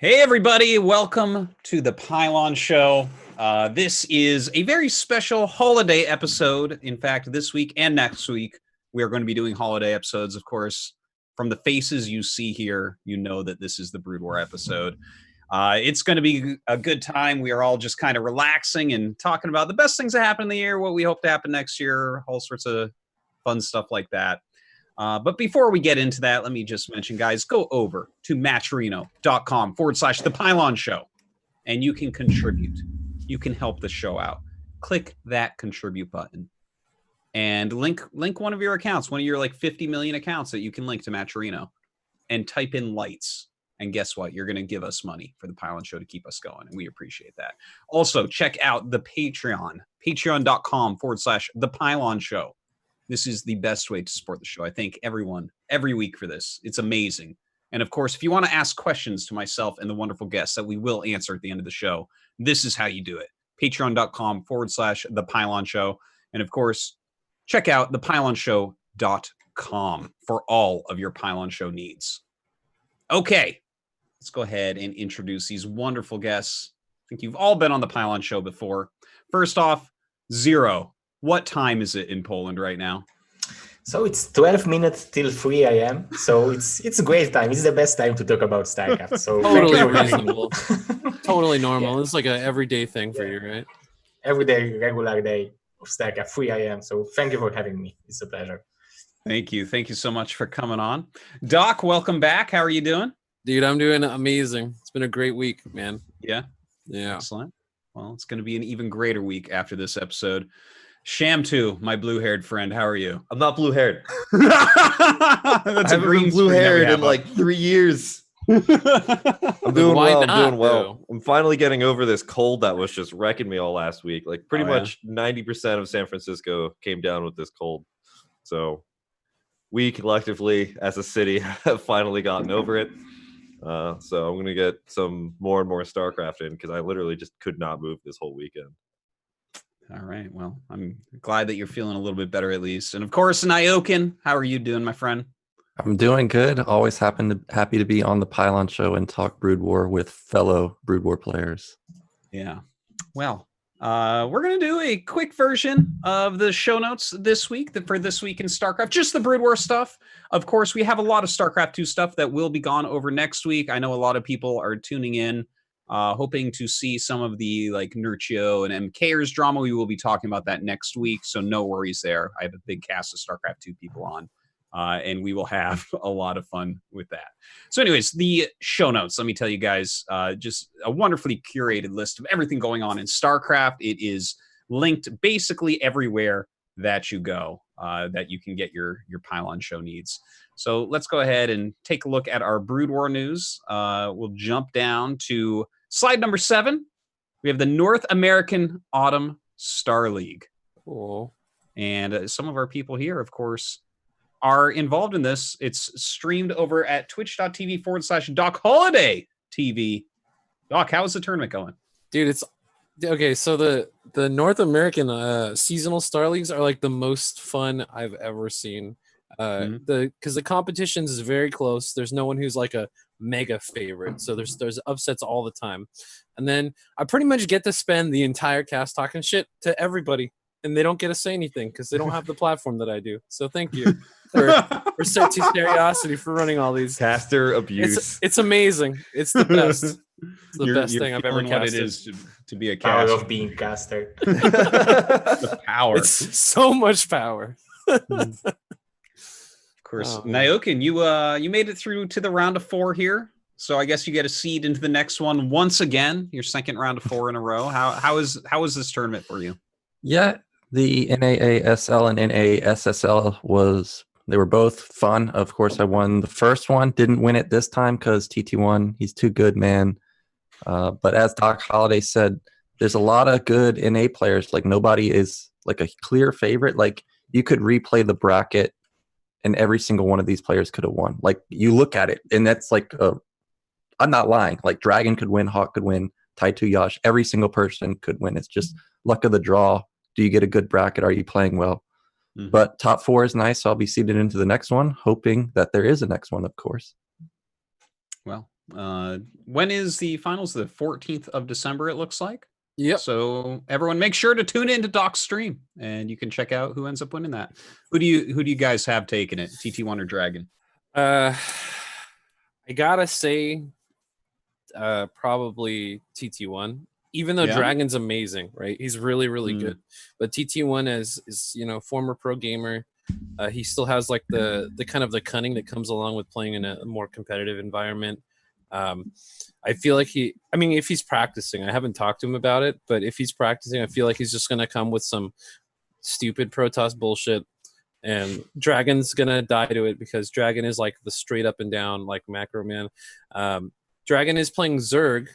Hey everybody, welcome to the Pylon Show. This is a very special holiday episode. In fact, this week and next week, we are going to be doing holiday episodes. Of course, from the faces you see here, you know that this is the Brood War episode. It's going to be a good time. We are all just kind of relaxing and talking about the best things that happen in the year, what we hope to happen next year, all sorts of fun stuff like that. But before we get into that, let me just mention, guys, go over to matcherino.com/The Pylon Show, and you can contribute. You can help the show out. Click that contribute button and link one of your accounts, one of your like 50 million accounts that you can link to Matcherino, and type in lights. And guess what? You're going to give us money for the Pylon Show to keep us going, and we appreciate that. Also, check out the Patreon, patreon.com/The Pylon Show. This is the best way to support the show. I thank everyone every week for this. It's amazing. And of course, if you want to ask questions to myself and the wonderful guests that we will answer at the end of the show, this is how you do it. Patreon.com/The Pylon Show. And of course, check out thepylonshow.com for all of your Pylon Show needs. Okay, let's go ahead and introduce these wonderful guests. I think you've all been on the Pylon Show before. First off, Zero. What time is it in Poland right now? So it's 12 minutes till 3 a.m. So it's a great time. It's the best time to talk about StarCraft. So totally reasonable. Totally normal. Yeah. It's like an everyday thing for you, right? Everyday, regular day of StarCraft, 3 a.m. So thank you for having me. It's a pleasure. Thank you. Thank you so much for coming on. Doc, welcome back. How are you doing? Dude, I'm doing amazing. It's been a great week, man. Yeah? Yeah. Excellent. Well, it's going to be an even greater week after this episode. Sham2, my blue-haired friend, how are you? I'm not blue-haired. That's I haven't been blue-haired in like 3 years. I'm doing well. I'm doing well. I'm finally getting over this cold that was just wrecking me all last week. Like pretty much 90% of San Francisco came down with this cold. So we collectively, as a city, have finally gotten over it. So I'm going to get some more and more StarCraft in because I literally just could not move this whole weekend. All right. Well, I'm glad that you're feeling a little bit better at least. And of course, Nyoken, how are you doing, my friend? I'm doing good. Always happy to be on the Pylon Show and talk Brood War with fellow Brood War players. Yeah. Well, we're going to do a quick version of the show notes this week for this week in StarCraft, just the Brood War stuff. Of course, we have a lot of StarCraft 2 stuff that will be gone over next week. I know a lot of people are tuning in, hoping to see some of the like Nurchio and MKers drama. We will be talking about that next week, so no worries there. I have a big cast of StarCraft 2 people on, and we will have a lot of fun with that. So anyways, the show notes, let me tell you guys, just a wonderfully curated list of everything going on in StarCraft. It is linked basically everywhere that you go, that you can get your Pylon Show needs. So let's go ahead and take a look at our Brood War news. We'll jump down to slide number 7. We have the North American Autumn Star League. Cool. And some of our people here, of course, are involved in this. It's streamed over at twitch.tv/Doc Holiday TV. Doc, how is the tournament going? Dude, it's okay. So the North American seasonal Star Leagues are like the most fun I've ever seen. Because the competitions is very close. There's no one who's like a mega favorite, so there's upsets all the time. And then I pretty much get to spend the entire cast talking shit to everybody, and they don't get to say anything because they don't have the platform that I do. So thank you for Seriosity for running all these. Caster abuse. It's amazing. It's the best. It's the best thing I've ever casted. What it is to be a Power caster. of being caster. The power. It's so much power. Of course, Nyoken, you made it through to the round of 4 here, so I guess you get a seed into the next one once again. Your second round of 4 in a row. How is this tournament for you? Yeah, the NAASL and NASSL they were both fun. Of course, I won the first one. Didn't win it this time because TT won. He's too good, man. But as Doc Holiday said, there's a lot of good NA players. Like nobody is like a clear favorite. Like you could replay the bracket and every single one of these players could have won. Like you look at it, and that's like I'm not lying. Like Dragon could win, Hawk could win, Taitu Yash, every single person could win. It's just luck of the draw. Do you get a good bracket? Are you playing well? Mm-hmm. But top 4 is nice, so I'll be seeded into the next one, hoping that there is a next one, of course. Well, When is the finals? The 14th of December, it looks like. Yep. So everyone, make sure to tune in to Doc's stream, and you can check out who ends up winning that. Who do you guys have taking it? TT1 or Dragon? I gotta say, probably TT1. Even though Dragon's amazing, right? He's really, really good. But TT1 is former pro gamer. He still has like the kind of the cunning that comes along with playing in a more competitive environment. I feel like if he's practicing, I haven't talked to him about it, but if he's practicing, I feel like he's just going to come with some stupid Protoss bullshit, and Dragon's going to die to it because Dragon is like the straight up and down, like macro man. Dragon is playing Zerg,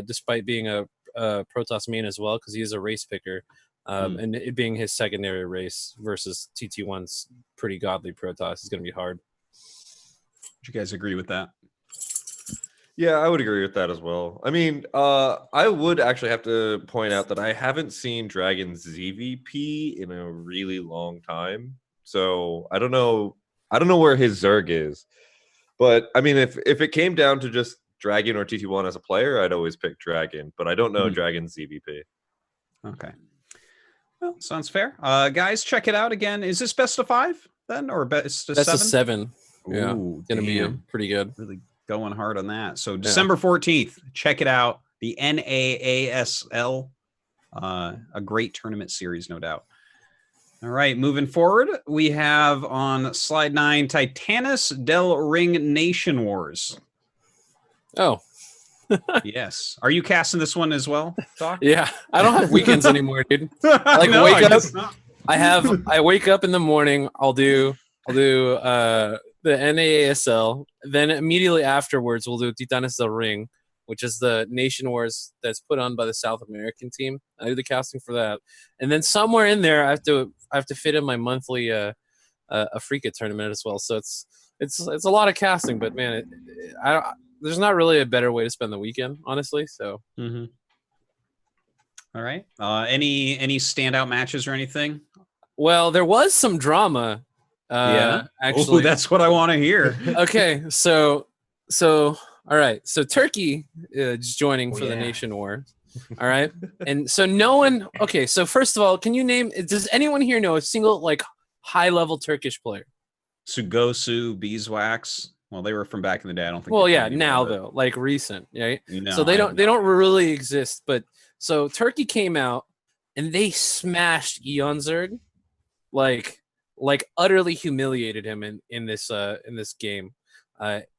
despite being a Protoss main as well, because he is a race picker. And it being his secondary race versus TT1's pretty godly Protoss is going to be hard. Would you guys agree with that? Yeah, I would agree with that as well. I mean, I would actually have to point out that I haven't seen Dragon's ZVP in a really long time. So I don't know where his Zerg is. But I mean, if it came down to just Dragon or TT1 as a player, I'd always pick Dragon. But I don't know Dragon's ZVP. Okay. Well, sounds fair. Guys, check it out again. Is this best of 5 then, or best of 7? Best of 7. Yeah, Ooh, gonna be pretty good. Really going hard on that. So December 14th, check it out. The NAASL, a great tournament series, no doubt. All right, moving forward, we have on slide 9, Titanus Del Ring Nation Wars. Oh. Yes. Are you casting this one as well, Doc? Yeah, I don't have weekends anymore, dude. Like No, wake up. not. I wake up in the morning. I'll do the NAASL. Then immediately afterwards, we'll do Titanes del Ring, which is the Nation Wars that's put on by the South American team. I do the casting for that, and then somewhere in there, I have to fit in my monthly Africa tournament as well. So it's a lot of casting, but man, there's not really a better way to spend the weekend, honestly. So. Mm-hmm. All right. Any standout matches or anything? Well, there was some drama. Actually, that's what I want to hear. Okay, so all right. So Turkey is joining for the Nation War. All right, and so no one. Okay, so first of all, can you name? Does anyone here know a single like high level Turkish player? Sugosu, Beeswax. Well, they were from back in the day. I don't think. Well, yeah, now though, like recent, right? No, so they don't really exist. But so Turkey came out and they smashed Eonzerg, like utterly humiliated him in this game,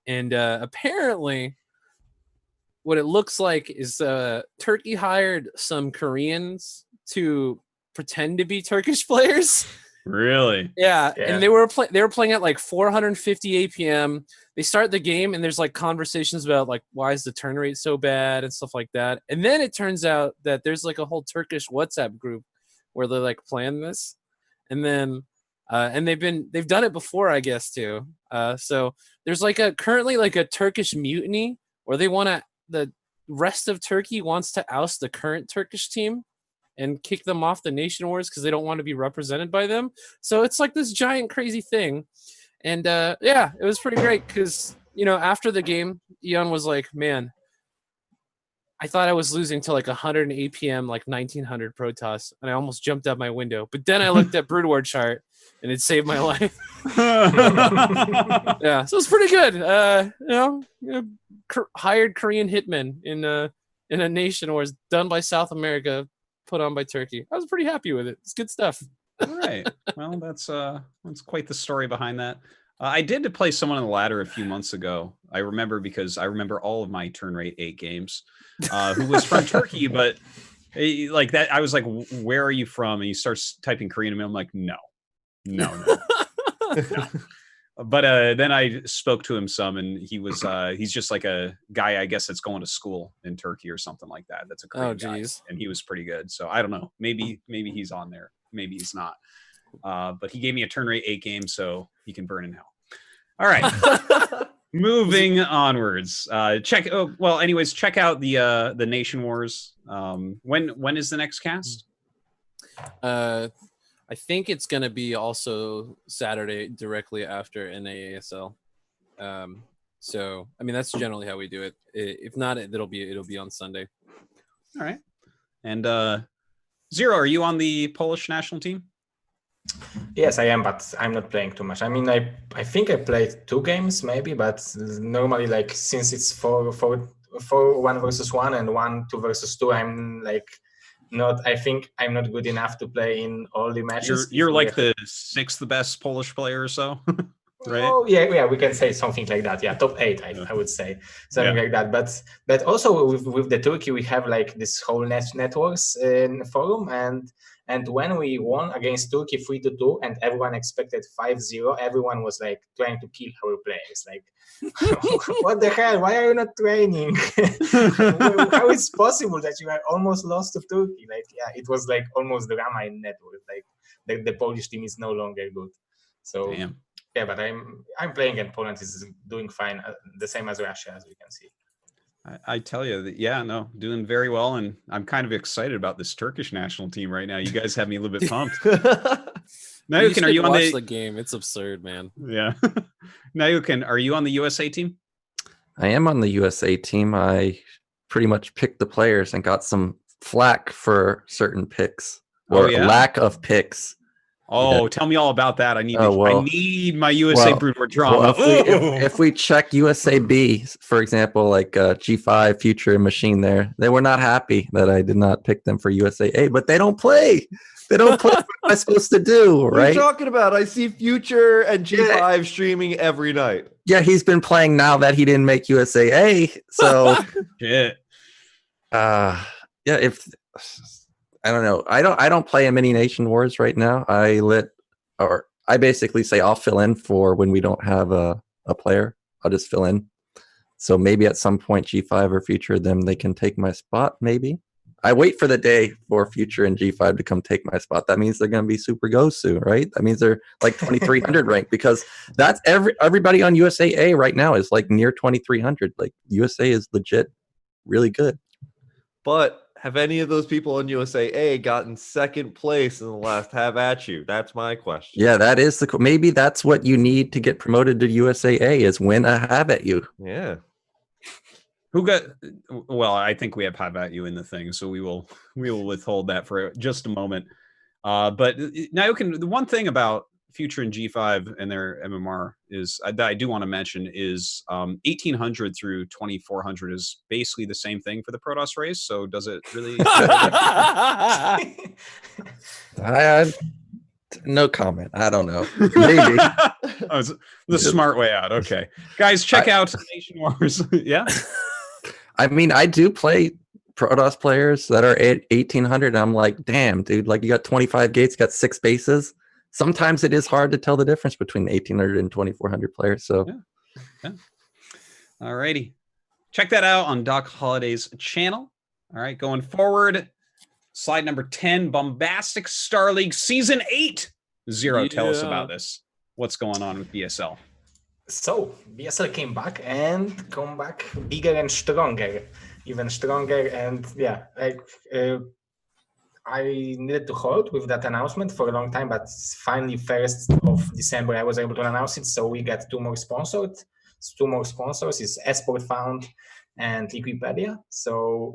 and apparently, what it looks like is Turkey hired some Koreans to pretend to be Turkish players. Really? Yeah, and they were playing at like 450 APM. They start the game and there's like conversations about like why is the turn rate so bad and stuff like that. And then it turns out that there's like a whole Turkish WhatsApp group where they're like playing this, and then and they've done it before, I guess too. So there's like currently like a Turkish mutiny where the rest of Turkey wants to oust the current Turkish team and kick them off the Nation Wars because they don't want to be represented by them. So it's like this giant crazy thing. And it was pretty great because, after the game, Eon was like, man, I thought I was losing to like 100 APM, like 1900 Protoss, and I almost jumped out my window. But then I looked at Brood War chart and it saved my life. Yeah, so it's pretty good. Hired Korean hitmen in a Nation Wars done by South America, put on by Turkey. I was pretty happy with it. It's good stuff. All right. Well, that's quite the story behind that. I did play someone on the ladder a few months ago. I remember because I remember all of my turn rate 8 games, who was from Turkey, but like that, I was like, where are you from? And he starts typing Korean to me. I'm like, no. But then I spoke to him some, and he's just like a guy, I guess, that's going to school in Turkey or something like that. That's a Korean guy, and he was pretty good. So I don't know. Maybe he's on there. Maybe he's not. But he gave me a turn rate 8 game, so he can burn in hell. All right. Moving onwards. Check out the Nation Wars. When is the next cast? I think it's going to be also Saturday directly after NAASL. So I mean, that's generally how we do it. If not, it'll be on Sunday. All right. And Zero, are you on the Polish national team? Yes, I am, but I'm not playing too much. I mean, I think I played 2 games maybe, but normally, like, since it's for 1 versus 1 and 1 2 versus 2, I'm like not. I think I'm not good enough to play in all the matches. You're like the 6th best Polish player or so, right? Oh yeah, we can say something like that. Yeah, top 8, I would say something like that. But also with the Turkey, we have like this whole networks forum, and when we won against Turkey 3-2, and everyone expected 5-0, everyone was like trying to kill our players. Like, what the hell? Why are you not training? How is it possible that you are almost lost to Turkey? Like, yeah, it was like almost drama in network. Like the Polish team is no longer good. So. Damn. Yeah, but I'm playing, and Poland is doing fine, the same as Russia, as we can see. I tell you that, yeah, no, doing very well, and I'm kind of excited about this Turkish national team right now. You guys have me a little bit pumped. Nayukin, are you on the game? It's absurd, man. Yeah. Nayukin, are you on the USA team? I am on the USA team. I pretty much picked the players and got some flack for certain picks or lack of picks. Oh, yeah. Tell me all about that. I need my USA Broodwar drama. If we check USA B, for example, like G5, Future, and Machine there, they were not happy that I did not pick them for USA A, but they don't play. They don't play. What am I supposed to do, right? What are you talking about? I see Future and G5 streaming every night. Yeah, he's been playing now that he didn't make USA A. So, shit. I don't know. I don't play in many Nation Wars right now. I basically say I'll fill in for when we don't have a player. I'll just fill in. So maybe at some point G5 or Future, they can take my spot. Maybe I wait for the day for Future and G5 to come take my spot. That means they're going to be super Gosu, right? That means they're like 2300 ranked, because that's everybody on USA A right now is like near 2300. Like USA is legit really good. But have any of those people in USA A gotten second place in the last Have At You? That's my question. Yeah, that is maybe that's what you need to get promoted to USA A is win a Have At You. Yeah. Well, I think we have At You in the thing, so we will withhold that for just a moment. But now the one thing about Future and G5 and their MMR is that I do want to mention is 1800 through 2400 is basically the same thing for the Protoss race. So does it really? No comment. I don't know. Maybe. The smart way out. Okay, guys, check out Nation Wars. Yeah. I mean, I do play Protoss players that are at 1800. I'm like, damn, dude, like you got 25 gates, got 6 bases. Sometimes it is hard to tell the difference between 1800 and 2400 players. So, yeah. All righty. Check that out on Doc Holiday's channel. All right, going forward, slide number 10, Bombastic Star League Season 8. Zero, tell us about this. What's going on with BSL? So, BSL came back and come back bigger and stronger, even stronger. And yeah, I needed to hold with that announcement for a long time, but finally 1st of December I was able to announce it. So we got 2 more sponsors. Is Esport Found and Liquipedia. So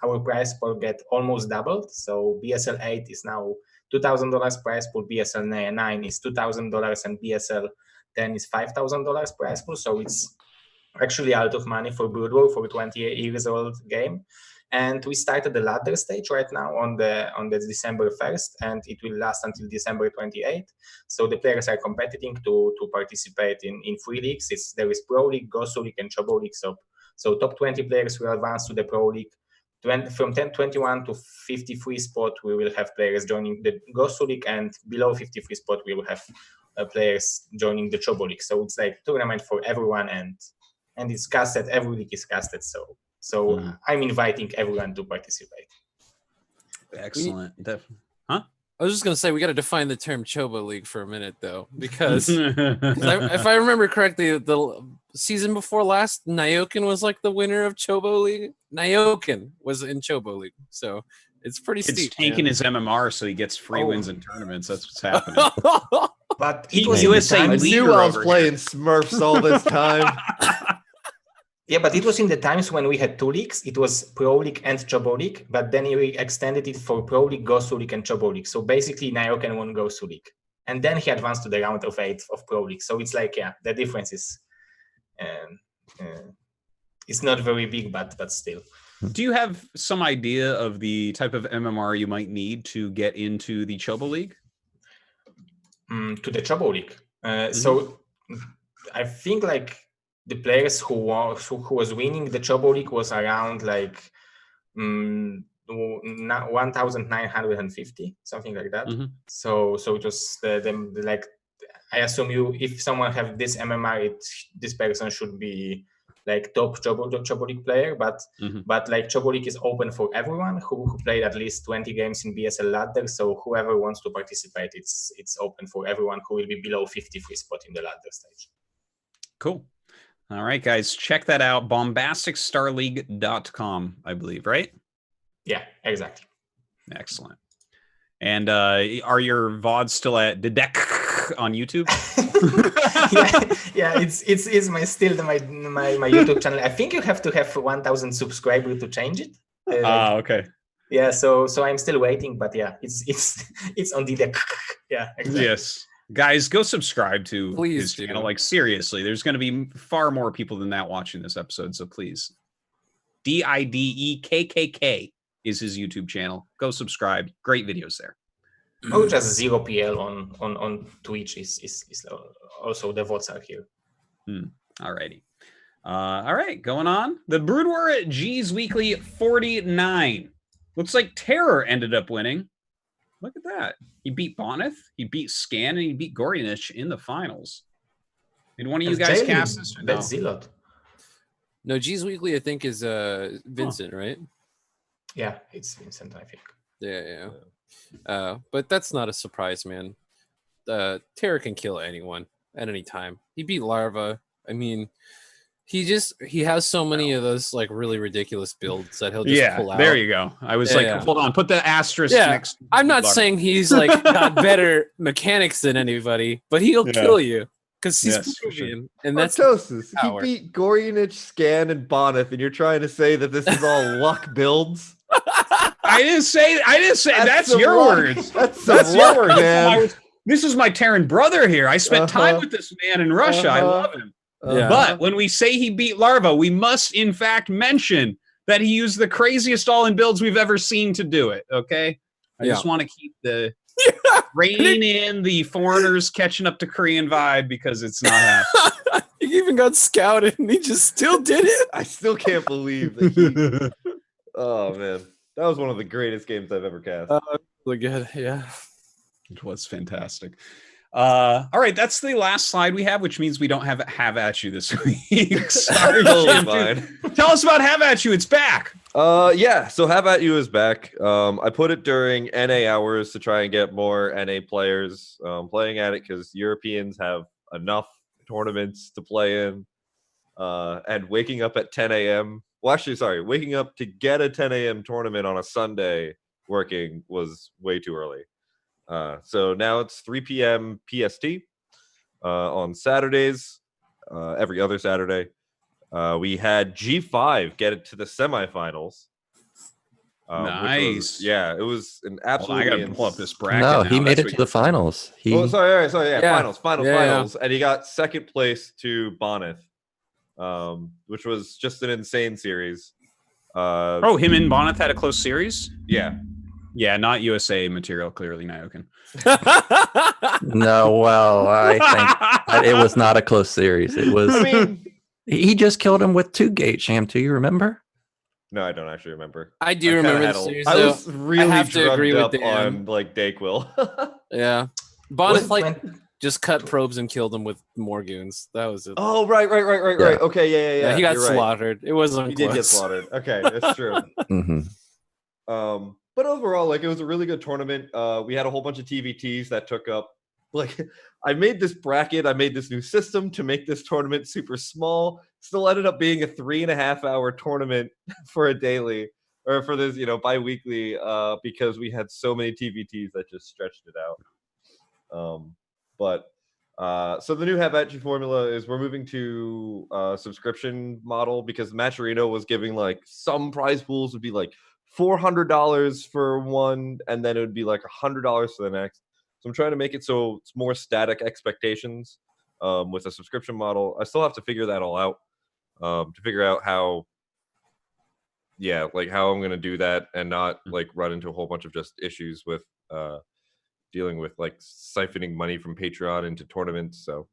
our prize pool get almost doubled. So BSL 8 is now $2,000 prize pool. BSL 9 is $2,000, and BSL 10 is $5,000 prize pool. So it's actually a lot of money for Broodwar for a 20 years old game. And we started the ladder stage right now on the December 1st, and it will last until December 28th. So the players are competing to participate in 3 leagues. There is Pro League, Gosu League, and Chobo League. So top 20 players will advance to the Pro League. From 21 to 53 spot, we will have players joining the Gosu League, and below 53 spot, we will have players joining the Chobo League. So it's like tournament for everyone, and it's casted. Every league is casted. So I'm inviting everyone to participate. Excellent. I was just going to say, we got to define the term Chobo League for a minute, though, because if I remember correctly, the season before last, Nyokin was like the winner of Chobo League. Nyokin was in Chobo League, so it's pretty steep. It's taking his MMR, so he gets free wins in tournaments. That's what's happening. But he was USA I leader. knew I was playing Smurfs all this time. Yeah, but it was in the times when we had 2 leagues. It was Pro League and Chobo League, but then we extended it for Pro League, Gosu League, and Chobo League. So basically, Naoken won Gosu League. And then he advanced to the round of 8 of Pro League. So it's like, yeah, the difference is it's not very big, but still. Do you have some idea of the type of MMR you might need to get into the Chobo League? To the Chobo League. So I think like the players who was winning the Chobo League was around like 1,950, something like that. So it was the like, I assume if someone have this MMR, this person should be like top Chobo League player, but like Chobo League is open for everyone who played at least 20 games in BSL ladder. So whoever wants to participate, it's open for everyone who will be below 50 free spot in the ladder stage. Cool. All right, guys, check that out. BombasticstarLeague.com, I believe, right? Yeah, exactly. Excellent. And are your VODs still at Didek on YouTube? yeah, it's still my YouTube channel. I think you have to have 1,000 subscribers to change it. Okay. Yeah, so I'm still waiting, but yeah, it's on Didek. Yeah, exactly. Yes. Guys, go subscribe to his do. channel. Like, seriously, there's going to be far more people than that watching this episode, so please. DIDEKKK is his YouTube channel. Go subscribe. Great videos there. Oh, just 0PL on Twitch is also the votes are here. Alrighty. All right, going on. The Brood War at G's Weekly 49. Looks like Terror ended up winning. Look at that. He beat Boneth, he beat Scan, and he beat Goryanich in the finals. Did one of you guys cast this? That's Zilot. No, G's Weekly, I think, is Vincent, right? Yeah, it's Vincent, I think. Yeah. But that's not a surprise, man. Terror can kill anyone at any time. He beat Larva. I mean, he has so many of those like really ridiculous builds that he'll just pull out. There you go. I was hold on, put the asterisk next. I'm not saying he's like got better mechanics than anybody, but he'll kill you because he's Peruvian, and that's Artosis. He beat Goryanich, Scan, and Boneth, and you're trying to say that this is all luck builds? I didn't say that's your words. That's your words, man. This is my Terran brother here. I spent time with this man in Russia. I love him. But when we say he beat Larva, we must in fact mention that he used the craziest all-in builds we've ever seen to do it. Okay, I just want to keep the rein in the foreigners catching up to Korean vibe because it's not happening. He even got scouted and he just still did it. I still can't believe that he... Oh man, that was one of the greatest games I've ever cast. Really good, yeah. It was fantastic. All right, that's the last slide we have, which means we don't have At You this week. Sorry, fine. Tell us about Have At You. It's back. Yeah, so Have At You is back. I put it during NA hours to try and get more NA players playing at it because Europeans have enough tournaments to play in. And waking up at 10 a.m. Well, actually, sorry, waking up to get a 10 a.m. tournament on a Sunday working was way too early. So now it's 3 p.m. PST on Saturdays, every other Saturday. We had G5 get it to the semifinals. Nice. It was an absolutely... I got to pull up this bracket. No, he made it to the finals. Finals. And he got second place to Boneth, which was just an insane series. Him and Boneth had a close series? Yeah. Yeah, not USA material, clearly, Naoken. No, well, I think it was not a close series. It was. I mean, he just killed him with 2 gate sham. Do you remember? No, I don't actually remember. I do remember the series. I was really have to agree drugged with up on like Dayquil. Yeah, Bonnet just cut probes and killed him with more goons. That was it. Oh, right. Okay, yeah. He got slaughtered. It wasn't. He did get slaughtered. Okay, that's true. But overall, like, it was a really good tournament. We had a whole bunch of TVTs that took up, like, I made this bracket. I made this new system to make this tournament super small. Still ended up being a 3.5-hour tournament for a daily, or for this, bi-weekly, because we had so many TVTs that just stretched it out. But So the new Habachi formula is we're moving to a subscription model because Matcherino was giving like some prize pools would be like $400 for one, and then it would be like $100 for the next. So I'm trying to make it so it's more static expectations with a subscription model. I still have to figure that all out to figure out how, like how I'm going to do that and not like run into a whole bunch of just issues with dealing with like siphoning money from Patreon into tournaments. So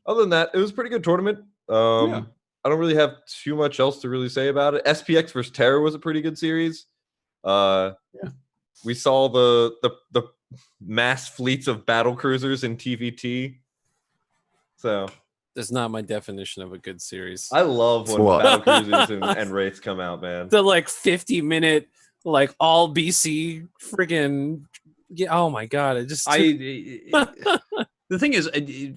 other than that, it was a pretty good tournament. I don't really have too much else to really say about it. SPX versus Terror was a pretty good series. We saw the mass fleets of battle cruisers in TVT. So that's not my definition of a good series. I love when battle cruisers and wraiths come out, man. The like 50-minute like all BC friggin' oh my god! It just the thing is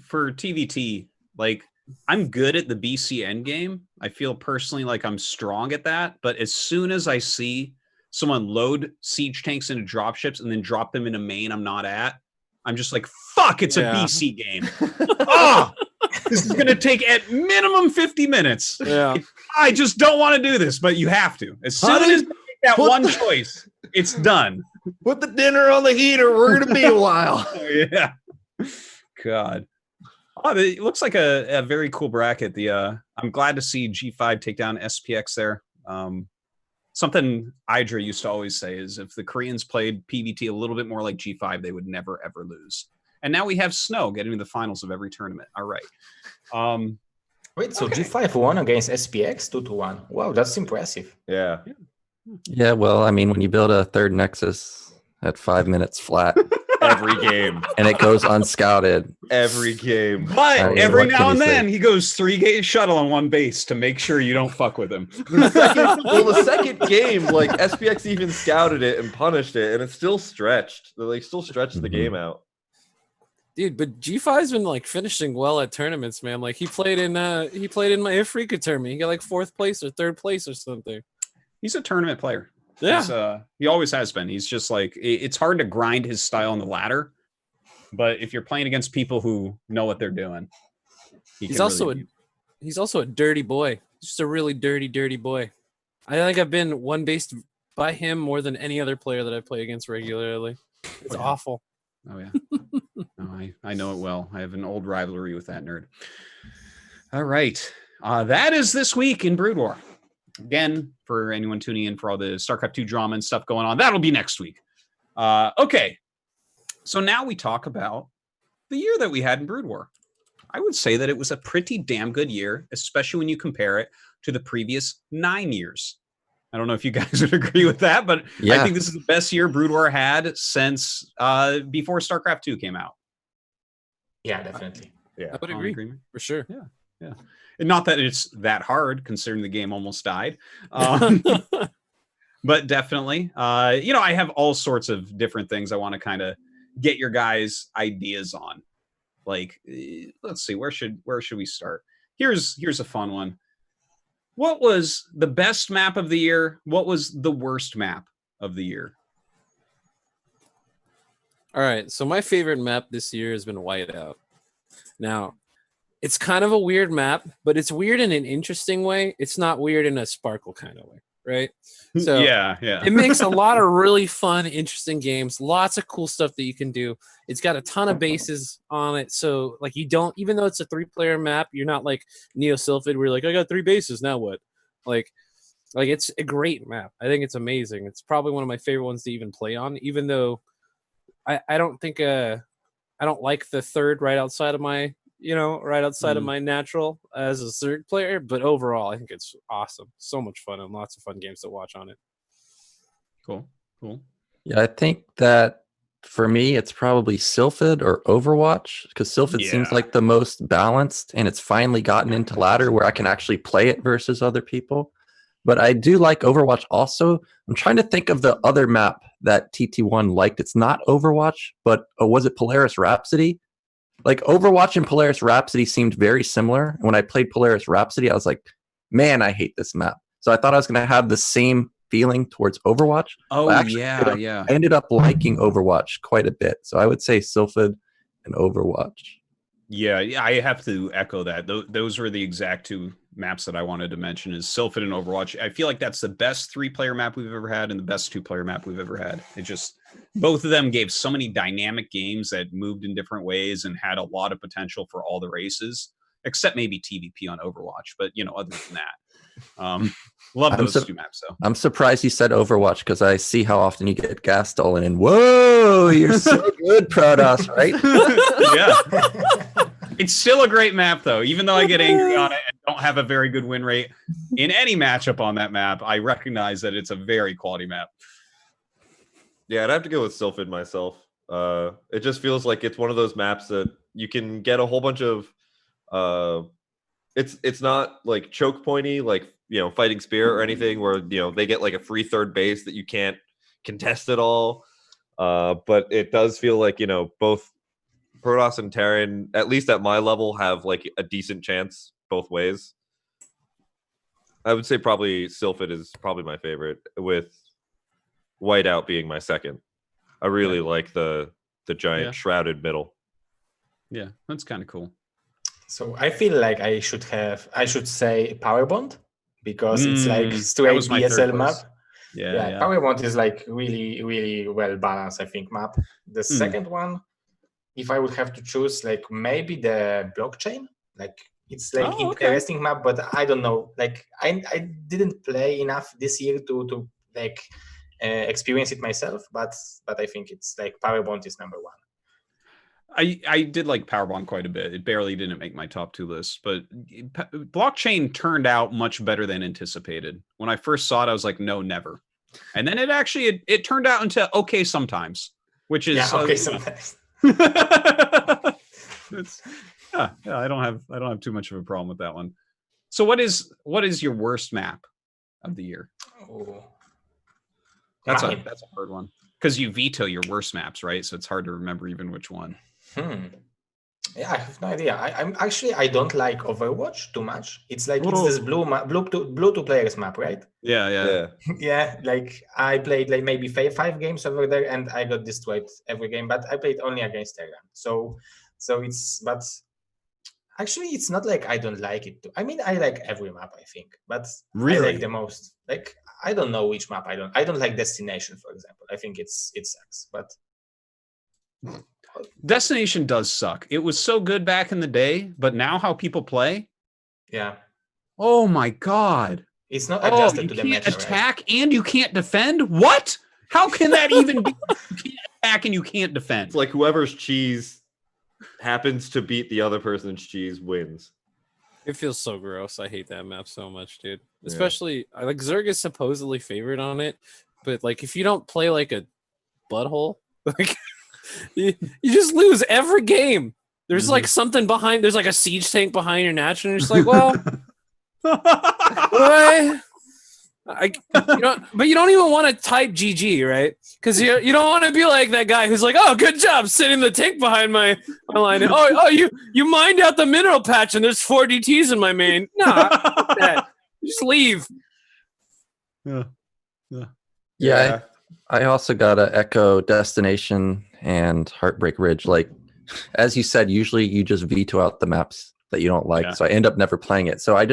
for TVT, like I'm good at the BC endgame. I feel personally like I'm strong at that. But as soon as I see someone load siege tanks into dropships and then drop them in a main I'm not at, I'm just like, fuck, it's a BC game. This is going to take at minimum 50 minutes. Yeah. I just don't want to do this, but you have to. As soon as you make that one choice, it's done. Put the dinner on the heater. We're going to be a while. Yeah. God. Oh, it looks like a very cool bracket. I'm glad to see G5 take down SPX there. Something Idra used to always say is if the Koreans played PVT a little bit more like G5, they would never, ever lose. And now we have Snow getting to the finals of every tournament. All right. Wait, so okay. G5 won against SPX 2-1. Wow, that's impressive. Yeah. Yeah, well, I mean, when you build a third Nexus at 5 minutes flat every game, and it goes unscouted every game, but every now and then he goes 3-gate shuttle on one base to make sure you don't fuck with him. The second game, like SPX even scouted it and punished it, and it still stretched. They like still stretched the game out. Dude, but G5's been like finishing well at tournaments, man. Like he played in my Afrika tournament. He got like 4th place or 3rd place or something. He's a tournament player. Yeah. He always has been. He's just like, it's hard to grind his style on the ladder, but if you're playing against people who know what they're doing, he's also a dirty boy. Just a really dirty boy. I think I've been one-based by him more than any other player that I play against regularly. It's awful. Oh yeah. No, I know it well. I have an old rivalry with that nerd. All right. That is this week in Brood War. Again, for anyone tuning in for all the StarCraft 2 drama and stuff going on, that'll be next week. Okay. So now we talk about the year that we had in Brood War. I would say that it was a pretty damn good year, especially when you compare it to the previous 9 years. I don't know if you guys would agree with that, but yeah. I think this is the best year Brood War had since before StarCraft 2 came out. Yeah, definitely. Yeah, I would agree for sure. Yeah. And not that it's that hard considering the game almost died. But definitely, I have all sorts of different things I want to kind of get your guys' ideas on. Like, let's see, where should we start? Here's a fun one. What was the best map of the year? What was the worst map of the year? All right, so my favorite map this year has been Whiteout. Now, it's kind of a weird map, but it's weird in an interesting way. It's not weird in a Sparkle kind of way, right? So yeah. It makes a lot of really fun, interesting games. Lots of cool stuff that you can do. It's got a ton of bases on it, so like you don't, even though it's a 3-player map, you're not like NeosteelEnthusiast where you're like, I got 3 bases, now what? Like it's a great map. I think it's amazing. It's probably one of my favorite ones to even play on, even though I don't think I don't like the 3rd right outside of my of my natural as a 3rd player, but overall I think it's awesome. So much fun and lots of fun games to watch on it. Cool. Yeah, I think that for me it's probably Sylphid or Overwatch, because Sylphid seems like the most balanced, and it's finally gotten into ladder where I can actually play it versus other people. But I do like Overwatch also. I'm trying to think of the other map that TT1 liked. It's not Overwatch, but was it Polaris Rhapsody? Like Overwatch and Polaris Rhapsody seemed very similar. When I played Polaris Rhapsody, I was like, man, I hate this map. So I thought I was going to have the same feeling towards Overwatch. Oh, I ended up liking Overwatch quite a bit. So I would say Sylphid and Overwatch. Yeah, I have to echo that. Those were the exact two maps that I wanted to mention is Sylphid and Overwatch. I feel like that's the best 3-player map we've ever had and the best 2-player map we've ever had. It just, both of them gave so many dynamic games that moved in different ways and had a lot of potential for all the races, except maybe TVP on Overwatch. But, other than that, love those two maps, though. I'm surprised you said Overwatch because I see how often you get gas stolen. And whoa, you're so good, Protoss, right? Yeah. It's still a great map, though. Even though I get angry on it and don't have a very good win rate in any matchup on that map, I recognize that it's a very quality map. Yeah, I'd have to go with Sylphid myself. It just feels like it's one of those maps that you can get a whole bunch of. It's not like choke pointy, like Fighting Spear or anything, where they get like a free third base that you can't contest at all. But it does feel like both Protoss and Terran, at least at my level, have like a decent chance both ways. I would say probably Sylphid is probably my favorite, with Whiteout being my second. I really like the giant shrouded middle. Yeah, that's kind of cool. So I feel like I should say Power Bond because it's like straight BSL map. Yeah. Power Bond is like really, really well balanced, I think, map. The second one, if I would have to choose, like maybe the blockchain, like it's like interesting map, but I don't know. Like I didn't play enough this year to like experience it myself, but I think it's like Power Bond is number one. I did like Powerbomb quite a bit. It barely didn't make my top 2 lists, but blockchain turned out much better than anticipated. When I first saw it, I was like, no, never. And then it turned out into okay sometimes, which is sometimes. I don't have too much of a problem with that one. So what is your worst map of the year? Oh. That's a hard one because you veto your worst maps, right? So it's hard to remember even which one. Yeah, I have no idea. I don't like Overwatch too much. It's like it's this blue two players map, right? Yeah. Yeah, like I played like maybe 5 games over there, and I got destroyed every game. But I played only against Terran, so but actually it's not like I don't like it too. I mean, I like every map, I think, but really? I like the most. Like I don't know which map I don't like Destination, for example. I think it sucks, but. Destination does suck. It was so good back in the day, but now how people play? Yeah. Oh my god. It's not adjusted to the meta. You can't attack and you can't defend? What? How can that even be? You can't attack and you can't defend. It's like whoever's cheese happens to beat the other person's cheese wins. It feels so gross. I hate that map so much, dude. Especially like Zerg is supposedly favored on it, but like if you don't play like a butthole, like you just lose every game. There's like something behind. There's like a siege tank behind your natch, and you're just like, well, what? But you don't even want to type GG, right? Because you don't want to be like that guy who's like, oh, good job sitting the tank behind my line. You mined out the mineral patch, and there's 4 DTs in my main. Nah, just leave. Yeah. I also gotta echo Destination and Heartbreak Ridge. Like, as you said, usually you just veto out the maps that you don't like. So I end up never playing it. So I'm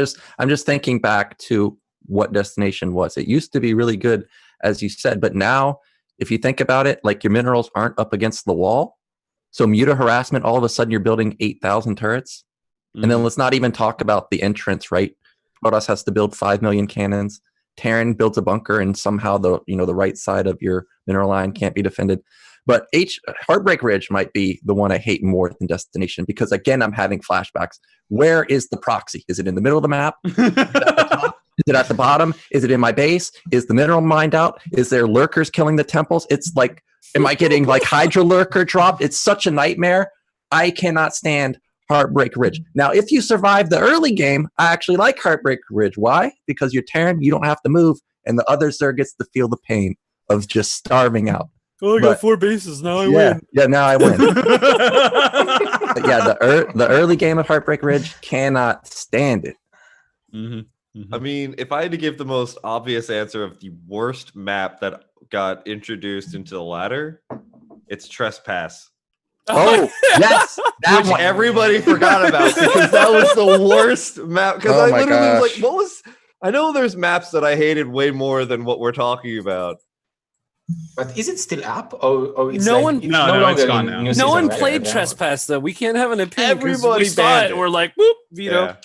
just thinking back to what Destination was. It used to be really good, as you said, but now if you think about it, like your minerals aren't up against the wall. So Muta Harassment, all of a sudden you're building 8,000 turrets. And then let's not even talk about the entrance, right? Protoss has to build 5 million cannons. Terran builds a bunker, and somehow the right side of your mineral line can't be defended. But Heartbreak Ridge might be the one I hate more than Destination because, again, I'm having flashbacks. Where is the proxy? Is it in the middle of the map? Is it at the top? Is it at the bottom? Is it in my base? Is the mineral mined out? Is there lurkers killing the temples? It's like, am I getting like Hydra lurker dropped? It's such a nightmare. I cannot stand Heartbreak Ridge. Now, if you survive the early game, I actually like Heartbreak Ridge. Why? Because you're Terran, you don't have to move, and the other Zerg gets to feel the pain of just starving out. Oh, I got 4 bases. Now I win. Yeah, now I win. But yeah, the early game of Heartbreak Ridge, cannot stand it. I mean, if I had to give the most obvious answer of the worst map that got introduced into the ladder, it's Trespass. Oh, yes. That Which one. everybody forgot about because that was the worst map. Because Oh I my literally was gosh. like, what was... I know there's maps that I hated way more than what we're talking about. But is it still up, or it's No like, one- it's No, no no, it's longer gone in now. new No season, one right? played Yeah. Trespass though. We can't have an opinion. 'Cause Everybody we saw banned it. it. We're like, whoop, veto. Yeah.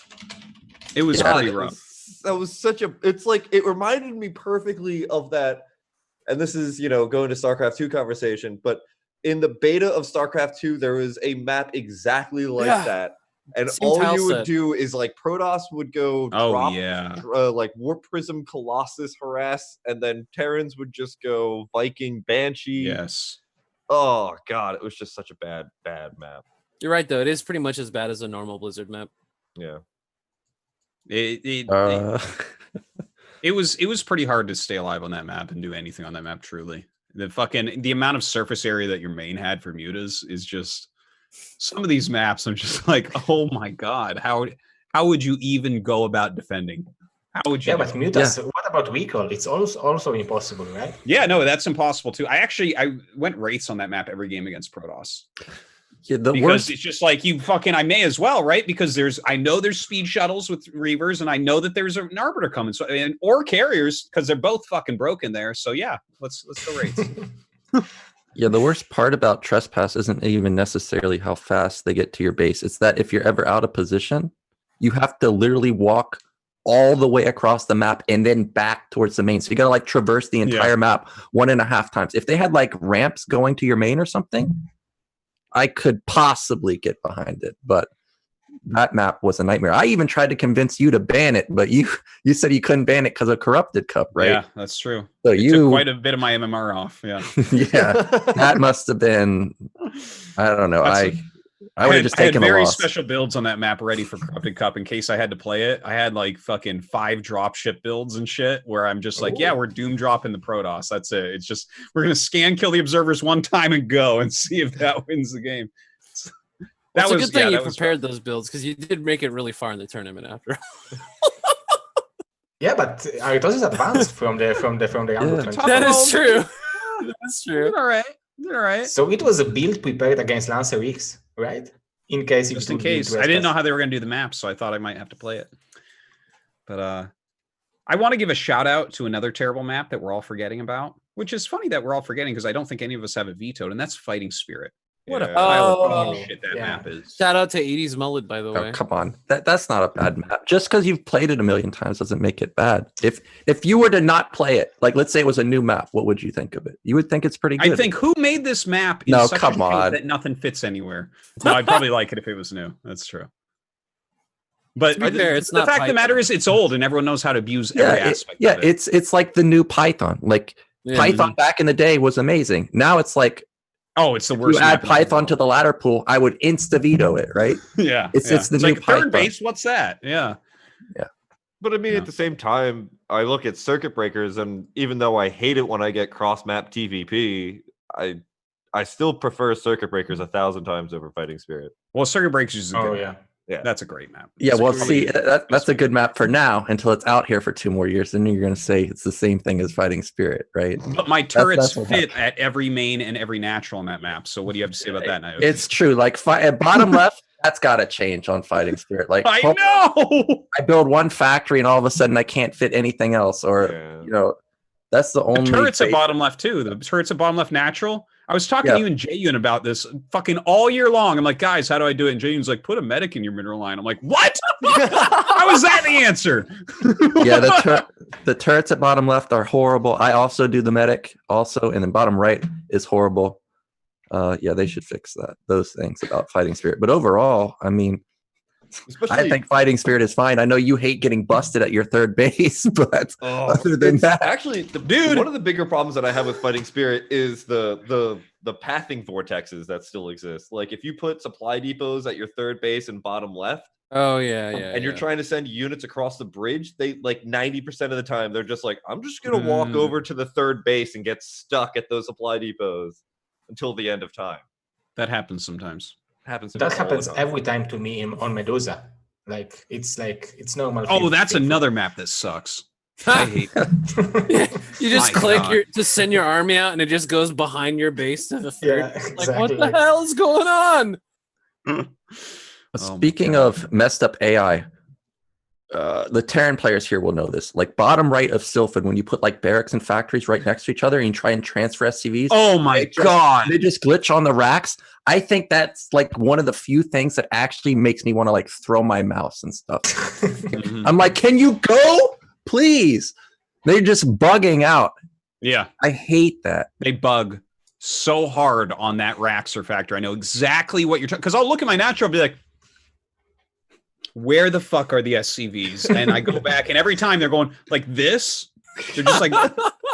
It was Yeah, pretty That rough. that was such a... It's like, it reminded me perfectly of that, and this is, going to StarCraft 2 conversation, but in the beta of StarCraft 2, there was a map exactly like Yeah. that. And Same all tile you would set. do is like Protoss would go Oh, drop yeah. like Warp Prism, Colossus, Harass, and then Terrans would just go Viking, Banshee. Yes. Oh god, it was just such a bad map. You're right though. It is pretty much as bad as a normal Blizzard map. Yeah. It was pretty hard to stay alive on that map and do anything on that map. Truly, the amount of surface area that your main had for mutas is just... Some of these maps, I'm just like, oh my god, how would you even go about defending? How would you? Yeah, but mutas. What about recall? It's also impossible, right? Yeah, no, that's impossible too. I went wraiths on that map every game against Protoss. Yeah, the Because worst. it's just like I may as well, right? Because I know there's speed shuttles with Reavers, and I know that there's an Arbiter coming, or carriers, because they're both fucking broken there. So yeah, let's go wraiths. Yeah, the worst part about Trespass isn't even necessarily how fast they get to your base. It's that if you're ever out of position, you have to literally walk all the way across the map and then back towards the main. So you got to like traverse the entire map 1.5 times. If they had like ramps going to your main or something, I could possibly get behind it. But that map was a nightmare. I even tried to convince you to ban it, but you said you couldn't ban it because of Corrupted Cup, right? Yeah, that's true. So It took quite a bit of my MMR off. Yeah. yeah, that must have been... I don't know. I would have just I had taken a very loss. special builds on that map ready for Corrupted Cup in case I had to play it. I had like fucking 5 dropship builds and shit where I'm just like, yeah, we're doom dropping the Protoss. That's it. It's just, we're going to scan kill the observers one time and go and see if that wins the game. That's a good thing you prepared those builds because you did make it really far in the tournament after. Yeah, but Artosis advanced from the under 20. That is true. That's true. All right. So it was a build prepared against Lancer X, right? In case just in case. I didn't know how they were going to do the map, so I thought I might have to play it. But I want to give a shout out to another terrible map that we're all forgetting about, which is funny that we're all forgetting because I don't think any of us have it vetoed, and that's Fighting Spirit. What a pile of shit that map is. Shout out to 80s Mullet, by the way. Come on. That's not a bad map. Just because you've played it a million times doesn't make it bad. If you were to not play it, like let's say it was a new map, what would you think of it? You would think it's pretty good. I think who made this map is such a shame that nothing fits anywhere. No, I'd probably like it if it was new. That's true. But to be fair, it's the not fact of the matter Python. is it's old and everyone knows how to abuse every aspect of it. It's like the new Python. Like Python back in the day was amazing. Now it's like, oh, it's the worst. You add Python to the ladder pool, I would insta veto it, right? Yeah, it's the new like Python. third base. What's that? Yeah. But I mean, at the same time, I look at circuit breakers, and even though I hate it when I get cross map TVP, I still prefer circuit breakers 1,000 times over Fighting Spirit. Well, circuit breakers is a good yeah. map. Yeah, that's a great map. Yeah, well, see, that's a good map for now until it's out here for 2 more years. Then you're going to say it's the same thing as Fighting Spirit, right? But my turrets fit at every main and every natural on that map. So what do you have to say about that, Naoki? It's true. Like at bottom left, that's got to change on Fighting Spirit. Like I know. I build one factory and all of a sudden I can't fit anything else, or that's the only. The turrets at bottom left too. The turrets at bottom left natural. I was talking to you and Jayun about this fucking all year long. I'm like, guys, how do I do it? And Jayun's like, put a medic in your mineral line. I'm like, what? How is that the answer? Yeah, the turrets at bottom left are horrible. I also do the medic also, and then bottom right is horrible. Yeah, they should fix those things about Fighting Spirit. But overall, I mean, I think Fighting Spirit is fine. I know you hate getting busted at your third base, but other than that, actually, one of the bigger problems that I have with Fighting Spirit is the pathing vortexes that still exist. Like if you put supply depots at your third base and bottom left, and you're trying to send units across the bridge, they like 90% of the time they're just like, I'm just gonna walk over to the third base and get stuck at those supply depots until the end of time. That happens sometimes. That happens every time to me on Medusa. Like it's normal. Oh, that's another map that sucks. I hate You just My click God. to send your army out, and it just goes behind your base to the third. Yeah, Like, exactly. what the hell is going on? Speaking of messed up AI, the Terran players here will know this. Like bottom right of Sylphid, when you put like barracks and factories right next to each other and you try and transfer SCVs. Oh my God. They just glitch on the racks. I think that's like one of the few things that actually makes me want to like throw my mouse and stuff. I'm like, can you go? Please. They're just bugging out. Yeah. I hate that. They bug so hard on that Raxer factor. I know exactly what you're talking, because I'll look at my natural and be like, where the fuck are the SCVs? And I go back, and every time they're going like this, they're just like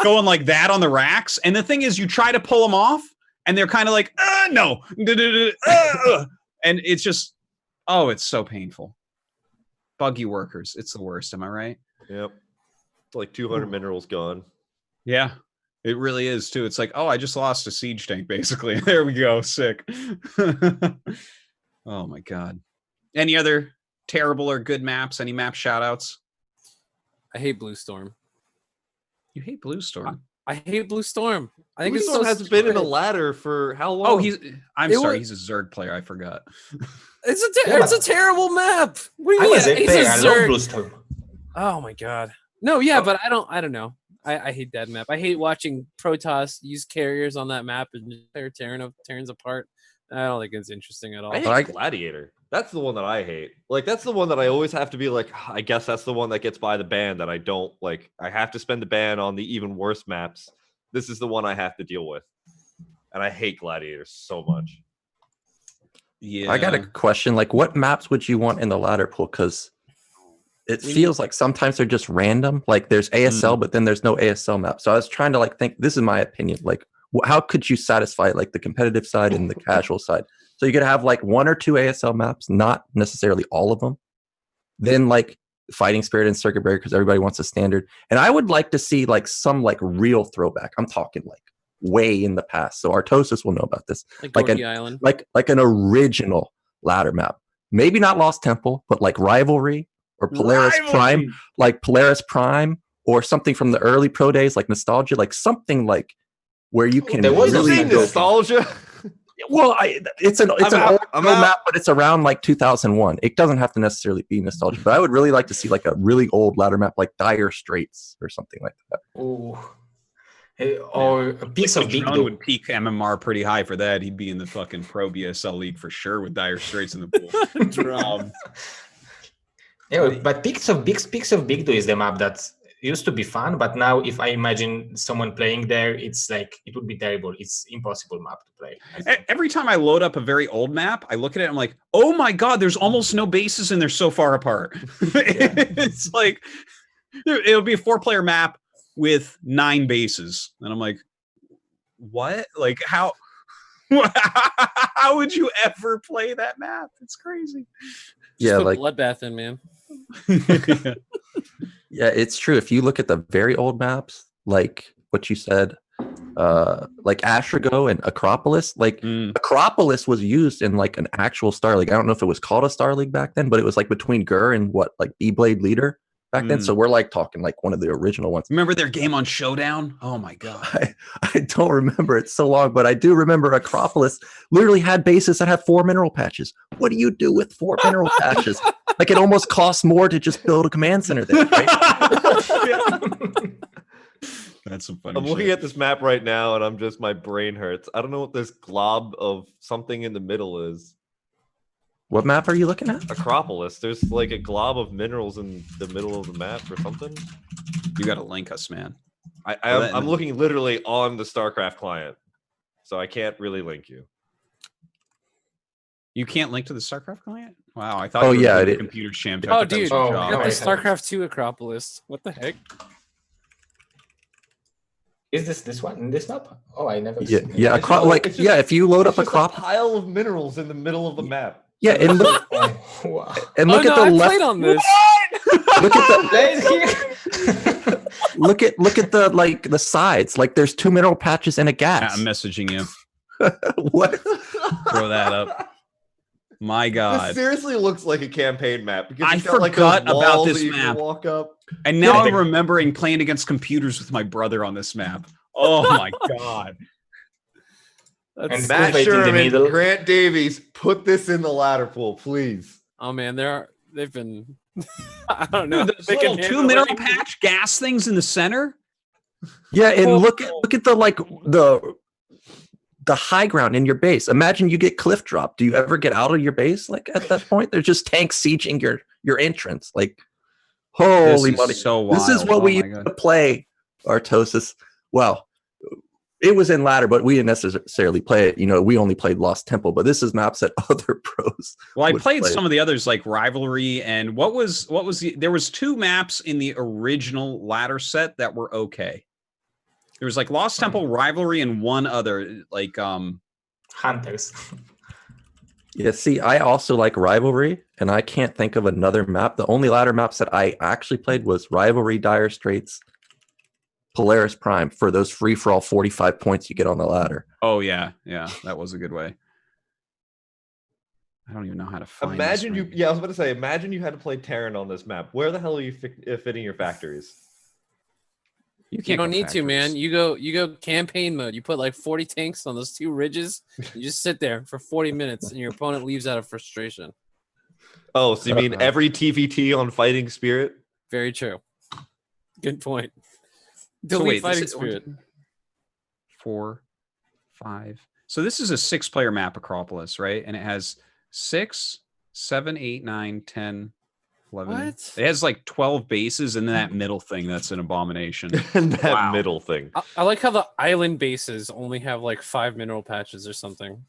going like that on the racks. And the thing is, you try to pull them off, and they're kind of like, no. And it's just, oh, it's so painful. Buggy workers. It's the worst. Am I right? Yep. It's like 200 minerals gone. Yeah. It really is too. It's like, oh, I just lost a siege tank, basically. There we go. Sick. Oh my God. Any other terrible or good maps? Any map shout outs? I hate Blue Storm. You hate Blue Storm. I hate Blue Storm. I think Blue it's Storm so hasn't been in a stupid. ladder for how long? Oh, I'm sorry. He's a Zerg player. I forgot. It's a terrible map. What do you I mean? was a He's player. I love Zerg. Blue Storm. Oh my God. No, yeah, but I don't know. I hate that map. I hate watching Protoss use carriers on that map and tear Terrans apart. I don't think it's interesting at all. I hate Gladiator. That's the one that I hate. Like, that's the one that I always have to be like, I guess that's the one that gets by the ban that I don't like. I have to spend the ban on the even worse maps. This is the one I have to deal with. And I hate Gladiator so much. Yeah. I got a question. Like, what maps would you want in the ladder pool? Because it feels like sometimes they're just random. Like there's ASL, but then there's no ASL map. So I was trying to like think, this is my opinion. Like, how could you satisfy like the competitive side and the casual side? So you could have like 1 or 2 ASL maps, not necessarily all of them. Then like Fighting Spirit and Circuit Breaker, because everybody wants a standard. And I would like to see like some like real throwback. I'm talking like way in the past. So Artosis will know about this. Like Like Island. like an original ladder map. Maybe not Lost Temple, but like Rivalry or Polaris Prime, like Polaris Prime, or something from the early pro days, like Nostalgia, like something like where you can There was really also Nostalgia. well, it's an old map, but it's around like 2001. It doesn't have to necessarily be nostalgia, but I would really like to see like a really old ladder map, like Dire Straits or something like that. Ooh. Or a piece of Big Drone Do. would peak MMR pretty high for that. He'd be in the fucking Pro BSL league for sure with Dire Straits in the pool. Yeah, but Peaks of Big Do is the map that used to be fun, but now if I imagine someone playing there, it's like it would be terrible. It's impossible map to play. Every time I load up a very old map, I look at it, I'm like, oh my God, there's almost no bases and they're so far apart. It's like, it'll be a 4-player map with 9 bases. And I'm like, what? Like, how would you ever play that map? It's crazy. Just put like Bloodbath in, man. Yeah, it's true. If you look at the very old maps, like what you said, like Astrago and Acropolis, like Acropolis was used in like an actual Star League. I don't know if it was called a Star League back then, but it was like between Gur and what, like B-Blade Leader back then. So we're like talking like one of the original ones. Remember their game on Showdown? Oh my God. I don't remember it so long, but I do remember Acropolis literally had bases that have 4 mineral patches. What do you do with 4 mineral patches? Like it almost costs more to just build a command center there, right? That's some funny I'm looking at this map right now and my brain hurts. I don't know what this glob of something in the middle is. What map are you looking at? Acropolis. There's like a glob of minerals in the middle of the map or something. You got to link us, man. I'm looking literally on the StarCraft client, so I can't really link you. You can't link to the StarCraft client? Wow, I thought. Oh you were yeah, doing it computer sham. Oh, dude, Oh, I no, got the I StarCraft 2 Acropolis. What the heck? Is this one in this map? Oh, I never. Yeah, seen it. yeah. If you load up Acropolis, pile of minerals in the middle of the map. yeah, and look Oh, wow. and look oh, at no, the I left. played on this. Look at the There it is. look at the like the sides. Like there's 2 mineral patches and a gas. I'm messaging you. What? Throw that up. My This God. seriously looks like a campaign map because I it's got, like, forgot those about walls this that you can map. walk up. And now I'm remembering playing against computers with my brother on this map. Oh my God. And Matt Kuwait in the Sherman, middle. Grant Davies, put this in the ladder pool, please. Oh man, they've been. I don't know. Dude, those They can little handle 2 mineral it. patch gas things in the center. Yeah, and Oh. look at the high ground in your base. Imagine you get cliff drop. Do you ever get out of your base? Like at that point, there's just tanks sieging your entrance. Like, holy This is moly! so This is wild. what Oh we my used God. to play Artosis. Well, it was in ladder, but we didn't necessarily play it. You know, we only played Lost Temple, but this is maps that other pros. Well, I would played play. some of the others like Rivalry and what was there was 2 maps in the original ladder set that were okay. There was like Lost Temple, Rivalry, and one other like Hunters. Yeah, see, I also like Rivalry, and I can't think of another map. The only ladder maps that I actually played was Rivalry, Dire Straits, Polaris Prime for those free-for-all 45 points you get on the ladder. oh yeah, that was a good way. I don't even know how to find Imagine this you, yeah, I was about to say, imagine you had to play Terran on this map. Where the hell are you fitting your factories? You You don't go need to, man. factories. You go campaign mode. You put like 40 tanks on those 2 ridges. You just sit there for 40 minutes, and your opponent leaves out of frustration. Oh, so you mean every TVT on Fighting Spirit? Very true. Good point. So Delete wait, fighting this is spirit. 4, 5. So this is a 6-player map, Acropolis, right? And it has 6, 7, 8, 9, 10, 11. What? It has like 12 bases, and then that middle thing that's an abomination. And that Wow. middle thing. I like how the island bases only have like 5 mineral patches or something.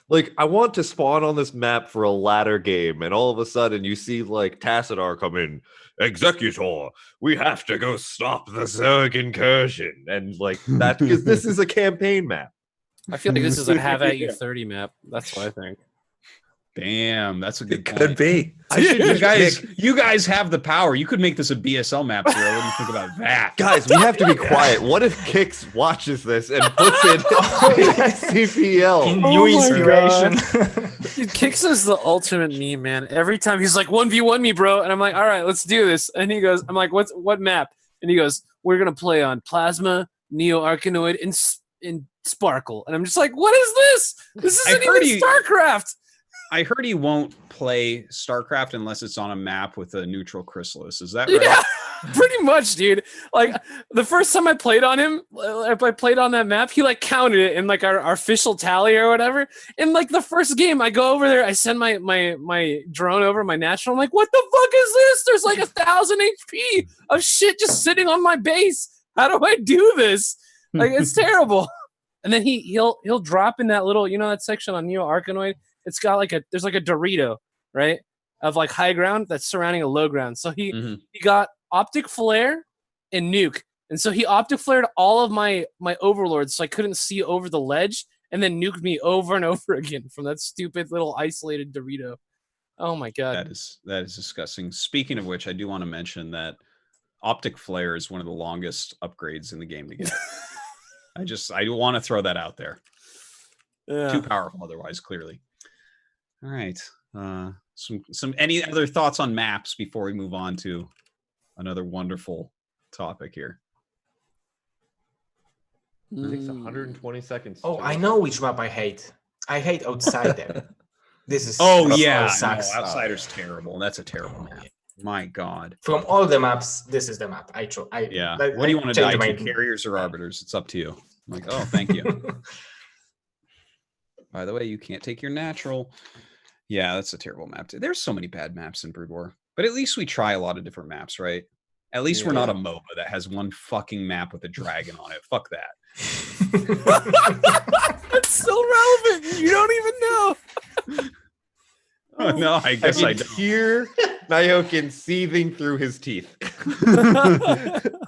Like, I want to spawn on this map for a ladder game, and all of a sudden you see, like, Tassadar come in. Executor, we have to go stop the Zerg incursion. And, like, that, because this is a campaign map. I feel like this is a have at you 30 map. That's what I think. Damn, that's a good It point. could be. I should You just pick- you guys have the power. You could make this a BSL map, Zero. What do you think about that? Guys, we have to be quiet. What if Kix watches this and puts it in CPL? New inspiration. Dude, Kix is the ultimate meme, man. Every time he's like 1v1 me, bro, and I'm like, all right, let's do this. And he goes, I'm like, what map? And he goes, we're gonna play on Plasma, Neo Arcanoid, and Sparkle. And I'm just like, what is this? This isn't even StarCraft. I heard he won't play StarCraft unless it's on a map with a neutral chrysalis. Is that right? Yeah, pretty much, dude. Like the first time I played on him, if I played on that map, he like counted it in like our official tally or whatever. And like the first game, I go over there, I send my drone over, my national. I'm like, what the fuck is this? There's like 1,000 HP of shit just sitting on my base. How do I do this? Like it's terrible. And then he'll drop in that little, you know, that section on Neo Arcanoid. It's got like there's like a Dorito, right, of like high ground that's surrounding a low ground. So he got optic flare and nuke, and so he optic flared all of my overlords, so I couldn't see over the ledge, and then nuked me over and over again from that stupid little isolated Dorito. Oh my god, that is disgusting. Speaking of which, I do want to mention that optic flare is one of the longest upgrades in the game to get. I want to throw that out there. Yeah. Too powerful otherwise, clearly. All right. Some any other thoughts on maps before we move on to another wonderful topic here? It takes 120 seconds. Oh, I know which map I hate. I hate Outsider. This is sucks. Outsider's terrible. That's a terrible map. My God. From all the maps, this is the map I chose. What do you want to die to? Carriers or arbiters? It's up to you. I'm like, oh, thank you. By the way, you can't take your natural. Yeah, that's a terrible map. There's so many bad maps in Brood War, but at least we try a lot of different maps, right? At least we're not a MOBA that has one fucking map with a dragon on it. Fuck that. That's so relevant. You don't even know. Oh, no, I guess I don't. Hear Nyokin seething through his teeth.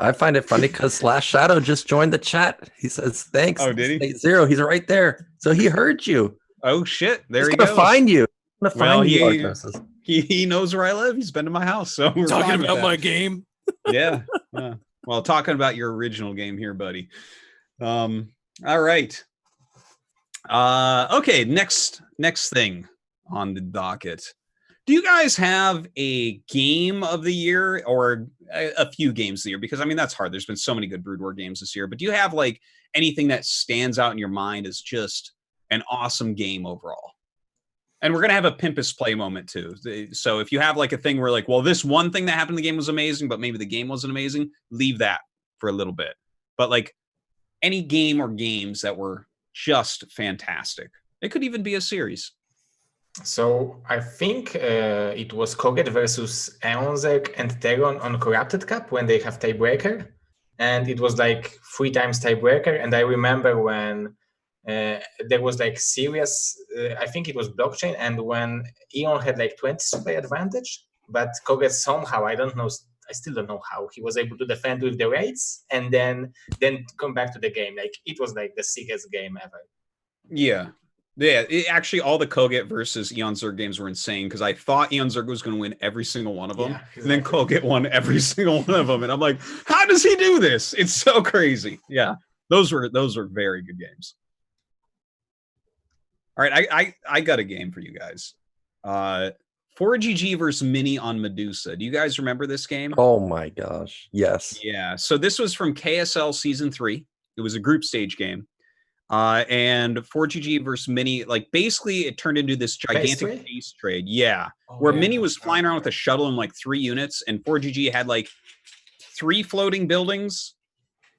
I find it funny because /Shadow just joined the chat. He says, thanks. Oh, did he? Zero, he's right there. So he heard you. Oh, shit. There He's he gonna goes. find you. He's gonna find you, he, Artosis. he knows where I live. He's been to my house. So we're Talking fine with about that. my game. Yeah. Well, talking about your original game here, buddy. All right. Okay, next thing. on the docket. Do you guys have a game of the year or a few games of the year? Because I mean, that's hard. There's been so many good Brood War games this year, but do you have like anything that stands out in your mind as just an awesome game overall? And we're going to have a Pimpus play moment too. So if you have like a thing where like, well, this one thing that happened in the game was amazing, but maybe the game wasn't amazing, leave that for a little bit. But like any game or games that were just fantastic. It could even be a series. So I think it was Koget versus Eonzerg and Teron on Corrupted Cup when they have tiebreaker. And it was like 3 times tiebreaker. And I remember when there was like serious, I think it was blockchain. And when Eon had like 20 supply advantage, but Koget somehow, I still don't know how he was able to defend with the raids and then come back to the game. Like it was like the sickest game ever. Yeah. Yeah, actually, all the Koget versus Eonzerg games were insane because I thought Eonzerg was going to win every single one of them, exactly. And then Koget won every single one of them, and I'm like, how does he do this? It's so crazy. Yeah, those were very good games. All right, I got a game for you guys. 4GG versus Mini on Medusa. Do you guys remember this game? Oh my gosh, yes. Yeah, so this was from KSL Season 3. It was a group stage game. And 4GG versus Mini, like basically it turned into this gigantic base trade. Yeah. Where Mini was flying around with a shuttle in like 3 units, and 4GG had like 3 floating buildings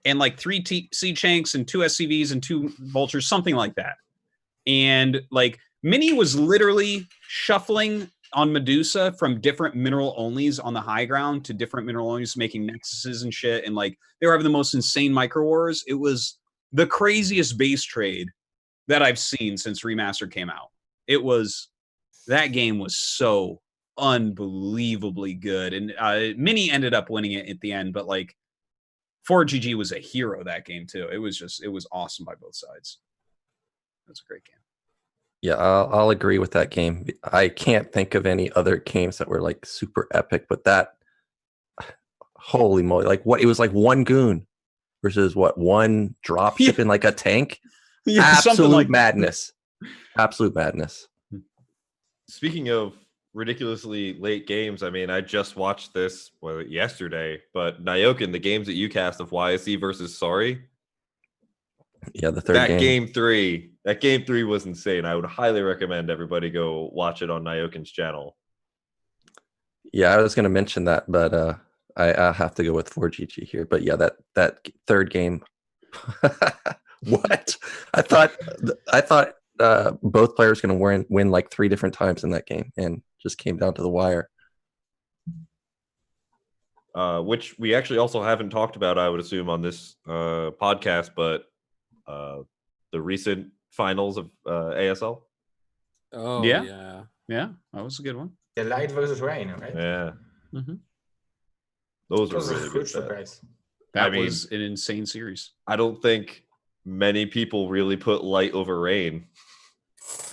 and like 3 sea shanks and 2 SCVs and 2 vultures, something like that. And like Mini was literally shuffling on Medusa from different mineral onlys on the high ground to different mineral onlys, making nexuses and shit. And like they were having the most insane micro wars. It was the craziest base trade that I've seen since Remastered came out. That game was so unbelievably good. And Mini ended up winning it at the end, but like 4GG was a hero that game too. It was awesome by both sides. That's a great game. Yeah, I'll agree with that game. I can't think of any other games that were like super epic, but that, holy moly, like what, it was like 1 goon versus what, 1 dropship in like a tank. Yeah, absolute like madness. Absolute madness. Speaking of ridiculously late games, I mean, I just watched this yesterday, but Nyokin, the games that you cast of YSE versus Sorry. Yeah, the third game. That game 3 was insane. I would highly recommend everybody go watch it on Nyokin's channel. Yeah, I was going to mention that, but I have to go with 4GG here. But yeah, that third game. What? I thought both players going to win like 3 different times in that game, and just came down to the wire. Which we actually also haven't talked about, I would assume, on this podcast, but the recent finals of ASL. Oh yeah, that was a good one. The Light versus Rain, right? Yeah. Mm-hmm. Those were really good. Surprise. That was an insane series. I don't think many people really put Light over Rain.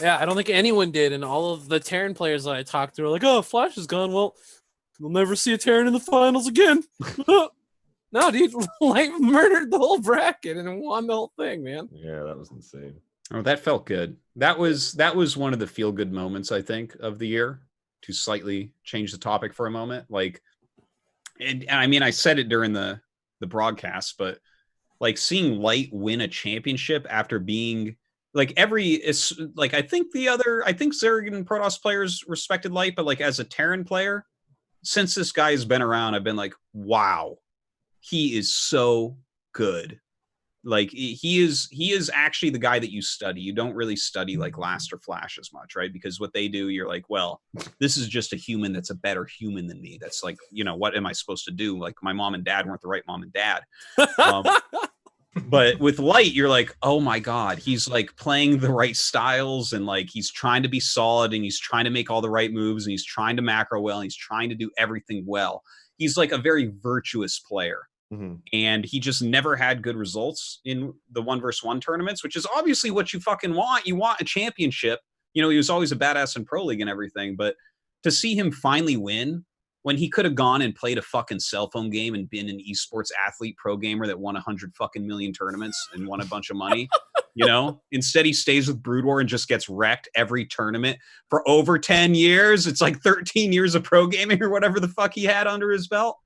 Yeah, I don't think anyone did, and all of the Terran players that I talked to were like, "Oh, Flash is gone. Well, we'll never see a Terran in the finals again." No, dude, Light murdered the whole bracket and won the whole thing, man. Yeah, that was insane. Oh, that felt good. That was one of the feel-good moments, I think, of the year, to slightly change the topic for a moment. Like, and I mean, I said it during the broadcast, but like seeing Light win a championship after being like I think Zerg and Protoss players respected Light, but like as a Terran player, since this guy has been around, I've been like, wow, he is so good. Like he is actually the guy that you study. You don't really study like Last or Flash as much, right? Because what they do, you're like, well, this is just a human that's a better human than me. That's like, you know, what am I supposed to do? Like my mom and dad weren't the right mom and dad. But with Light, you're like, oh my God, he's like playing the right styles, and like he's trying to be solid, and he's trying to make all the right moves, and he's trying to macro well, and he's trying to do everything well. He's like a very virtuous player. Mm-hmm. And he just never had good results in the 1v1 tournaments, which is obviously what you fucking want. You want a championship. You know, he was always a badass in Pro League and everything, but to see him finally win when he could have gone and played a fucking cell phone game and been an esports athlete pro gamer that won 100 fucking million tournaments and won a bunch of money. You know, instead he stays with Brood War and just gets wrecked every tournament for over 10 years. It's like 13 years of pro gaming or whatever the fuck he had under his belt.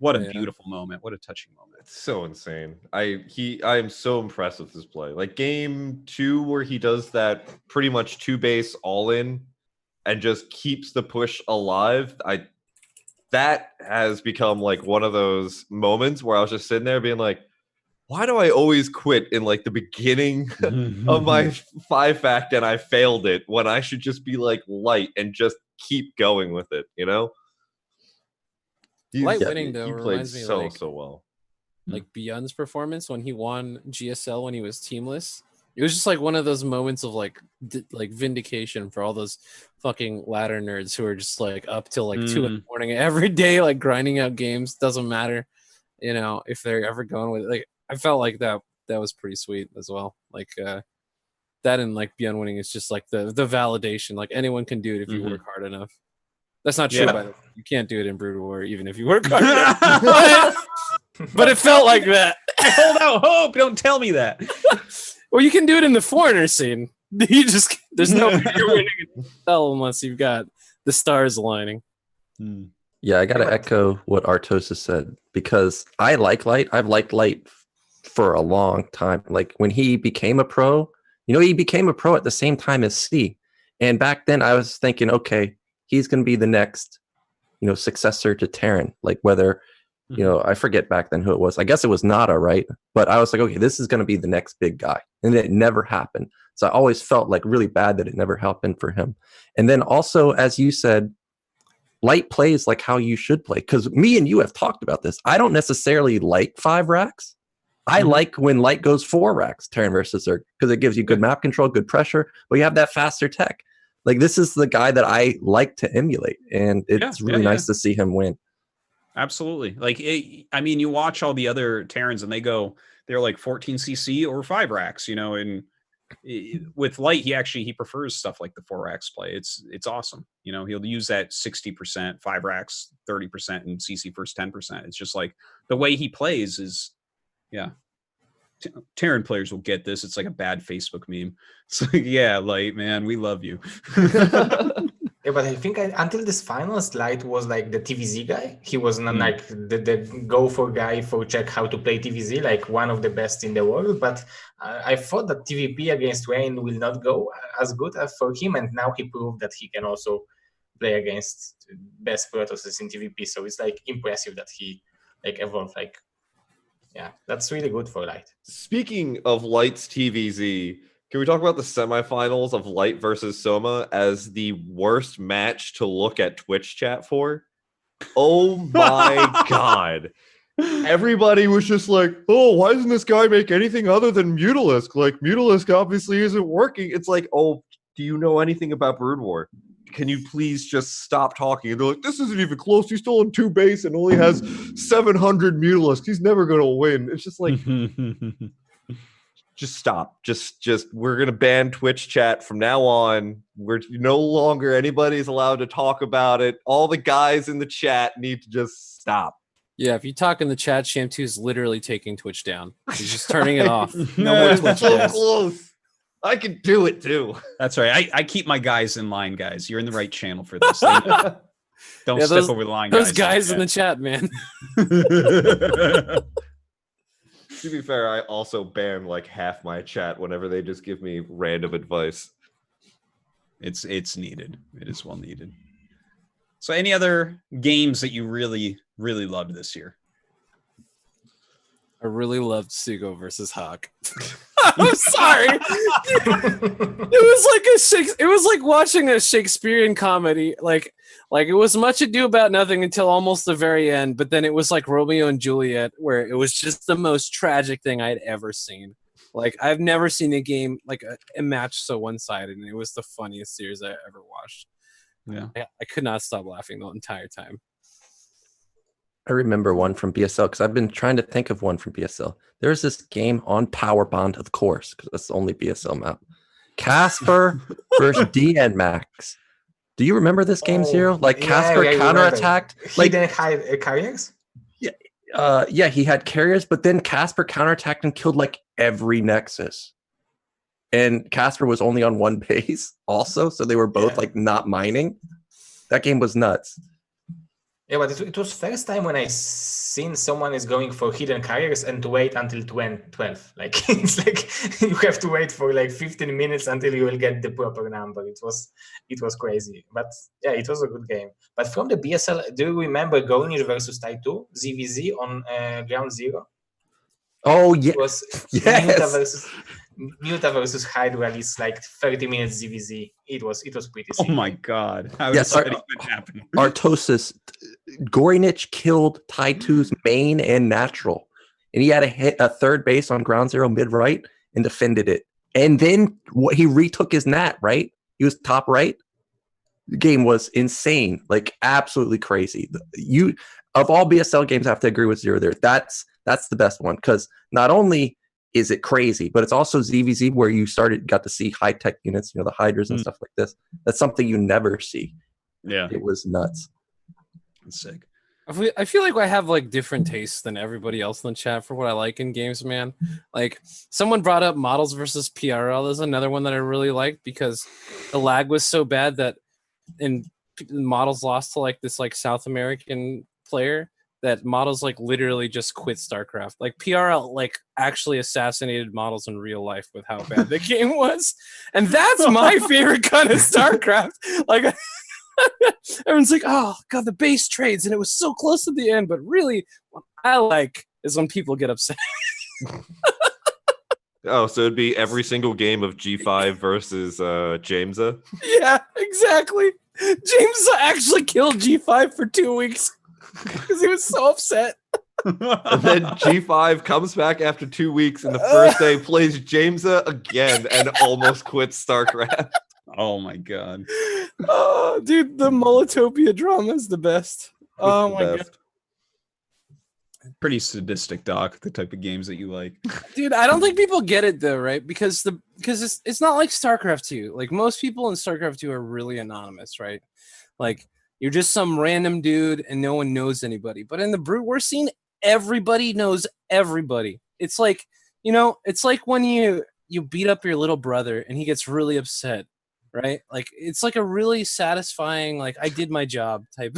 What a beautiful moment. What a touching moment. It's so insane. I am so impressed with his play. Like game 2 where he does that pretty much 2-base all in and just keeps the push alive. That has become like one of those moments where I was just sitting there being like, why do I always quit in like the beginning of my 5-fact and I failed it when I should just be like light and just keep going with it, you know? Light winning though he played reminds me so like, so well. Like Beyond's performance when he won GSL when he was teamless. It was just like one of those moments of like vindication for all those fucking ladder nerds who are just like up till like 2 in the morning every day, like grinding out games. Doesn't matter, you know, if they're ever going with it. Like I felt like that was pretty sweet as well. Like that and like Beyond winning is just like the validation. Like anyone can do it if you work hard enough. That's not true, by the way. You can't do it in Brood War even if you work hard enough. But it felt like that. I hold out hope. Don't tell me that. Well, you can do it in the foreigner scene. You just there's no way you're winning unless you've got the stars aligning. Yeah, I gotta echo what Artosis said because I like Light. I've liked Light for a long time. Like when he became a pro, you know, he became a pro at the same time as C. And back then I was thinking, okay, he's gonna be the next, you know, successor to Terran. Like whether you know, I forget back then who it was. I guess it was Nada, right? But I was like, okay, this is going to be the next big guy. And it never happened. So I always felt like really bad that it never happened for him. And then also, as you said, Light plays like how you should play. Because me and you have talked about this. I don't necessarily like 5 racks. I like when Light goes 4 racks, Terran versus Zerg, because it gives you good map control, good pressure, but you have that faster tech. Like this is the guy that I like to emulate. And it's really nice to see him win. Absolutely. Like, I mean, you watch all the other Terrans and they're like 14cc or 5 racks, you know, and with Light, he prefers stuff like the 4 racks play. It's awesome. You know, he'll use that 60%, 5 racks, 30% and CC first 10%. It's just like the way he plays is, Terran players will get this. It's like a bad Facebook meme. It's like, yeah, Light, man, we love you. Yeah, but I think until this finals, Light was like the TVZ guy. He was not like the go-for guy for check how to play TVZ, like one of the best in the world. But I thought that TVP against Rain will not go as good as for him, and now he proved that he can also play against best Protosses in TVP. So it's like impressive that he like evolved. Like, yeah, that's really good for Light. Speaking of Light's TVZ, can we talk about the semifinals of Light versus Soma as the worst match to look at Twitch chat for? Oh my god. Everybody was just like, oh, why doesn't this guy make anything other than Mutalisk? Like, Mutalisk obviously isn't working. It's like, oh, do you know anything about Brood War? Can you please just stop talking? And they're like, this isn't even close. He's still on 2 base and only has 700 Mutalisk. He's never going to win. It's just like... Just stop. Just we're going to ban Twitch chat from now on. We're no longer anybody's allowed to talk about it. All the guys in the chat need to just stop. Yeah, if you talk in the chat, Sham2 is literally taking Twitch down. He's just turning it off. No more Twitch. So close. I can do it too. That's right. I keep my guys in line, guys. You're in the right channel for this. Don't step over the line, guys. Those guys in the chat, man. To be fair, I also ban like half my chat whenever they just give me random advice. It's needed. It is well needed. So any other games that you really, really loved this year? I really loved Sugo versus Hawk. I'm sorry. It was like watching a Shakespearean comedy. Like it was Much Ado About Nothing until almost the very end, but then it was like Romeo and Juliet, where it was just the most tragic thing I'd ever seen. Like I've never seen a game like a match so one-sided, and it was the funniest series I ever watched. Yeah, I could not stop laughing the entire time. I remember one from BSL because I've been trying to think of one from BSL. There's this game on Power Bond, of course, because that's the only BSL map. Casper versus DN Max. Do you remember this game, Zero? Like Casper counterattacked. He didn't hide carriers? Yeah, he had carriers, but then Casper counterattacked and killed like every Nexus. and Casper was only on one base also, so they were both like not mining. That game was nuts. Yeah, but it was first time when I seen someone is going for hidden carriers and to wait until 12. Like it's like you have to wait for like 15 minutes until you will get the proper number. It was crazy. But yeah, it was a good game. But from the BSL, do you remember Gornish versus Tai2, ZVZ on Ground Zero? Oh yeah. It was yes. Muta versus Hydra is like 30 minutes ZVZ. It was pretty sick. Oh my god. How yes, did that even happen? Artosis Gorinich killed Tai2's main and natural. And he had a third base on ground zero mid right and defended it. And then he retook his nat, right? He was top right. The game was insane, like absolutely crazy. You of all BSL games, I have to agree with Zero there. That's the best one because not only is it crazy, but it's also ZVZ where you got to see high tech units, the Hydras and stuff like this. That's something you never see. Yeah, it was nuts. That's sick. I feel like I have like different tastes than everybody else in the chat for what I like in games, man. Like someone brought up Models versus PRL. There's another one that I really liked because the lag was so bad that Models lost to like this like South American player that Models like literally just quit StarCraft. Like PRL like actually assassinated Models in real life with how bad the game was. And that's my favorite kind of StarCraft. Like everyone's like, oh god, the base trades and it was so close to the end, but really what I like is when people get upset. Oh, so it'd be every single game of G5 versus Jamesa? Yeah, exactly. Jamesa actually killed G5 for 2 weeks because he was so upset. And then G5 comes back after 2 weeks and the first day plays Jamesa again and almost quits StarCraft. Oh my god. Oh, dude, the Molotopia drama is the best. Oh my god. Pretty sadistic, Doc, the type of games that you like. Dude, I don't think people get it though, right? Because it's not like StarCraft 2. Like most people in StarCraft 2 are really anonymous, right? Like you're just some random dude and no one knows anybody. But in the Brute War scene, everybody knows everybody. It's like, it's like when you beat up your little brother and he gets really upset, right? Like it's like a really satisfying, like I did my job type.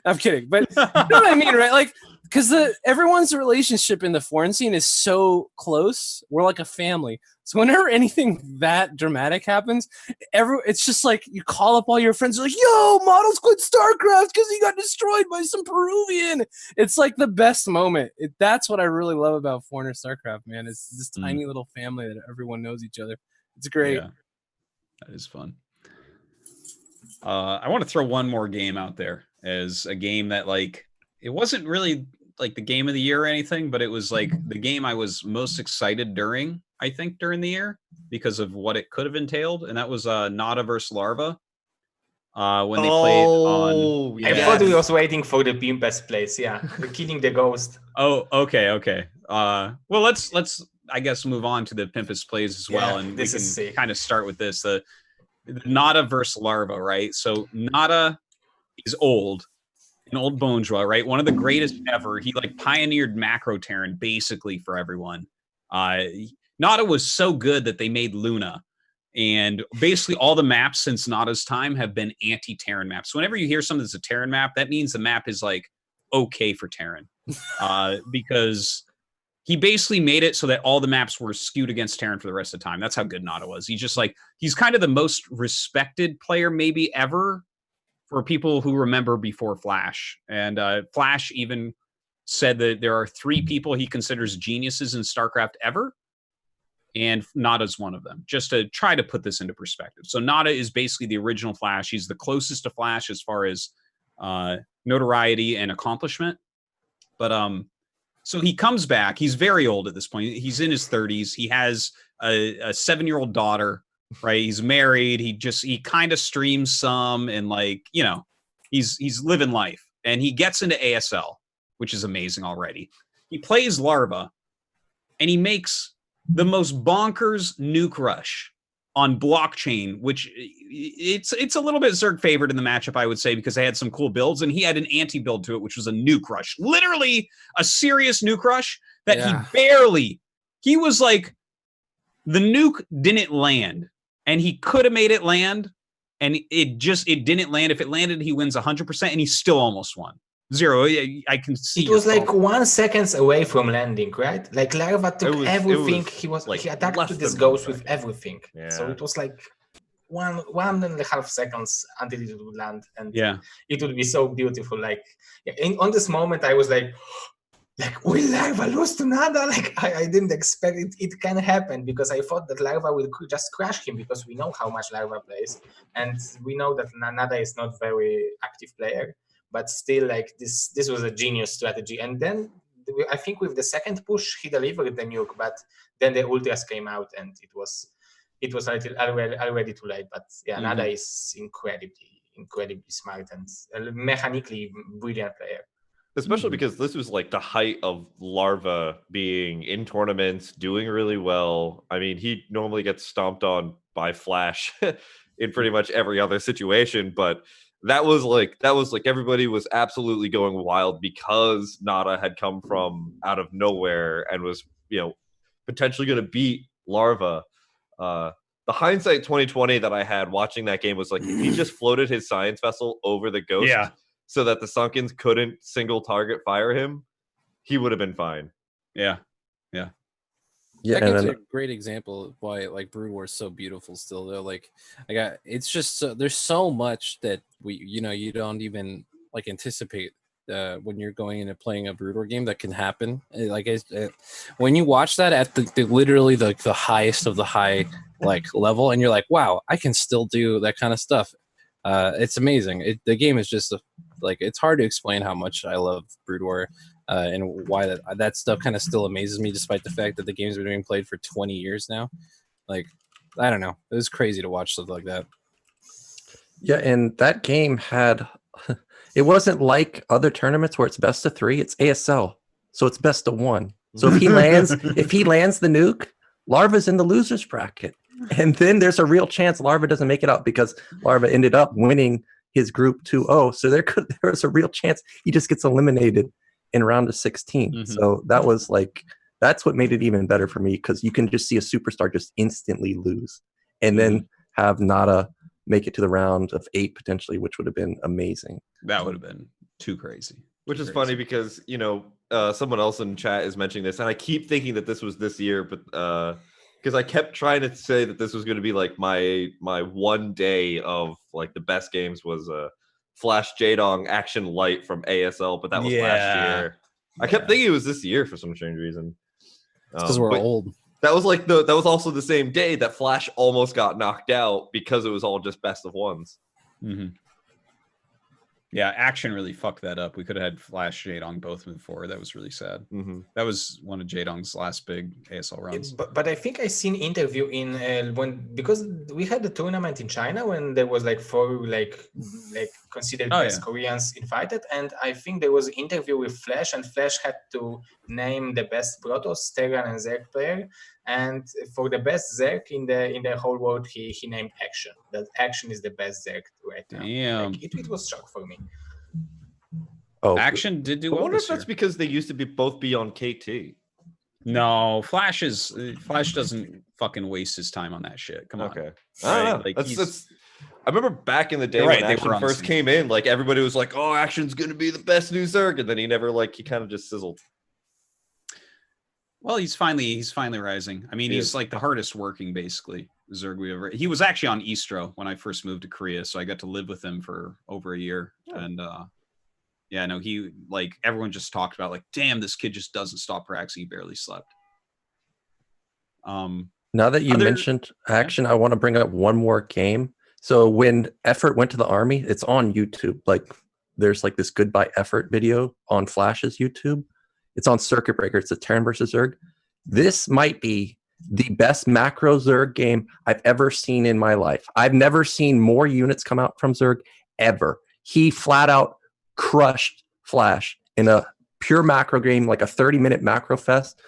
I'm kidding, but you know what I mean, right? Like, because everyone's relationship in the foreign scene is so close. We're like a family. So whenever anything that dramatic happens, it's just like you call up all your friends, like, yo, Models quit StarCraft because he got destroyed by some Peruvian. It's like the best moment. That's what I really love about Foreigner StarCraft, man. It's this tiny little family that everyone knows each other. It's great. Yeah, that is fun. I want to throw one more game out there as a game that, like, it wasn't really like the game of the year or anything, but it was like the game I was most excited during the year because of what it could have entailed, and that was Nada vs Larva. When they played on, I thought we was waiting for the Pimpest place. Yeah, the killing the ghost. Oh, okay. Well, let's I guess move on to the Pimpest plays as well, and we can kind of start with this. The Nada versus Larva, right? So Nada is old. An old Bonjour, right? One of the greatest ever. He like pioneered macro Terran basically for everyone. Nada was so good that they made Luna. And basically all the maps since Nada's time have been anti-Terran maps. So whenever you hear something that's a Terran map, that means the map is like okay for Terran. Because he basically made it so that all the maps were skewed against Terran for the rest of the time. That's how good Nada was. He's kind of the most respected player maybe ever for people who remember before Flash. And Flash even said that there are 3 people he considers geniuses in StarCraft ever, and Nada's one of them, just to try to put this into perspective. So Nada is basically the original Flash. He's the closest to Flash as far as notoriety and accomplishment. But so he comes back. He's very old at this point. He's in his 30s. He has a 7-year-old daughter. Right, he's married. He kind of streams some, and like he's living life. And he gets into ASL, which is amazing already. He plays Larva, and he makes the most bonkers nuke rush on blockchain, which it's a little bit Zerg favored in the matchup, I would say, because they had some cool builds, and he had an anti build to it, which was a nuke rush, literally a serious nuke rush that he was like The nuke didn't land, and he could have made it land, and it didn't land. If it landed, he wins 100%, and he still almost won. 0. I can see. It was like 1 second away from landing, right? Like Larva took everything. He attacked to this ghost with everything. Yeah. So it was like 1.5 seconds until it would land, and it would be so beautiful. Like on this moment, I was like, will Larva lose to Nada? Like I didn't expect it. It can happen because I thought that Larva will just crush him because we know how much Larva plays, and we know that Nada is not very active player. But still, like this was a genius strategy. And then I think with the second push, he delivered the nuke. But then the ultras came out, and it was already too late. But Nada is incredibly smart and mechanically brilliant player. Especially because this was like the height of Larva being in tournaments, doing really well. I mean, he normally gets stomped on by Flash in pretty much every other situation, but that was like everybody was absolutely going wild because Nada had come from out of nowhere and was, potentially going to beat Larva. The hindsight 2020 that I had watching that game was like, if he just floated his science vessel over the ghost so that the Sunkens couldn't single target fire him, he would have been fine. Yeah, that gives you a great example of why like Brood War is so beautiful still though. Like it's just there's so much that you don't even like anticipate when you're going into playing a Brood War game that can happen. When you watch that at the literally the highest of the high like level, and you're like, wow, I can still do that kind of stuff. It's amazing. The game is just it's hard to explain how much I love Brood War. And why that stuff kind of still amazes me, despite the fact that the game's been being played for 20 years now. Like, I don't know. It was crazy to watch stuff like that. Yeah, and that game had... It wasn't like other tournaments where it's best of 3. It's ASL, so it's best of 1. So if he lands the nuke, Larva's in the losers bracket. And then there's a real chance Larva doesn't make it out because Larva ended up winning his group 2-0. So there was a real chance he just gets eliminated in round of 16. So that was that's what made it even better for me, because you can just see a superstar just instantly lose and then have Nada make it to the round of 8 potentially, which would have been amazing. That would have been too crazy. Which is funny because, someone else in chat is mentioning this, and I keep thinking that this was this year, but because I kept trying to say that this was going to be like my one day of like the best games was Flash Jadong Action Light from ASL, but that was last year. I kept thinking it was this year for some strange reason. Because we're old. That was that was also the same day that Flash almost got knocked out because it was all just best of ones. Yeah, Action really fucked that up. We could have had Flash Jadong both move forward. That was really sad. That was one of Jadong's last big ASL runs. But I think I seen interview in because we had the tournament in China when there was 4 considered best Koreans invited, and I think there was an interview with Flash, and Flash had to name the best Protoss, Terran, and Zerg player. And for the best Zerg in the whole world, he named Action. That Action is the best Zerg right now. Damn. It was shock for me. Oh, Action did do well. I wonder if this that's because they used to both be on KT. No, Flash doesn't fucking waste his time on that shit. Come on. Okay. I don't know. I remember back in the day when Action first came in, everybody was like, "Oh, Action's gonna be the best new Zerg," and then he never he kind of just sizzled. Well, he's finally rising. I mean, he's the hardest working basically Zerg we ever. He was actually on Istro when I first moved to Korea, so I got to live with him for over a year. And he everyone just talked about damn, this kid just doesn't stop practicing. He barely slept. Now that you mentioned Action, I want to bring up one more game. So when Effort went to the army, it's on YouTube. There's this Goodbye Effort video on Flash's YouTube. It's on Circuit Breaker. It's a Terran versus Zerg. This might be the best macro Zerg game I've ever seen in my life. I've never seen more units come out from Zerg ever. He flat out crushed Flash in a pure macro game, a 30-minute macro fest.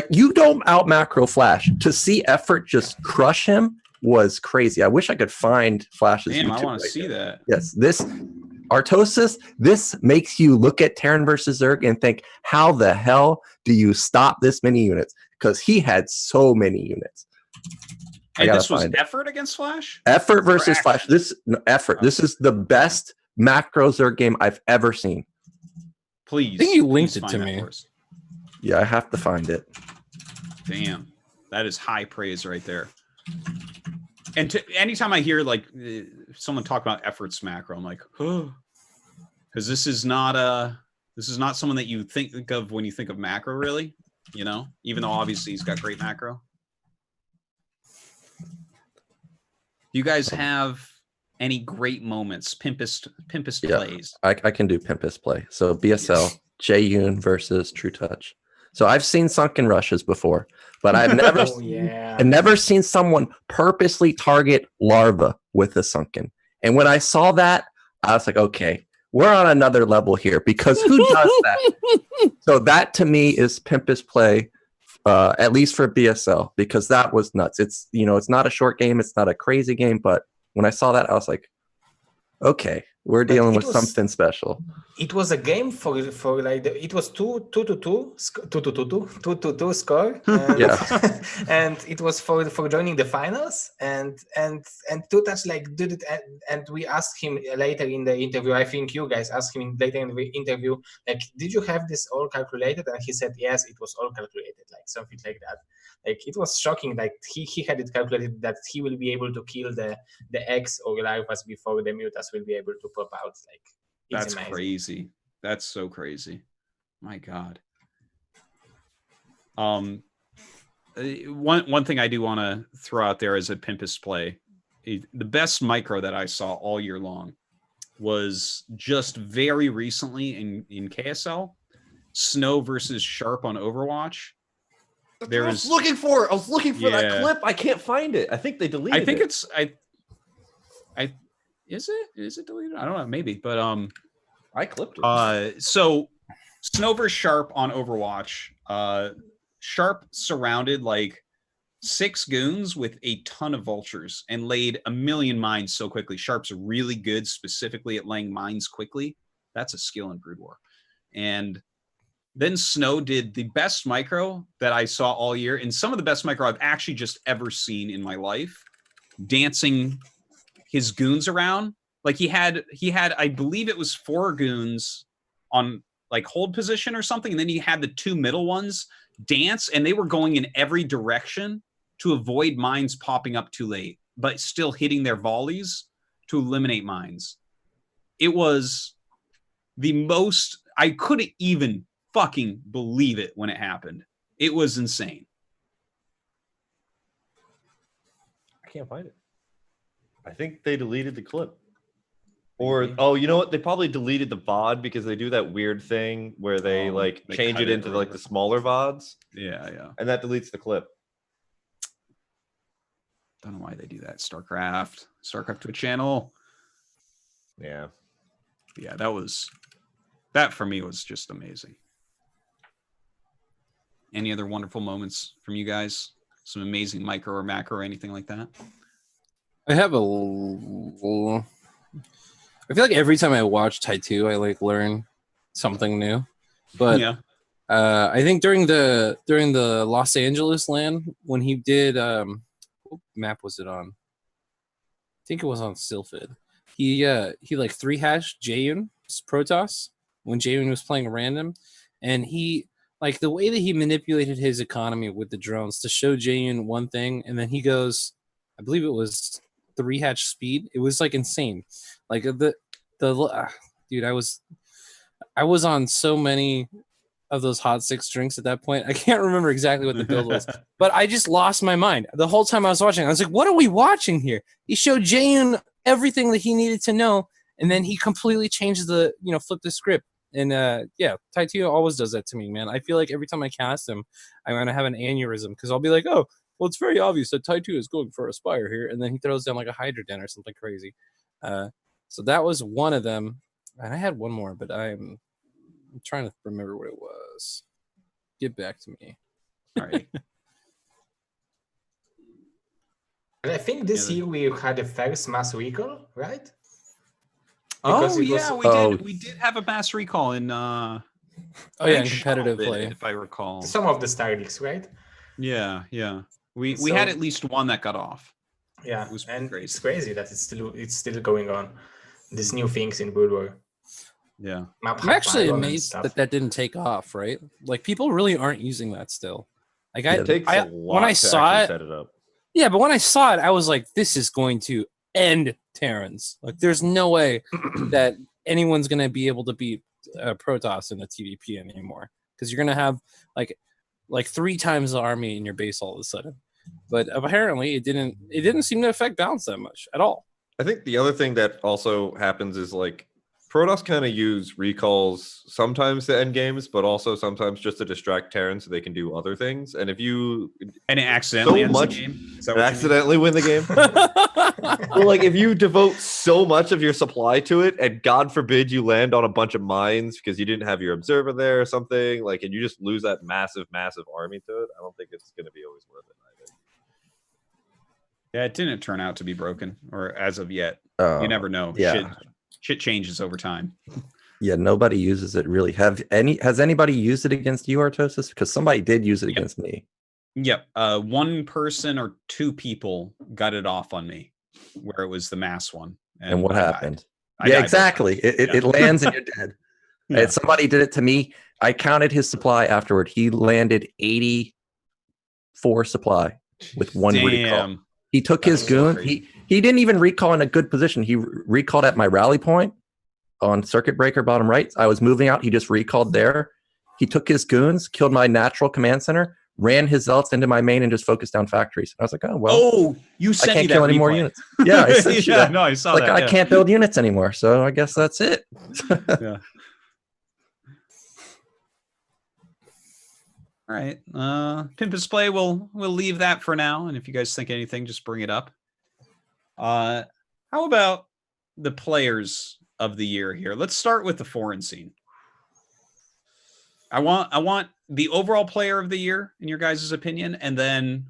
You don't out macro Flash. To see Effort just crush him was crazy. I wish I could find Flash's YouTube. I want to see that. Yes, this Artosis, this makes you look at Terran versus Zerg and think, how the hell do you stop this many units? because he had so many units. And this was effort against Flash? Effort versus Flash. Effort. This is the best macro Zerg game I've ever seen. Please. I think you linked it to me. Yeah, I have to find it. Damn. That is high praise right there. And anytime I hear like someone talk about efforts macro, I'm like, oh, because this is not someone that you think of when you think of macro, really. You know, even though obviously he's got great macro. Do you guys have any great moments, pimpest plays? I can do pimpest play. So BSL, Jaeyun versus True Touch. So I've seen sunken rushes before, but I've never seen someone purposely target larva with a sunken. And when I saw that, I was like, okay, we're on another level here, because who does that? So that to me is pimpest play, at least for BSL, because that was nuts. It's, you know, it's not a short game, it's not a crazy game, but when I saw that, I was like, okay, we're dealing with something special. It was a game for like it was 2-2 score, and it was for joining the finals, and True Touch like did it, and we asked him later in the interview. I think you guys asked him later in the interview, like, did you have this all calculated? And he said yes, it was all calculated, like something like that. Like, it was shocking. Like he had it calculated that he will be able to kill the eggs or larvas before the mutas will be able to pop out. Like, that's amazing. Crazy. That's so crazy. My God. One thing I do want to throw out there as a pimpest play, the best micro that I saw all year long was just very recently in KSL, Snow versus Sharp on Overwatch. I was looking for that clip. I can't find it. I think they deleted it. I think it's is it deleted? I don't know, maybe, but I clipped it. So Snow versus Sharp on Overwatch. Sharp surrounded like 6 goons with a ton of vultures and laid 1 million mines so quickly. Sharp's really good specifically at laying mines quickly. That's a skill in Brood War. And then Snow did the best micro that I saw all year, and some of the best micro I've actually just ever seen in my life, dancing his goons around. Like he had, I believe it was 4 goons on like hold position or something, and then he had the 2 middle ones dance, and they were going in every direction to avoid mines popping up too late, but still hitting their volleys to eliminate mines. It was the most, I couldn't even fucking believe it when it happened. It was insane. I can't find it. I think they deleted the clip. Or, oh, you know what? They probably deleted the VOD because they do that weird thing where they change it into like the smaller VODs. Yeah. And that deletes the clip. Don't know why they do that. StarCraft Twitch channel. Yeah. Yeah, that for me was just amazing. Any other wonderful moments from you guys? Some amazing micro or macro or anything like that? I have I feel like every time I watch Taitu, I like learn something new. But yeah. I think during the Los Angeles LAN, when he did what map was it on? I think it was on Sylphid. He like 3-hashed Jaeyun Protoss when Jaeyun was playing random, and he like the way that he manipulated his economy with the drones to show Jaeyun one thing, and then he goes, I believe it was 3-hatch speed. It was like insane. Like dude, I was on so many of those hot 6 drinks at that point. I can't remember exactly what the build was, but I just lost my mind the whole time I was watching. I was like, what are we watching here? He showed Jaeyun everything that he needed to know, and then he completely changed the, flip the script. And yeah, Taitu always does that to me, man. I feel like every time I cast him, I'm gonna have an aneurysm because I'll be like, oh, well, it's very obvious that Taitu is going for a Spire here, and then he throws down like a Hydra Den or something crazy. So that was one of them, and I had one more, but I'm trying to remember what it was. Get back to me. All right. I think this year we had a first mass recall, right? Because we did have a mass recall in in competitive play, if I recall. Some of the Star Leagues, right? Yeah, yeah. We So- had at least one that got off. Yeah, It was and crazy. it's crazy that it's still going on. These new things in Brood War. Yeah. I'm actually Pylon and amazed stuff. that didn't take off, right? Like people really aren't using that still. Like It takes a lot when I to saw actually it, set it up. yeah, but when I saw it, I was like, this is going to end Terrans. Like there's no way that anyone's going to be able to beat Protoss in the TVP anymore, because you're going to have like 3 times the army in your base all of a sudden. But apparently it didn't seem to affect balance that much at all. I think the other thing that also happens is like Protoss kind of use recalls sometimes to end games, but also sometimes just to distract Terrans so they can do other things. And if you And it accidentally So ends much- the game. Is that what you mean? accidentally win the game, well, like if you devote so much of your supply to it, and God forbid you land on a bunch of mines because you didn't have your observer there or something, like, and you just lose that massive army to it, I don't think it's going to be always worth it either. Yeah, it didn't turn out to be broken, or as of yet. You never know. Yeah. Shit changes over time. Yeah, nobody uses it really. Has anybody used it against you, Artosis? Because somebody did use it against me. Yep. One person or 2 people got it off on me, where it was the mass one. And what I died. happened? I Yeah, died both exactly. times. It lands and you're dead. Yeah. And somebody did it to me. I counted his supply afterward. He landed 84 supply with 1 recall. Damn. He took his That's so goon. crazy. He didn't even recall in a good position. He recalled at my rally point on circuit breaker bottom right. I was moving out. He just recalled there. He took his goons, killed my natural command center, ran his zealots into my main, and just focused down factories. I was like, oh well. Oh, you I sent me can't that kill any more replay. units. Yeah, I sent you Yeah, that. no, I saw Like that. I yeah. can't build units anymore, so I guess that's it. Yeah. All right. Pimp Display, we'll leave that for now. And if you guys think anything, just bring it up. How about the players of the year here? Let's start with the foreign scene. I want the overall player of the year in your guys' opinion, and then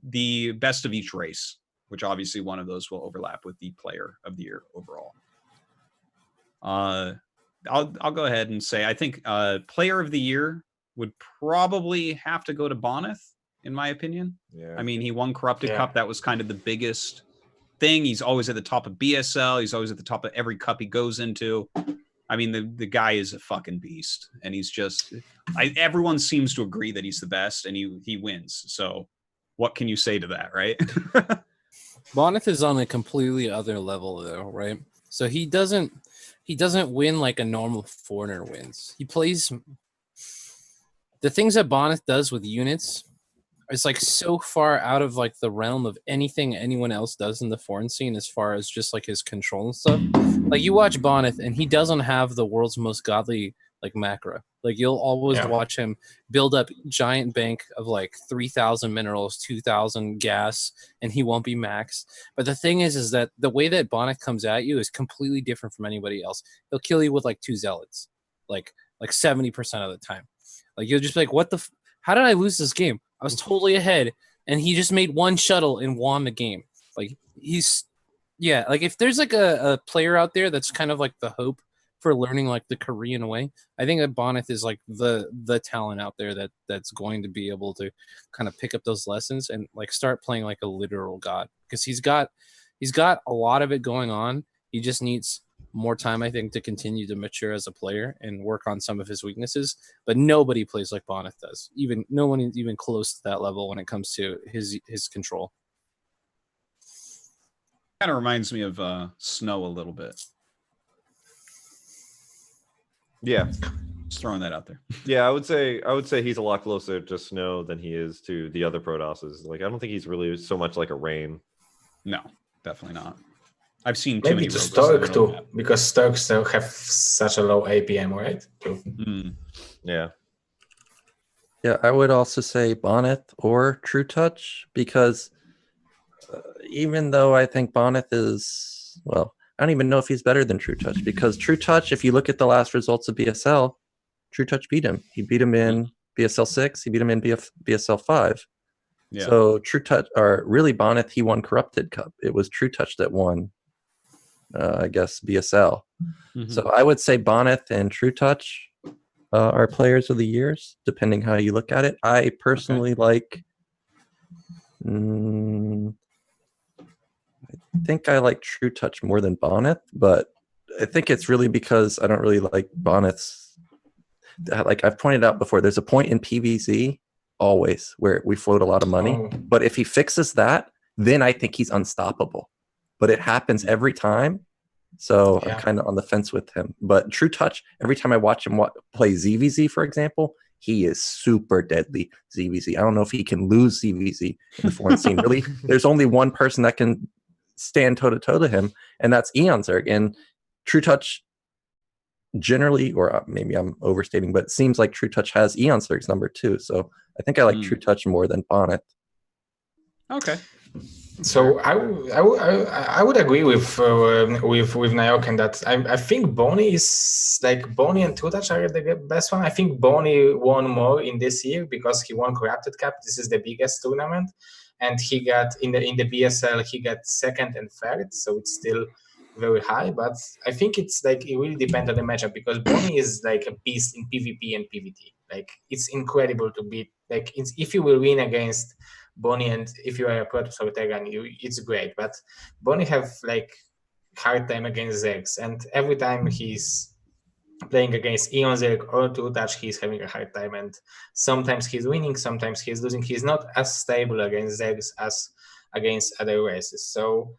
the best of each race, which obviously one of those will overlap with the player of the year overall. I'll go ahead and say I think player of the year would probably have to go to Bonneth, in my opinion. Yeah. I mean, he won Corrupted Cup. That was kind of the biggest thing. He's always at the top of BSL. He's always at the top of every cup he goes into. I mean, the guy is a fucking beast, and he's just. Everyone seems to agree that he's the best, and he wins. So, what can you say to that, right? Bonneth is on a completely other level, though, right? So he doesn't win like a normal foreigner wins. He plays the things that Bonneth does with units. It's like so far out of like the realm of anything anyone else does in the foreign scene, as far as just like his control and stuff. Like you watch Bonneth, and he doesn't have the world's most godly like macro. Like you'll always watch him build up giant bank of like 3,000 minerals, 2,000 gas, and he won't be maxed. But the thing is that the way that Bonneth comes at you is completely different from anybody else. He'll kill you with like 2 zealots, like 70% of the time. Like you'll just be like, what the? How did I lose this game? I was totally ahead, and he just made 1 shuttle and won the game. Like like if there's like a player out there that's kind of like the hope for learning like the Korean way, I think that Bonneth is like the talent out there that's going to be able to kind of pick up those lessons and like start playing like a literal god, because he's got a lot of it going on. He just needs more time, I think, to continue to mature as a player and work on some of his weaknesses. But nobody plays like Bonneth does. No one is even close to that level when it comes to his control. Kind of reminds me of Snow a little bit. Yeah. Just throwing that out there. Yeah, I would say he's a lot closer to Snow than he is to the other Protosses. Like I don't think he's really so much like a Rain. No, definitely not. I've seen too many maybe to rogues Stork that too, because Stork still have such a low APM, right? Yeah. Yeah, I would also say Bonneth or True Touch, because even though I think Bonneth is, well, I don't even know if he's better than True Touch, because True Touch, if you look at the last results of BSL, True Touch beat him. He beat him in BSL 6, he beat him in BSL 5. Yeah. So True Touch, or really Bonneth, he won Corrupted Cup. It was True Touch that won, I guess, BSL. So I would say Bonneth and True Touch are players of the years, depending how you look at it. I personally like. I think I like True Touch more than Bonneth, but I think it's really because I don't really like Bonneth's. Like I've pointed out before, there's a point in PVZ always where we float a lot of money. But if he fixes that, then I think he's unstoppable. But it happens every time. So I'm kind of on the fence with him. But True Touch, every time I watch him play ZVZ, for example, he is super deadly ZVZ. I don't know if he can lose ZVZ in the foreign scene. Really, there's only one person that can stand toe-to-toe to him, and that's Eonzerg. And True Touch generally, or maybe I'm overstating, but it seems like True Touch has Eonzerg's number too. So I think I like True Touch more than Bonneth. Okay. So I would agree with Nyoken that I think Bonnie is like Bonnie and True Touch are the best one. I think Bonnie won more in this year because he won Corrupted Cup. This is the biggest tournament, and he got in the BSL he got second and third, so it's still very high. But I think it's like it really depends on the matchup because Bonnie is like a beast in PvP and PvT. Like it's incredible to beat. Like if you will win against Bonnie, and if you are a Protoss or Terran, it's great. But Bonnie have like hard time against Zergs, and every time he's playing against Eonzerg or True Touch, he's having a hard time. And sometimes he's winning, sometimes he's losing. He's not as stable against Zergs as against other races. So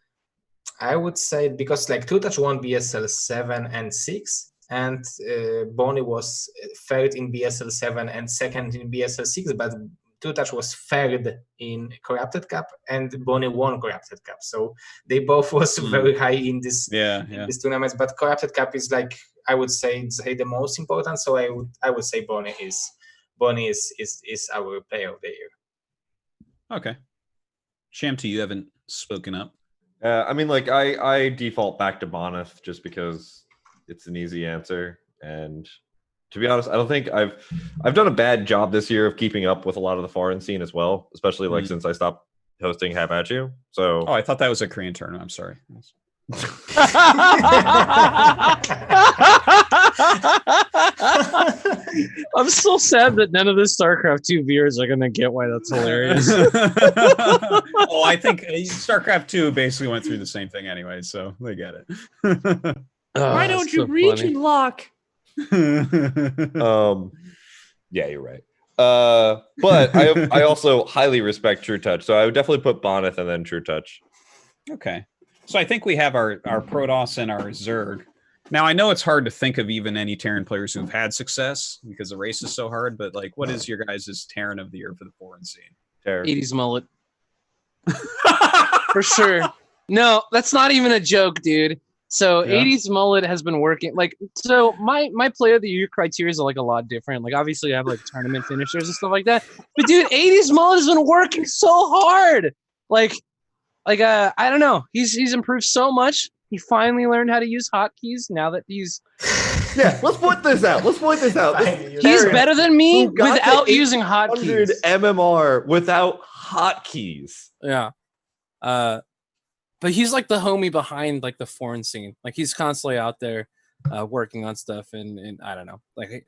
I would say because like True Touch won BSL 7 and 6. And Bonnie was third in BSL 7 and second in BSL 6, but True Touch was third in Corrupted Cup, and Bonnie won Corrupted Cup. So they both was very high in this this tournaments. But Corrupted Cup is like I would say it's the most important. So I would say Bonnie is our player of the year. Okay. Shamtu, you haven't spoken up. I mean, like I default back to Bonneth just because it's an easy answer, and to be honest, I don't think I've done a bad job this year of keeping up with a lot of the foreign scene as well, especially like since I stopped hosting Have At You. So I thought that was a Korean tournament. I'm sorry. I'm so sad that none of the StarCraft 2 viewers are gonna get why that's hilarious. I think StarCraft 2 basically went through the same thing anyway, so they get it. Why don't you region lock? Yeah, you're right. But I also highly respect True Touch, so I would definitely put Bonneth and then True Touch. Okay, so I think we have our Protoss and our Zerg. Now I know it's hard to think of even any Terran players who've had success because the race is so hard. But like, what is your guys' Terran of the year for the foreign scene? Terran. 80s mullet, for sure. No, that's not even a joke, dude. So 80s mullet has been working. Like, so my player of the year criteria is like a lot different. Like, obviously I have like tournament finishers and stuff like that. But dude, 80s mullet has been working so hard. Like I don't know. He's improved so much. He finally learned how to use hotkeys now that he's let's point this out. He's better than me without using hotkeys. MMR without hotkeys. Yeah. But he's like the homie behind like the foreign scene. Like he's constantly out there working on stuff, and I don't know.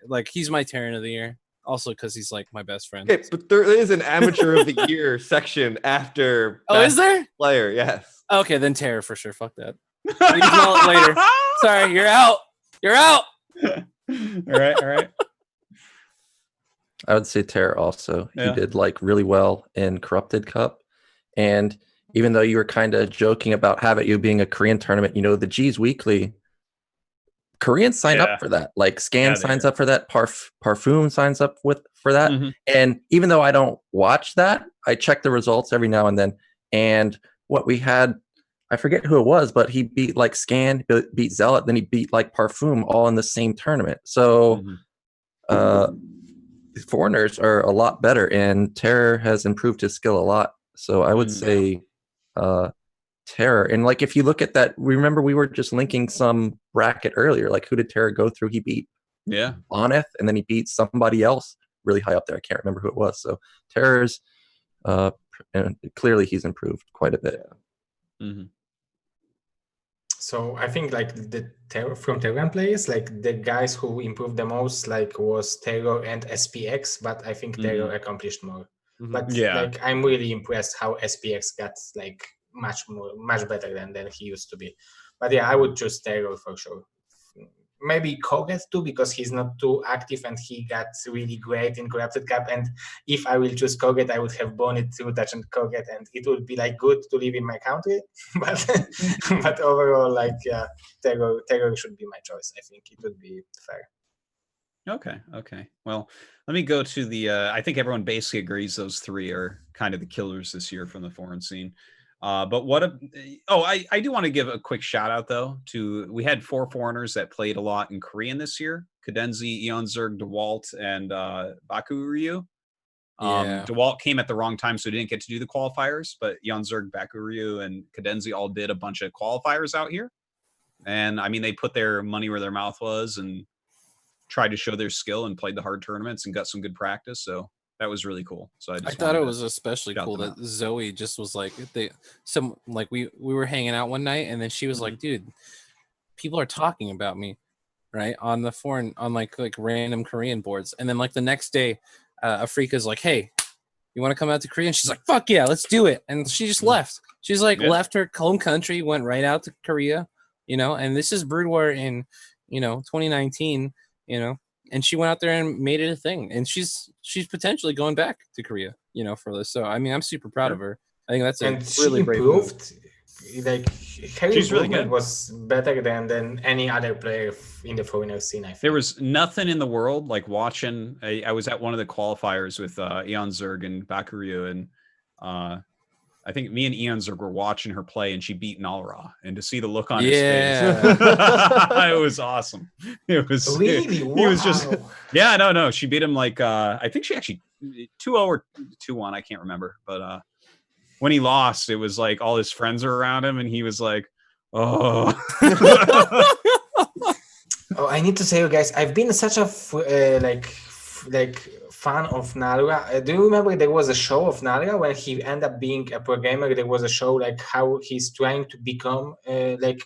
Like he's my Terran of the year. Also because he's like my best friend. Okay, but there is an Amateur of the Year section after. Oh, is there? Player, yes. Okay, then Terra for sure. Fuck that. We can call it later. Sorry, you're out. You're out. All right. I would say Terra also. He did like really well in Corrupted Cup, and even though you were kind of joking about Have At You being a Korean tournament, you know, the G's Weekly, Koreans sign up for that. Like Scan signs up for that. Parfum signs up for that. Mm-hmm. And even though I don't watch that, I check the results every now and then. And what we had, I forget who it was, but he beat like Scan, beat Zealot, then he beat like Parfum all in the same tournament. So foreigners are a lot better, and Terror has improved his skill a lot. So I would say Terror. And like if you look at that, remember we were just linking some bracket earlier. Like who did Terror go through? He beat Bonneth, and then he beat somebody else really high up there. I can't remember who it was. So Terror's and clearly he's improved quite a bit. Mm-hmm. So I think like from Terran players, like the guys who improved the most, like was Terror and SPX, but I think Terror accomplished more. But like I'm really impressed how SPX got like much better than he used to be. But yeah, I would choose Terror for sure. Maybe Koget too, because he's not too active and he got really great in Corrupted Cup. And if I will choose Koget, I would have Bonnet, True Touch, and Koget, and it would be like good to live in my country. but overall, like yeah, Terror should be my choice. I think it would be fair. Okay. Well, let me go to the. I think everyone basically agrees those three are kind of the killers this year from the foreign scene. But I do want to give a quick shout out though to we had 4 foreigners that played a lot in Korean this year: Cadenzi, Eonzerg, DeWalt, and Bakuryu. DeWalt came at the wrong time, so he didn't get to do the qualifiers. But Eonzerg, Bakuryu, and Cadenzi all did a bunch of qualifiers out here, and I mean they put their money where their mouth was and tried to show their skill and played the hard tournaments and got some good practice. So that was really cool. So I thought it was especially cool that Zoe just was like we were hanging out one night and then she was like, dude, people are talking about me, right? On the foreign, on like random Korean boards. And then like the next day, Afrika's like, hey, you want to come out to Korea? And she's like, fuck yeah, let's do it. And she just left. She's like left her home country, went right out to Korea, and this is Brood War in, 2019, and she went out there and made it a thing, and she's potentially going back to Korea, for this. So I mean, I'm super proud of her. I think that's a really brave move. Like her improvement was better than any other player in the foreigner scene. I think there was nothing in the world like watching. I was at one of the qualifiers with Eonzerg and Bakuryu, and I think me and Eonzerg were watching her play, and she beat Nalra, and to see the look on his face, it was awesome. It was really. He was just no. She beat him like I think she actually 2-0 or 2-1. I can't remember, but when he lost, it was like all his friends were around him, and he was like, "Oh." Oh, I need to say, you guys, I've been such a fan of Nalra. Do you remember there was a show of Nalra when he ended up being a programmer? There was a show like how he's trying to become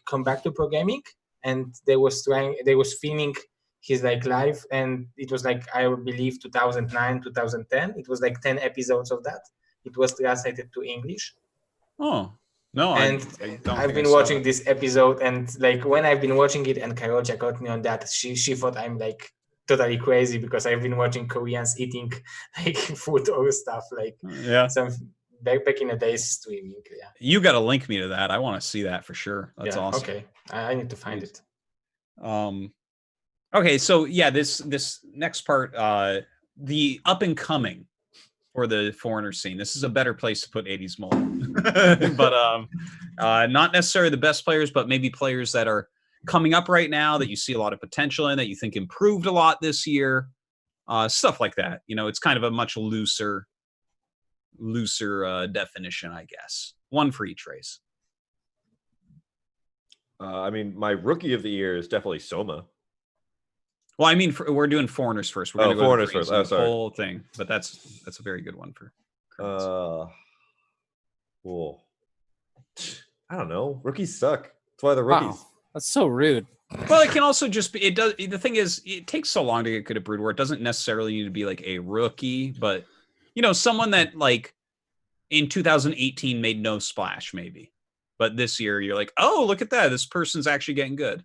come back to programming, and they was filming his like live, and it was like I believe 2009, 2010. It was like 10 episodes of that. It was translated to English. Oh. No, and I've been watching this episode, and like when I've been watching it, and Karocha got me on that. She thought I'm like totally crazy because I've been watching Koreans eating like food or stuff like some back in the days streaming. Yeah, you got to link me to that. I want to see that for sure. That's awesome. Okay, I need to find it. Okay, so yeah, this next part, the up and coming. For the foreigner scene, this is a better place to put 80s Mullet. But not necessarily the best players, but maybe players that are coming up right now that you see a lot of potential in, that you think improved a lot this year, stuff like that. It's kind of a much looser definition, I guess. One for each race. I mean, my rookie of the year is definitely Soma. Well, I mean, we're doing foreigners first. We're going to go foreigners first. Oh, sorry. The whole thing, but that's a very good one for. Cool. I don't know. Rookies suck. That's why they're rookies. Wow. That's so rude. Well, it can also just be. It does. The thing is, it takes so long to get good at Brood War. It doesn't necessarily need to be like a rookie, but someone that like in 2018 made no splash, maybe, but this year you're like, oh, look at that. This person's actually getting good.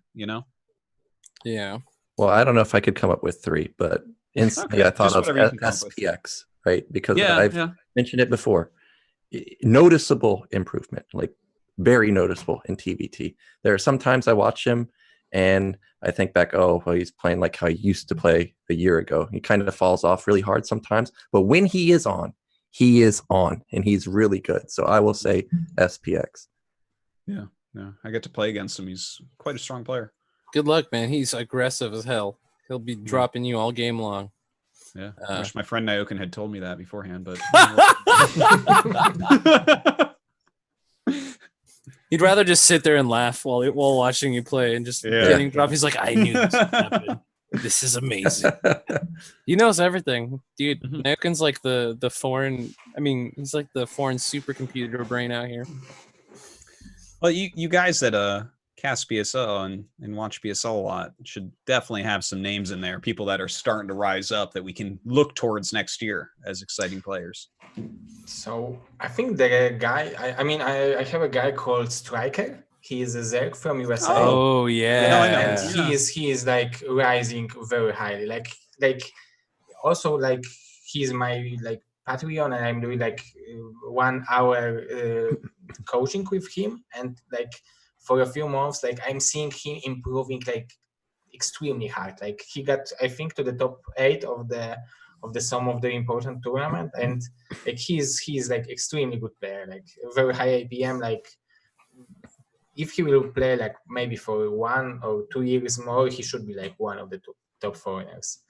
Yeah. Well, I don't know if I could come up with 3, but instantly I thought of SPX, right? Because I've mentioned it before. Noticeable improvement, like very noticeable in TVT. There are sometimes I watch him and I think back, oh, well, he's playing like how he used to play a year ago. He kind of falls off really hard sometimes. But when he is on, and he's really good. So I will say SPX. Yeah. I get to play against him. He's quite a strong player. Good luck, man. He's aggressive as hell. He'll be dropping you all game long. Yeah. I wish my friend Nyoken had told me that beforehand, but he'd rather just sit there and laugh while watching you play and just getting dropped. He's like, I knew this would happen. This is amazing. He knows everything, dude. Nyoken's like the foreign. I mean, he's like the foreign supercomputer brain out here. Well, you guys that cast PSL and watch PSL a lot should definitely have some names in there, people that are starting to rise up that we can look towards next year as exciting players. So I think the guy, I have a guy called Striker. He is a Zerg from USA. Oh yeah, no, I know. And he is like rising very highly. Like also like he's my like Patreon, and I'm doing like 1 hour coaching with him, and like for a few months, like I'm seeing him improving like extremely hard. Like he got, I think, to the top 8 of the some of the important tournament, and like he's like extremely good player, like very high APM. Like if he will play like maybe for 1 or 2 years more, he should be like one of the top foreigners,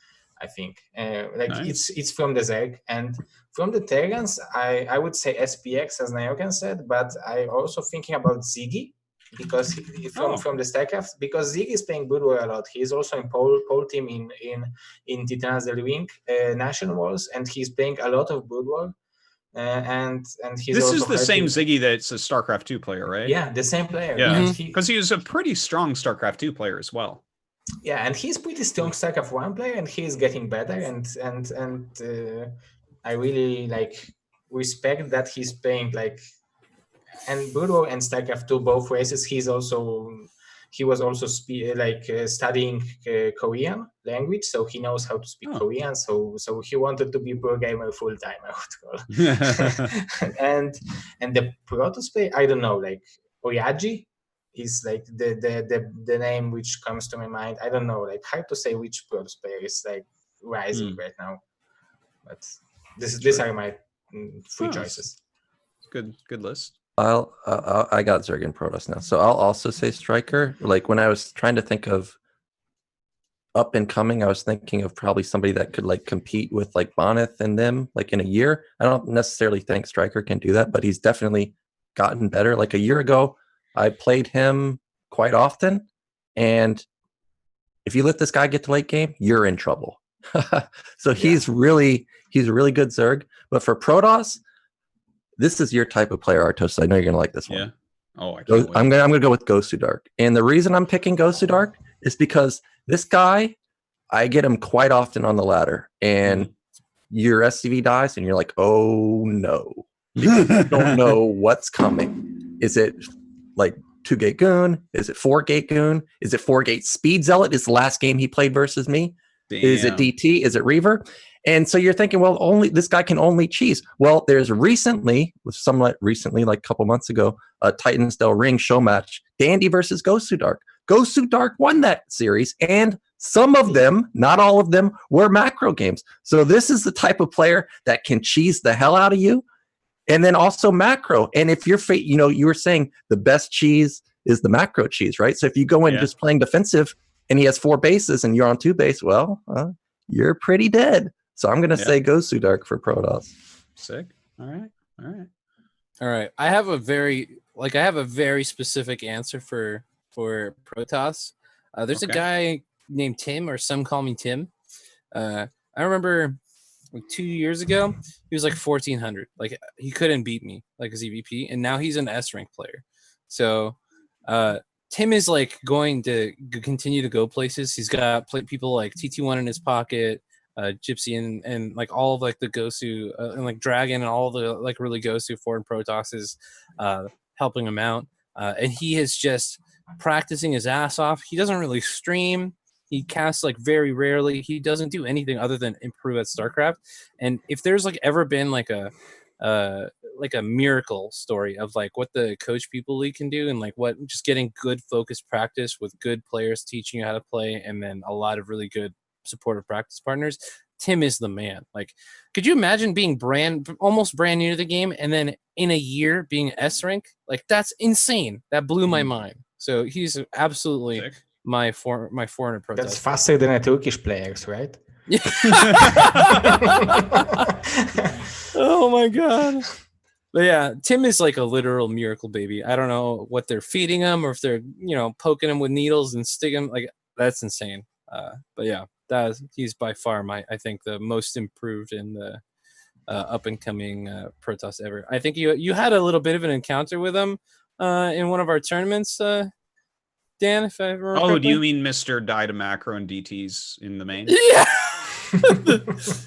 I think. Like nice. it's from the Zerg, and from the Terrans, I would say SPX, as Naoken said, but I also thinking about Ziggy, because from the StarCraft, because Ziggy is playing Brood War a lot. He's also in pole team in Titans del Wing National Wars, and he's playing a lot of Brood War. And he's this also is the same Ziggy that's a StarCraft 2 player, right? Yeah, the same player. Yeah, because he was a pretty strong StarCraft 2 player as well. Yeah, and he's pretty strong StarCraft 1 player, and he's getting better. And I really like respect that he's playing like, and Brood War and StarCraft 2 both races. He was also studying Korean language, so he knows how to speak Korean. So he wanted to be pro gamer full time, I would call. and the Protoss player, I don't know, like Oyaji is like the name which comes to my mind. I don't know, like hard to say which Protoss player is like rising right now. But these are my 3 choices. Good list. I got Zerg and Protoss now, so I'll also say Striker. Like when I was trying to think of up and coming, I was thinking of probably somebody that could like compete with like Boneth and them like in a year. I don't necessarily think Striker can do that, but he's definitely gotten better. Like a year ago, I played him quite often, and if you let this guy get to late game, you're in trouble. So he's really good Zerg. But for Protoss, this is your type of player, Artos. I know you're gonna like this one. Yeah. Oh, I can't wait. I'm gonna go with Ghost to Dark, and the reason I'm picking Ghost to Dark is because this guy, I get him quite often on the ladder, and your SCV dies, and you're like, oh no, you don't know what's coming. Is it like 2-gate Goon? Is it 4-gate Goon? Is it 4-gate Speed Zealot? Is the last game he played versus me? Damn. Is it DT? Is it Reaver? And so you're thinking, well, only this guy can only cheese. Well, there's somewhat recently, like a couple months ago, a Titans Del Ring show match, Dandy versus Ghost to Dark. Ghost to Dark won that series, and some of them, not all of them, were macro games. So this is the type of player that can cheese the hell out of you, and then also macro. And if you're, you were saying the best cheese is the macro cheese, right? So if you go in just playing defensive, and he has 4 bases, and you're on 2 base, well, you're pretty dead. So I'm gonna say Ghost to Dark for Protoss. Sick. All right. I have a very specific answer for Protoss. There's a guy named Tim, or some call me Tim. I remember like 2 years ago, he was like 1400. Like he couldn't beat me like as EVP, and now he's an S rank player. So Tim is like going to continue to go places. He's got people like TT1 in his pocket. Gypsy and like all of like the Gosu and like Dragon and all the like really Gosu foreign Protoss is helping him out, and he is just practicing his ass off. He doesn't really stream. He casts like very rarely. He doesn't do anything other than improve at StarCraft. And if there's like ever been like a miracle story of like what the Coach People League can do, and like what just getting good focused practice with good players teaching you how to play, and then a lot of really good supportive practice partners, Tim is the man. Like, could you imagine being almost brand new to the game, and then in a year being S rank? Like, that's insane. That blew my mind. So he's absolutely sick. my foreigner Protoss. That's faster than a Turkish players, right? Oh my god. But yeah, Tim is like a literal miracle baby. I don't know what they're feeding him, or if they're poking him with needles and sticking him. Like, that's insane. But yeah, he's by far I think the most improved in the up and coming Protoss ever. I think you had a little bit of an encounter with him in one of our tournaments, Dan, if I remember. Oh, correctly. do you mean Mr. Dynamacro and DTs in the main? Yeah.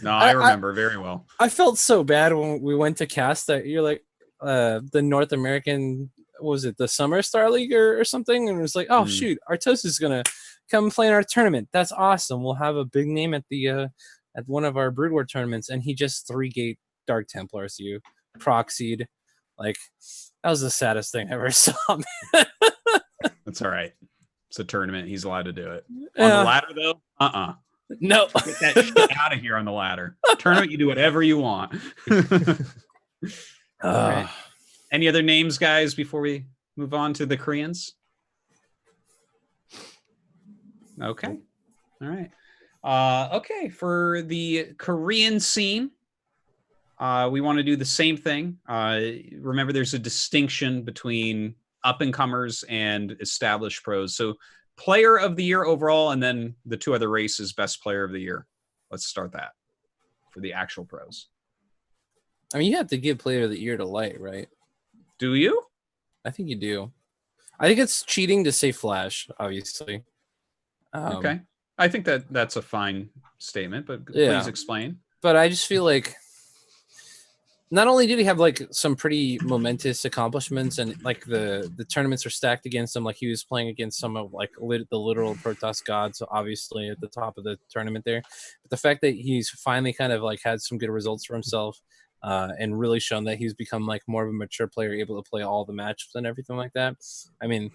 No, I remember very well. I felt so bad when we went to cast that. You're like, the North American, what was it, the Summer Star League or something? And it was like, oh shoot, Artosis is gonna come play in our tournament. That's awesome. We'll have a big name at the at one of our Brood War tournaments. And he just 3-gate Dark Templars you, proxied. Like, that was the saddest thing I ever saw. Man. That's all right. It's a tournament. He's allowed to do it. On the ladder, though, No. Get that shit out of here on the ladder. Tournament, you do whatever you want. All right. Any other names, guys, before we move on to the Koreans? Okay. All right. Okay, for the Korean scene, we want to do the same thing. Remember, there's a distinction between up-and-comers and established pros. So player of the year overall, and then the two other races, best player of the year. Let's start that for the actual pros. I mean, you have to give player of the year to Light, right? Do you? I think you do. I think it's cheating to say Flash, obviously. Okay. I think that's a fine statement, but please explain. But I just feel like not only did he have like some pretty momentous accomplishments and like the tournaments are stacked against him, like he was playing against some of like the literal Protoss gods, obviously at the top of the tournament there. But the fact that he's finally kind of like had some good results for himself and really shown that he's become like more of a mature player, able to play all the matches and everything like that. I mean,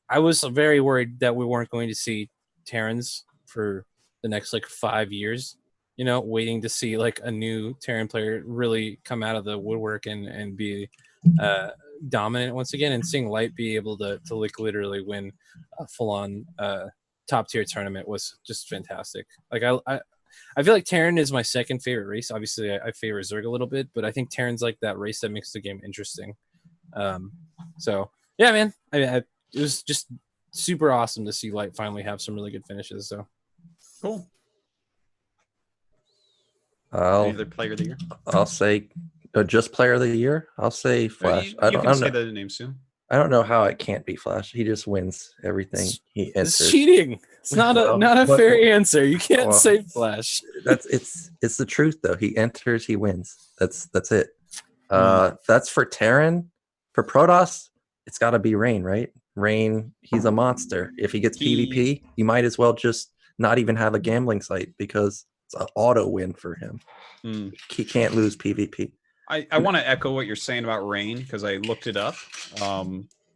I was very worried that we weren't going to see Terrans for the next like 5 years. You know, waiting to see like a new Terran player really come out of the woodwork and be dominant once again, and seeing Light be able to like literally win a full-on top tier tournament was just fantastic. Like I feel like Terran is my second favorite race. Obviously, I favor Zerg a little bit, but I think Terran's like that race that makes the game interesting. So yeah, man, it was just super awesome to see Light finally have some really good finishes. So cool. Either player of the year. I'll say just player of the year. I'll say Flash. I don't say the name soon. I don't know how it can't be Flash. He just wins everything he enters. It's cheating. It's not a fair answer. You can't say Flash. It's the truth though. He enters, he wins. That's it. That's for Terran. For Protoss, it's got to be Rain, right? Rain, he's a monster. If he gets PvP, you might as well just not even have a gambling site because it's an auto win for him. He can't lose PvP. I want to echo what you're saying about Rain because I looked it up.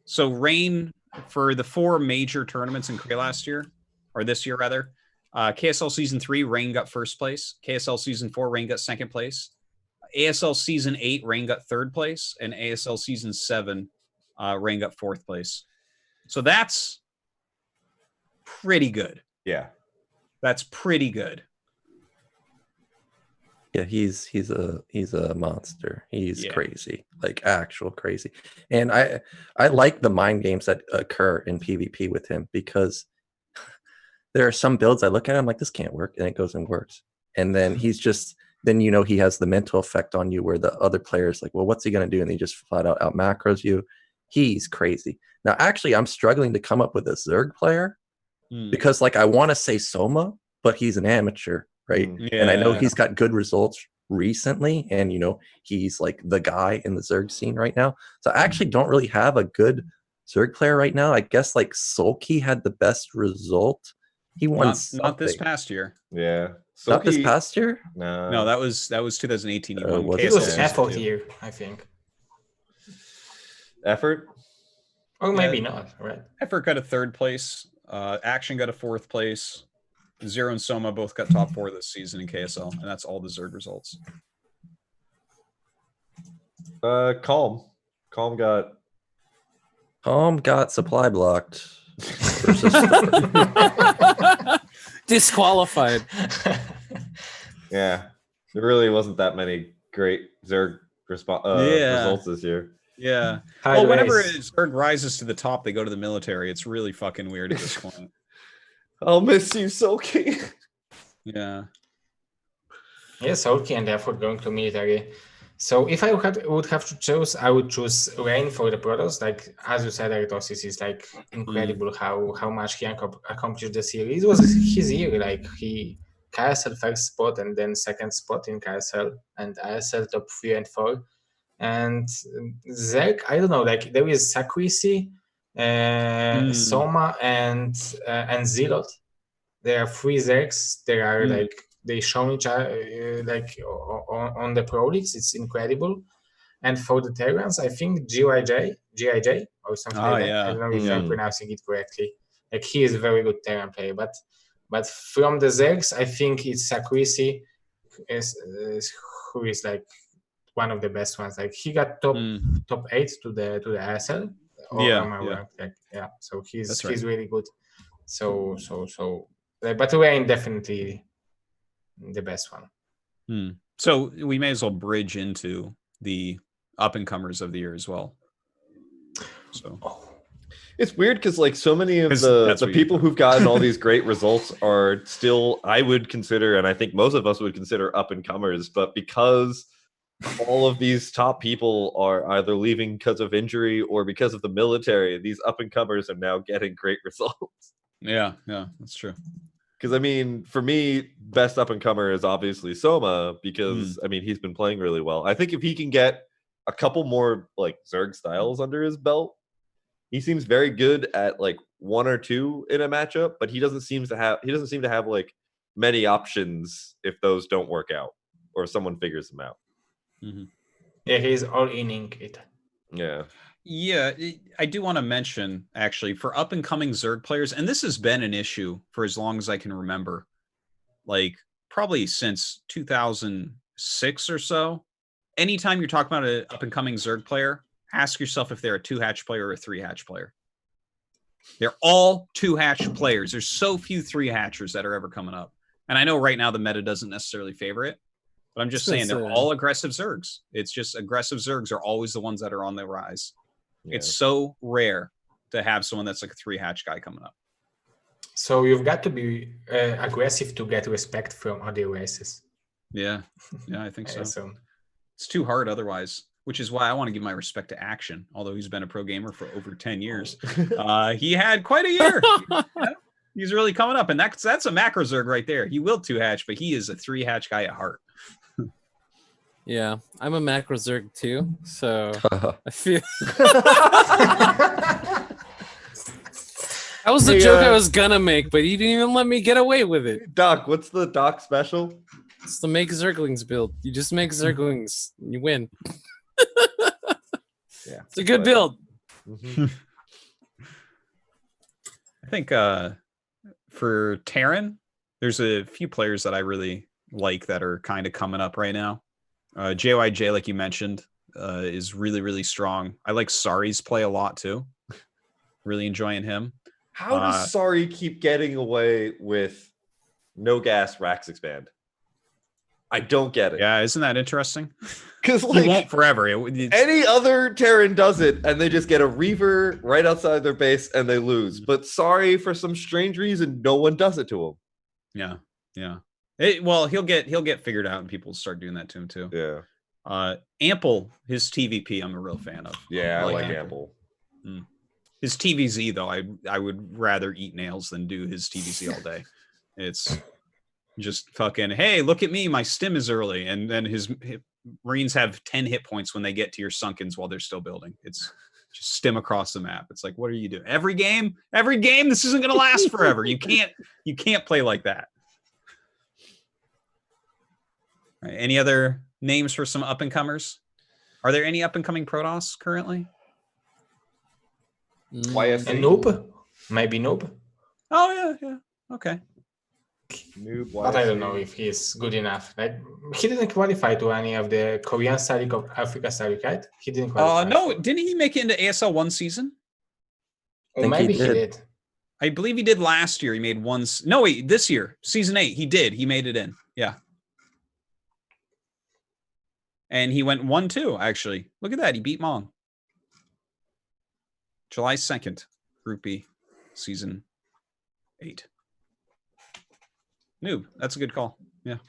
So Rain, for the 4 major tournaments in Korea last year, or this year rather, KSL Season 3, Rain got first place. KSL Season 4, Rain got second place. ASL Season 8, Rain got third place. And ASL Season 7, Rain got fourth place. So that's pretty good. Yeah. That's pretty good. Yeah, he's a monster. He's crazy, like actual crazy. And I like the mind games that occur in PvP with him because there are some builds I look at, I'm like, this can't work, and it goes and works. And then he's just, then you know he has the mental effect on you where the other player's like, well, what's he gonna do? And he just flat out macros you. He's crazy. Now, actually, I'm struggling to come up with a Zerg player because, like, I want to say Soma, but he's an amateur. Right. And I know he's got good results recently. And, you know, he's like the guy in the Zerg scene right now. So I actually don't really have a good Zerg player right now. I guess like Sulky had the best result. He won not this past year. Yeah. Sulky, not this past year? No, that was 2018. He won. It was effort here, I think. Effort? Or maybe not, right? Effort got a third place. Action got a fourth place. Zero and Soma both got top 4 this season in KSL, and that's all the Zerg results. Calm got supply blocked. Disqualified. Yeah, there really wasn't that many great Zerg results this year. Yeah. Well, whenever Zerg rises to the top, they go to the military. It's really fucking weird at this point. I'll miss you, Sulky. Yeah. Yeah, Sulky and effort going to military. So if I would have to choose, I would choose Rain for the Protoss. Like as you said, Artosis is like incredible how much he accomplished this year. It was his year. Like he KSL first spot and then second spot in KSL and ISL top 3 and 4. And Zerg, I don't know. Like there is Sakrisi, Soma, and Zilot. There are 3 Zergs. There are like they shown each other like on the Pro Leagues. It's incredible. And for the Terrans, I think GIJ or something like that. Yeah. I don't know if I'm pronouncing it correctly. Like he is a very good Terran player, but from the Zergs, I think it's Sakrisi who is like one of the best ones. Like he got top 8 to the ISL. So he's really good. So but Rain definitely the best one. So we may as well bridge into the up and comers of the year as well. So it's weird because like so many of the people who've gotten all these great results are still, I would consider, and I think most of us would consider up and comers, but because all of these top people are either leaving because of injury or because of the military, these up and comers are now getting great results. Yeah, that's true. Because I mean, for me, best up and comer is obviously Soma because I mean he's been playing really well. I think if he can get a couple more like Zerg styles under his belt, he seems very good at like 1 or 2 in a matchup, but he doesn't seem to have like many options if those don't work out or if someone figures them out. Yeah, he's all inning it. Yeah, I do want to mention, actually, for up-and-coming Zerg players, and this has been an issue for as long as I can remember, like probably since 2006 or so, anytime you're talking about an up-and-coming Zerg player, ask yourself if they're a 2-hatch player or a 3-hatch player. They're all 2-hatch players. There's so few 3-hatchers that are ever coming up. And I know right now the meta doesn't necessarily favor it, but I'm just saying they're all aggressive Zergs. It's just aggressive Zergs are always the ones that are on the rise. Yeah. It's so rare to have someone that's like a 3-hatch guy coming up. So you've got to be aggressive to get respect from other races. Yeah, I think so. It's too hard otherwise, which is why I want to give my respect to Action. Although he's been a pro gamer for over 10 years. He had quite a year. He's really coming up, and that's a macro Zerg right there. He will 2-hatch, but he is a 3-hatch guy at heart. Yeah, I'm a macro Zerg too, so I feel that was the joke I was gonna make, but you didn't even let me get away with it. Doc, what's the Doc special? It's the make Zerglings build. You just make Zerglings, you win. Yeah, it's a good build. I think for Terran, there's a few players that I really like that are kind of coming up right now. JYJ, like you mentioned, is really, really strong. I like Sari's play a lot too. Really enjoying him. How does Sari keep getting away with no gas Rax expand? I don't get it. Yeah, isn't that interesting? Because like, he won't forever. Any other Terran does it, and they just get a Reaver right outside their base and they lose. But Sari, for some strange reason, no one does it to him. Yeah. Well, he'll get figured out, and people start doing that to him too. Yeah. Ample, his TVP, I'm a real fan of. Yeah, I like Ample. His TVZ though, I would rather eat nails than do his TVZ all day. It's just fucking, hey, look at me, my stim is early, and then his Marines have 10 hit points when they get to your Sunkens while they're still building. It's just stim across the map. It's like, what are you doing? Every game, this isn't gonna last forever. You can't play like that. Right, any other names for some up-and-comers? Are there any up-and-coming Protoss currently? And Noob? Maybe Noob? Oh, yeah. Okay. Noob, but I don't know if he's good enough. Like, he didn't qualify to any of the Korean Star League or Africa Star League, right? He didn't qualify. No, didn't he make it into ASL one season? Or maybe he did. I believe he did last year. He made one. No, wait, this year, season 8, he did. He made it in. Yeah. And he went 1-2, actually. Look at that. He beat Mong. July 2nd, Group B, Season 8. Noob. That's a good call. Yeah.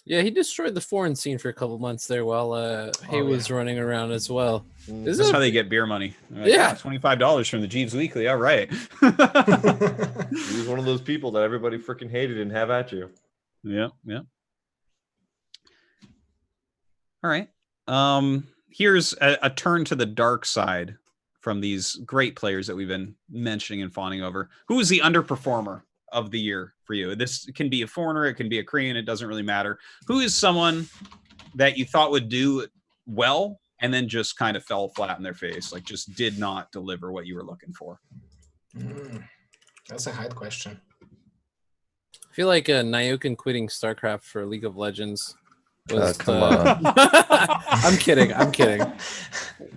Yeah, he destroyed the foreign scene for a couple months there while Hay was running around as well. That's how they get beer money. Like, yeah, $25 from the Jeeves Weekly. All right. He was one of those people that everybody freaking hated and have at you. Yeah. All right. Here's a turn to the dark side from these great players that we've been mentioning and fawning over. Who is the underperformer of the year for you? This can be a foreigner, it can be a Korean, it doesn't really matter. Who is someone that you thought would do well and then just kind of fell flat in their face, like just did not deliver what you were looking for? That's a hard question. I feel like Nyokin quitting StarCraft for League of Legends was come on. I'm kidding.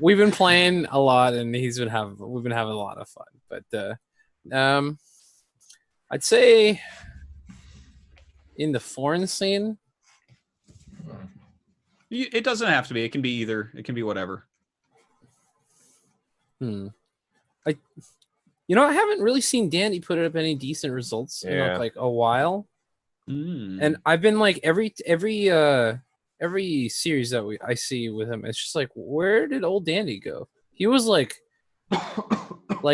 We've been playing a lot and we've been having a lot of fun. But I'd say in the foreign scene, it doesn't have to be. It can be either. It can be whatever. I haven't really seen Dandy put up any decent results in like a while. And I've been like every series that I see with him, it's just like, where did old Dandy go? He was like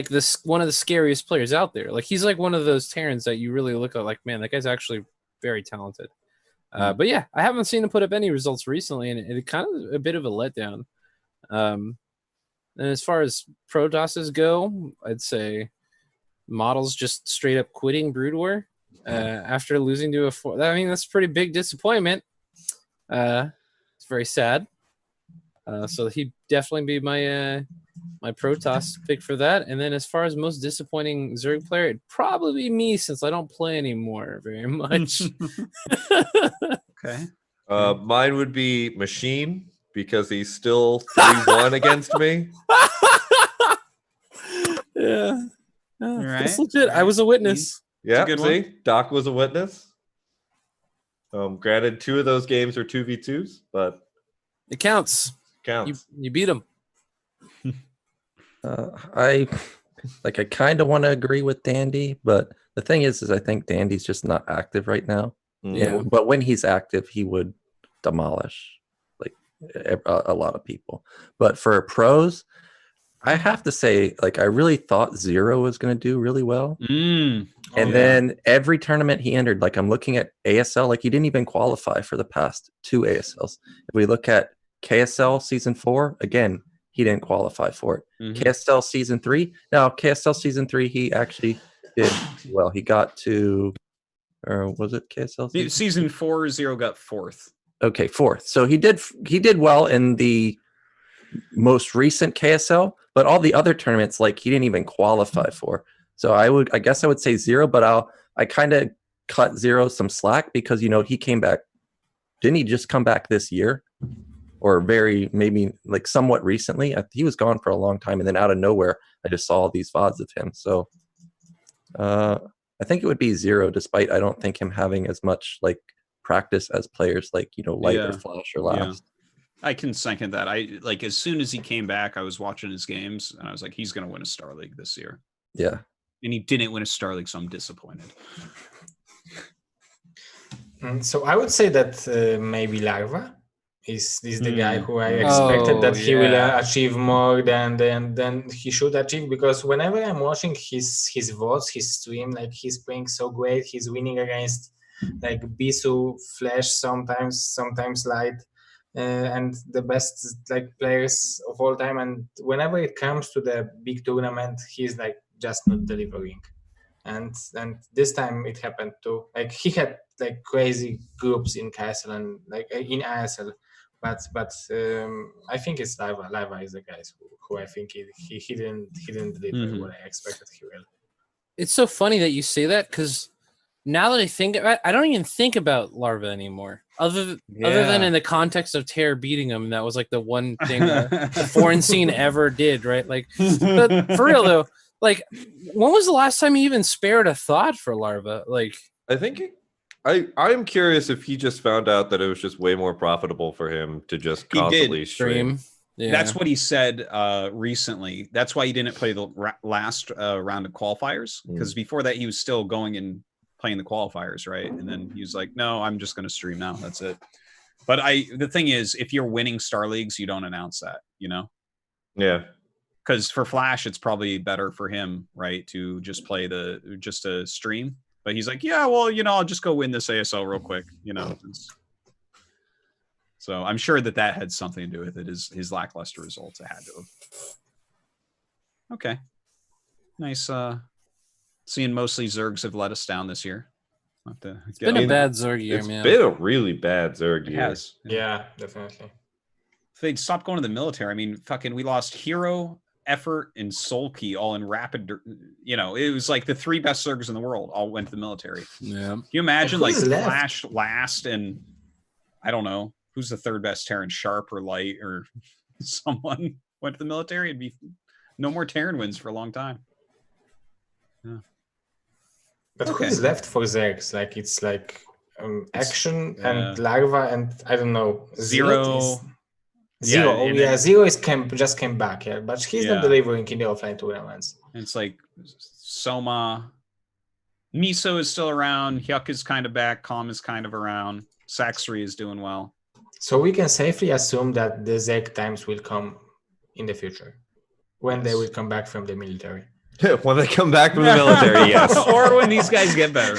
this one of the scariest players out there. Like he's like one of those Terrans that you really look at like, man, that guy's actually very talented. But yeah, I haven't seen him put up any results recently, and it kind of a bit of a letdown. And as far as Protosses go, I'd say Model's just straight up quitting Brood War after losing to I mean, that's a pretty big disappointment. It's very sad. So he'd definitely be my my Protoss pick for that. And then as far as most disappointing Zerg player, it'd probably be me since I don't play anymore very much. Okay. Mine would be Machine because he's still 3-1 against me. Yeah. Right. That's legit. I was a witness. Yeah, good see? one. Doc was a witness. Granted, 2 of those games are 2v2s, but it counts. You beat him. I kind of want to agree with Dandy, but the thing is I think Dandy's just not active right now. Yeah. But when he's active, he would demolish like a lot of people. But for pros, I have to say, like, I really thought Zero was going to do really well. And then every tournament he entered, like, I'm looking at ASL, like, he didn't even qualify for the past 2 ASLs. If we look at KSL Season 4, again, he didn't qualify for it. KSL Season 3, now, KSL Season 3, he actually did well. He got to, or was it KSL? Season 4, Zero got 4th. Okay, 4th. So he did well in the most recent KSL, but all the other tournaments, like, he didn't even qualify for. So I guess I would say Zero, but I kind of cut Zero some slack because, he came back. Didn't he just come back this year? Or maybe like somewhat recently? He was gone for a long time, and then out of nowhere, I just saw all these VODs of him. So I think it would be Zero, despite I don't think him having as much like practice as players like, Light or Flash or Last. I can second that. As soon as he came back, I was watching his games, and I was like, he's going to win a Star League this year. Yeah. And he didn't win a Star League, so I'm disappointed. So I would say that maybe Larva is the guy who I expected that he will achieve more than he should achieve, because whenever I'm watching his VODs, his stream, like, he's playing so great. He's winning against like Bisu, Flash, sometimes Light, and the best like players of all time. And whenever it comes to the big tournament, he's like just not delivering. And this time it happened too. Like, he had like crazy groups in KSL and like in ASL, but I think it's Lava. Lava is the guy who I think he didn't deliver what I expected he will. It's so funny that you say that, because now that I think about it, I don't even think about Larva anymor. Other than in the context of Terror beating him, that was like the one thing the foreign scene ever did, right? Like, but for real though, like, when was the last time he even spared a thought for Larva? Like, I think I'm curious if he just found out that it was just way more profitable for him to just constantly stream. Yeah. That's what he said recently. That's why he didn't play the last round of qualifiers, because before that he was still going in playing the qualifiers, right? And then he was like, no, I'm just going to stream now. That's it. But the thing is, if you're winning Star Leagues, you don't announce that, you know? Yeah. Because for Flash, it's probably better for him, right, to just play just a stream. But he's like, yeah, well, you know, I'll just go win this ASL real quick, you know. So I'm sure that had something to do with it. His lackluster results. It had to have. Okay. Nice. Seeing mostly Zergs have let us down this year. It's been a bad Zerg year, man. It's been a really bad Zerg year. It has. Yeah, definitely. If they'd stopped going to the military, I mean, fucking, we lost Hero, Effort, and Soul Key all in rapid. You know, it was like the 3 best Zergs in the world all went to the military. Yeah. Can you imagine, like, left? Flash last, and I don't know who's the 3rd best Terran, Sharp or Light or someone went to the military? It'd be no more Terran wins for a long time. Yeah. But who's left for Zergs? Like, it's like Action and Larva and I don't know. Zero. Zero. Yeah, Zero just came back, yeah. But he's not delivering in the offline tournaments. And it's like Soma. Miso is still around. Hyuk is kind of back. Calm is kind of around. Saxry is doing well. So we can safely assume that the Zerg times will come in the future. When they will come back from the military. When they come back from the military, yes. Or when these guys get better.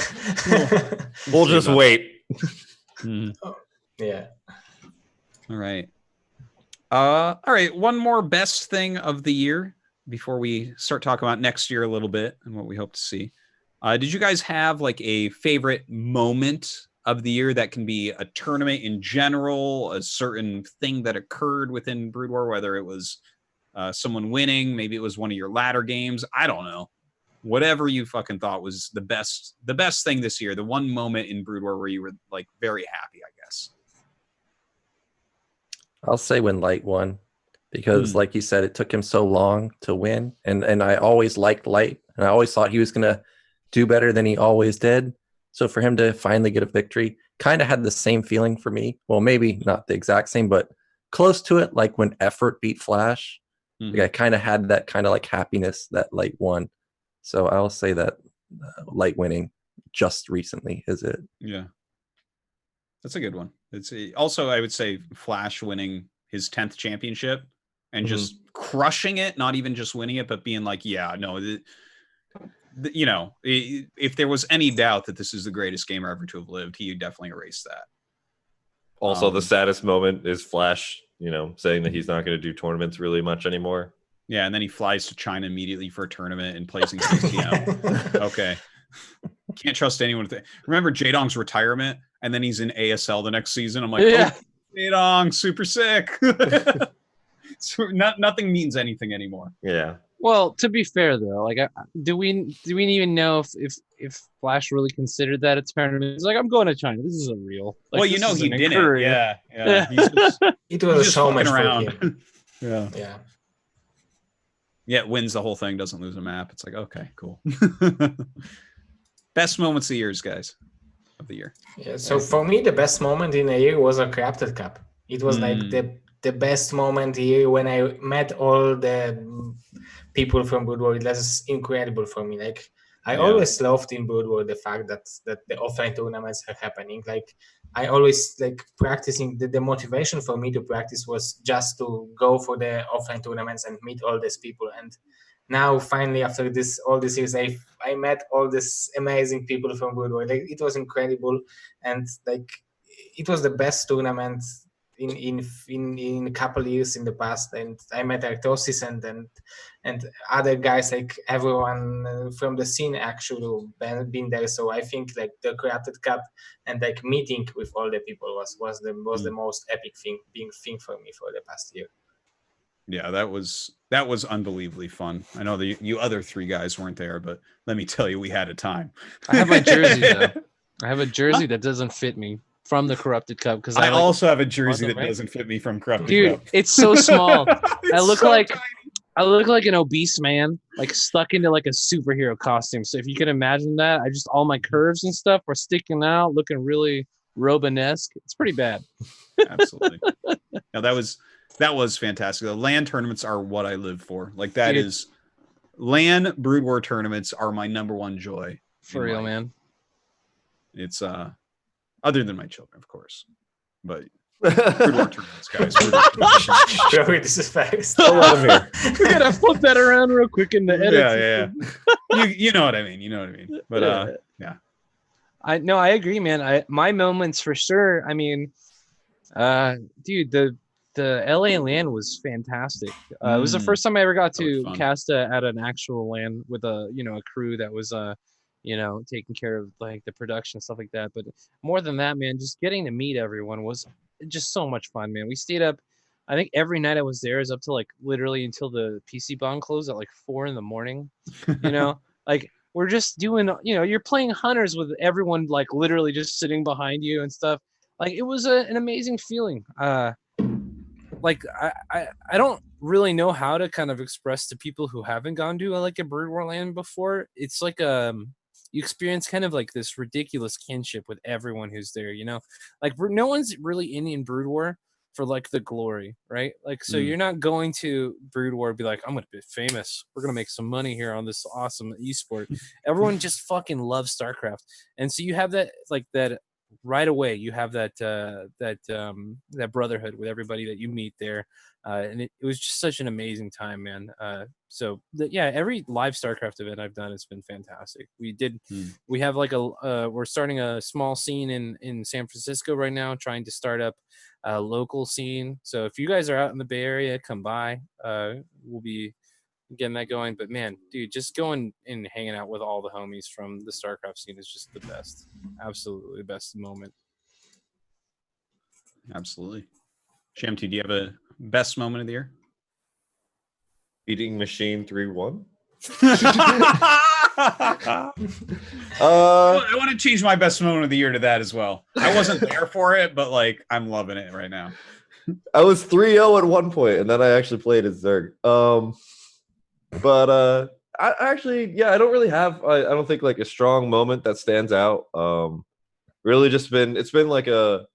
We'll just wait. Yeah. All right. All right. One more best thing of the year before we start talking about next year a little bit and what we hope to see. Did you guys have like a favorite moment of the year that can be a tournament in general, a certain thing that occurred within Brood War, whether it was someone winning, maybe it was one of your ladder games, I don't know, whatever you fucking thought was the best thing this year, the one moment in Brood War where you were like very happy, I guess. I'll say when Light won, because like you said, it took him so long to win, and I always liked Light, and I always thought he was gonna do better than he always did. So for him to finally get a victory kind of had the same feeling for me. Well, maybe not the exact same, but close to it, like when Effort beat Flash. Like I kind of had that kind of like happiness that Light won. So I'll say that Light winning just recently is it. Yeah. That's a good one. It's also, I would say, Flash winning his 10th championship and just crushing it, not even just winning it, but being like, yeah, no, you know, if there was any doubt that this is the greatest gamer ever to have lived, he definitely erased that. Also, the saddest moment is Flash, you know, saying that he's not going to do tournaments really much anymore. Yeah, and then he flies to China immediately for a tournament and plays in KTM. Okay. Can't trust anyone. Remember Jaedong's retirement, and then he's in ASL the next season. I'm like, oh, Jaedong, super sick. So nothing means anything anymore. Yeah. Well, to be fair though, like, do we even know if Flash really considered that a tournament? He's like, I'm going to China. This isn't real. Like, well, you know he didn't. Yeah. It was so much around. for him. Yeah. It wins the whole thing. Doesn't lose a map. It's like, okay, cool. Best moments of the years, guys. Of the year. Yeah. So for me, the best moment in a year was a Crafted Cup. It was like the best moment here when I met all the people from Brood War. It was incredible for me. Like I always loved in Brood War the fact that the offline tournaments are happening. Like I always like practicing. The motivation for me to practice was just to go for the offline tournaments and meet all these people. And now finally, after all these years, I met all these amazing people from Brood War. Like it was incredible, and like it was the best tournament in a couple years in the past. And I met Artosis and other guys, like everyone from the scene actually been there. So I think like the Crafted Cup and like meeting with all the people was the most epic thing for me for the past year. Yeah, that was unbelievably fun. I know you other 3 guys weren't there, but let me tell you, we had a time. I have my jersey though. I have a jersey that doesn't fit me from the Corrupted Cup because I also have a jersey that doesn't fit me from Corrupted Cup. Dude, it's so small. It's I look so like tiny. I look like an obese man, like stuck into like a superhero costume. So if you can imagine that, all my curves and stuff are sticking out, looking really Robin-esque. It's pretty bad. Absolutely. No, that was fantastic. The LAN tournaments are what I live for. Like that is LAN Brood War tournaments are my #1 joy. For real, man. It's other than my children, of course, but Brood War tournaments, guys. Joey, this is fast. We're gonna flip that around real quick in the edit. Yeah. You know what I mean. You know what I mean. But yeah. I agree, man. My moments for sure. I mean, dude, the LA LAN was fantastic. It was the first time I ever got to cast at an actual LAN with a crew that was taking care of like the production stuff like that. But more than that, man, just getting to meet everyone was just so much fun, man. We stayed up. I think every night I was there is up to like literally until the PC bond closed at like 4 a.m. Like we're just doing, you're playing hunters with everyone like literally just sitting behind you and stuff. Like it was an amazing feeling. Like I don't really know how to kind of express to people who haven't gone to like a Brood War LAN before. It's like you experience kind of like this ridiculous kinship with everyone who's there, like no one's really in Brood War for like the glory, right? Like, so you're not going to Brood War be like, I'm going to be famous. We're going to make some money here on this awesome esport. Everyone just fucking loves StarCraft. And so you have that, like that right away, you have that brotherhood with everybody that you meet there. And it was just such an amazing time, man. Every live StarCraft event I've done has been fantastic. We have like we're starting a small scene in San Francisco right now, trying to start up a local scene. So if you guys are out in the Bay Area, come by. We'll be getting that going. But man, dude, just going and hanging out with all the homies from the StarCraft scene is just the best. Absolutely the best moment. Absolutely. Shamty, do you have a best moment of the year? Beating Machine 3-1. I want to change my best moment of the year to that as well. I wasn't there for it, but like I'm loving it right now. I was 3-0 at one point, and then I actually played as Zerg. But I actually, I don't really have. I don't think like a strong moment that stands out. Really, it's been like a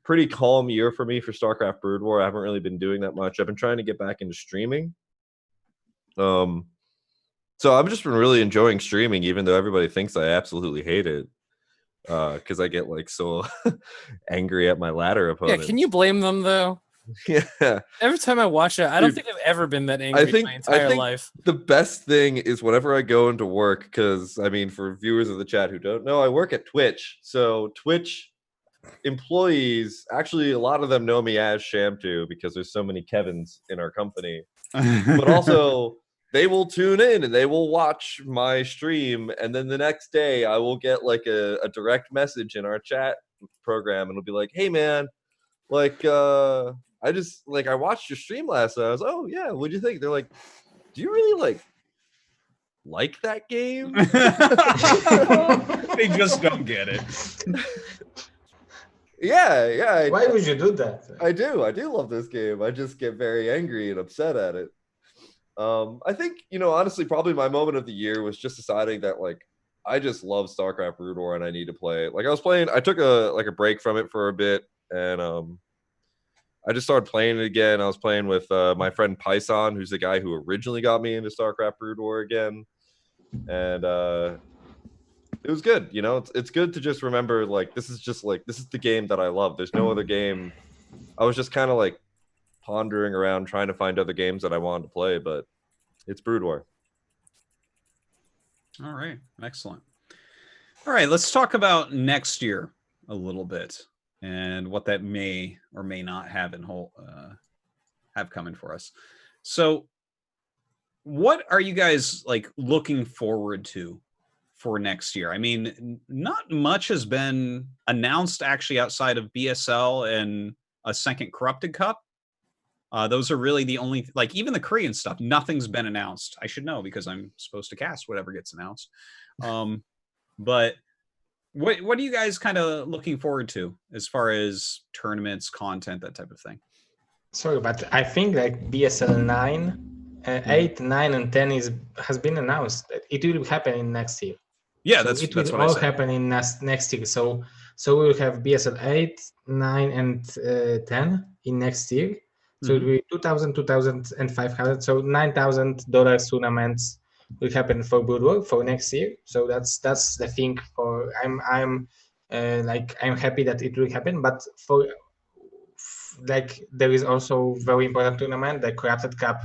pretty calm year for me for StarCraft Brood War. I haven't really been doing that much. I've been trying to get back into streaming. So I've just been really enjoying streaming, even though everybody thinks I absolutely hate it. Because I get like so angry at my ladder opponents. Yeah, can you blame them though? Yeah. Every time I watch it, I don't think I've ever been that angry in my entire life. The best thing is whenever I go into work, because I mean, for viewers of the chat who don't know, I work at Twitch. So Twitch employees, actually, a lot of them know me as Shamtu because there's so many Kevins in our company. But also, they will tune in and they will watch my stream, and then the next day I will get like a direct message in our chat program, and it'll be like, "Hey man, like I watched your stream last night." I was, "Oh yeah, what'd you think?" They're like, "Do you really like that game?" They just don't get it. Yeah. Why would you do that? I do love this game. I just get very angry and upset at it. I think, honestly, probably my moment of the year was just deciding that like I just love StarCraft Brood War and I need to play it. Like I took a break from it for a bit, and I just started playing it again. I was playing with my friend Pylon, who's the guy who originally got me into StarCraft Brood War again, and it was good. It's good to just remember like this is the game that I love. There's no other game. I was just kind of like pondering around trying to find other games that I wanted to play, but it's Brood War. All right, excellent. All right, let's talk about next year a little bit and what that may or may not have have coming for us. So what are you guys like looking forward to for next year? I mean, not much has been announced actually outside of BSL and a second Corrupted Cup. Those are really the only, like even the Korean stuff, nothing's been announced. I should know because I'm supposed to cast whatever gets announced. But what are you guys kind of looking forward to as far as tournaments, content, that type of thing? Sorry, but I think like BSL 9, 8, 9, and 10 has been announced. It will happen in next year. Yeah, so that's it what will I all said. happen in next year. So we will have BSL 8, 9, and 10 in next year. So it will be 2,000, 2,500. So $9,000 tournaments will happen for Brood War for next year. So that's the thing. For I'm like I'm happy that it will happen. But for like there is also very important tournament, the Crafted Cup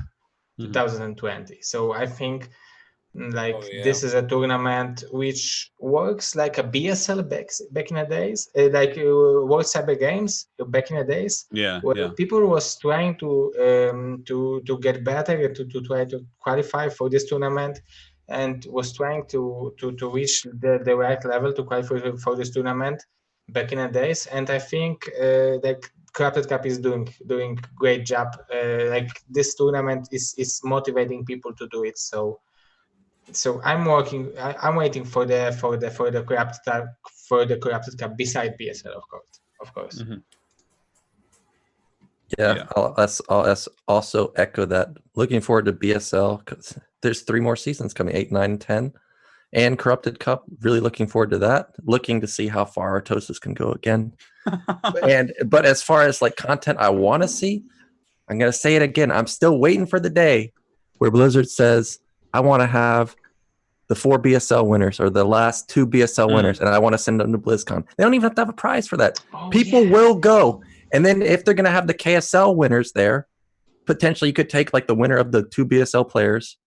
2020. So I think like this is a tournament which works like a BSL back in the days, like World Cyber Games back in the days. Where people was trying to get better, to try to qualify for this tournament, and was trying to reach the right level to qualify for this tournament back in the days. And I think like Crafted Cup is doing great job. Like this tournament is motivating people to do it. So I'm waiting for the Crafted Cup beside PSL, of course. Yeah. I'll also echo that. Looking forward to BSL because there's 3 more seasons coming, 8, 9, and 10, and Corrupted Cup. Really looking forward to that. Looking to see how far Artosis can go again. But as far as like content I want to see, I'm gonna say it again. I'm still waiting for the day where Blizzard says I want to have the 4 BSL winners or the last 2 BSL winners, and I want to send them to BlizzCon. They don't even have to have a prize for that. People will go. And then if they're going to have the KSL winners there, potentially you could take like the winner of the 2 BSL players,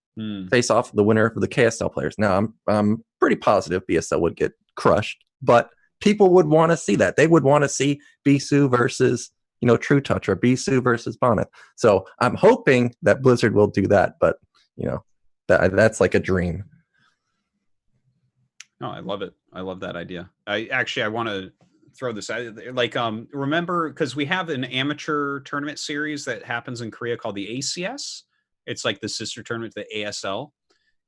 face off the winner of the KSL players. Now, I'm pretty positive BSL would get crushed, but people would want to see that. They would want to see Bisu versus, True Touch or Bisu versus Bonnet. So I'm hoping that Blizzard will do that, but, that's like a dream. Oh, I love it. I love that idea. I want to throw this out. Like, remember, because we have an amateur tournament series that happens in Korea called the ACS. It's like the sister tournament to the ASL.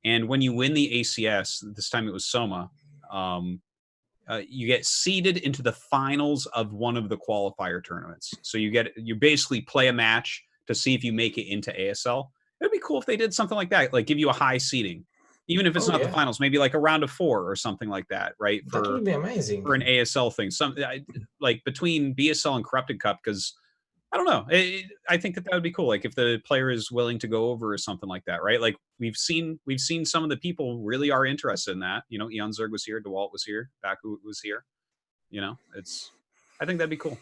And when you win the ACS, this time it was Soma, you get seeded into the finals of one of the qualifier tournaments. So you basically play a match to see if you make it into ASL. It'd be cool if they did something like that, like give you a high seeding. Even if it's not the finals, maybe like a round of 4 or something like that, right? That would be amazing for an ASL thing. Like between BSL and Corrupted Cup, because I don't know. I think that would be cool. Like if the player is willing to go over or something like that, right? Like we've seen some of the people really are interested in that. Eon Zerg was here, DeWalt was here, Baku was here. I think that'd be cool.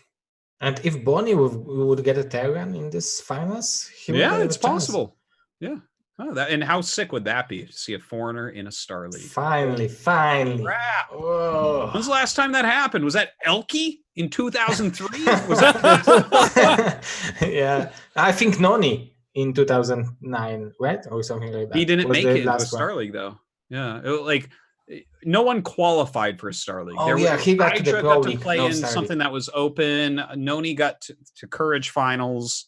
And if Bonnie would get a Terran in this finals, it's possible. Yeah. Oh, and how sick would that be to see a foreigner in a Star League? Finally. When's the last time that happened? Was that Elke in 2003? Was that? Yeah, I think Noni in 2009, right, or something like that. He didn't make it into a Star League though. Yeah, like no one qualified for a Star League. He got to the Pro League. Play in something that was open. Noni got to Courage finals.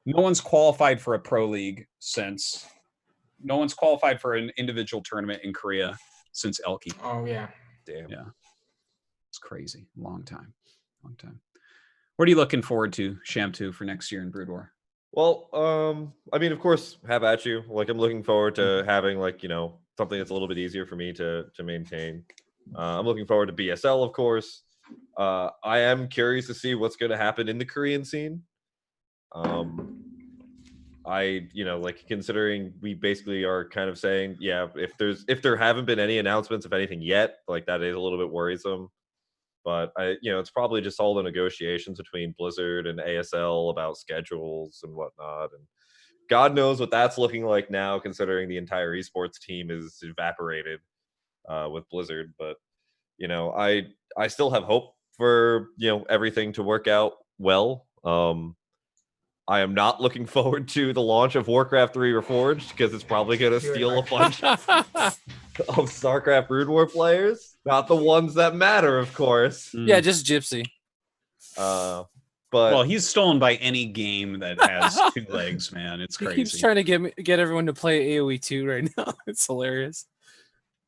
No one's qualified for a Pro League since. No one's qualified for an individual tournament in Korea since Elke. Oh yeah. Damn. Yeah. It's crazy. Long time. What are you looking forward to, Sham2, for next year in Brood War? Well, I mean, of course, have at you. Like, I'm looking forward to having something that's a little bit easier for me to maintain. I'm looking forward to BSL, of course. I am curious to see what's going to happen in the Korean scene. Considering we basically are kind of saying, if there haven't been any announcements of anything yet, like that is a little bit worrisome. But it's probably just all the negotiations between Blizzard and ASL about schedules and whatnot. And God knows what that's looking like now, considering the entire esports team is evaporated with Blizzard. But, I still have hope for, everything to work out well. I am not looking forward to the launch of Warcraft 3 Reforged because it's probably going to steal a bunch of StarCraft Brood War players. Not the ones that matter, of course. Yeah, just Gypsy. But he's stolen by any game that has 2 legs, man. It's crazy. He keeps trying to get everyone to play AoE 2 right now. It's hilarious.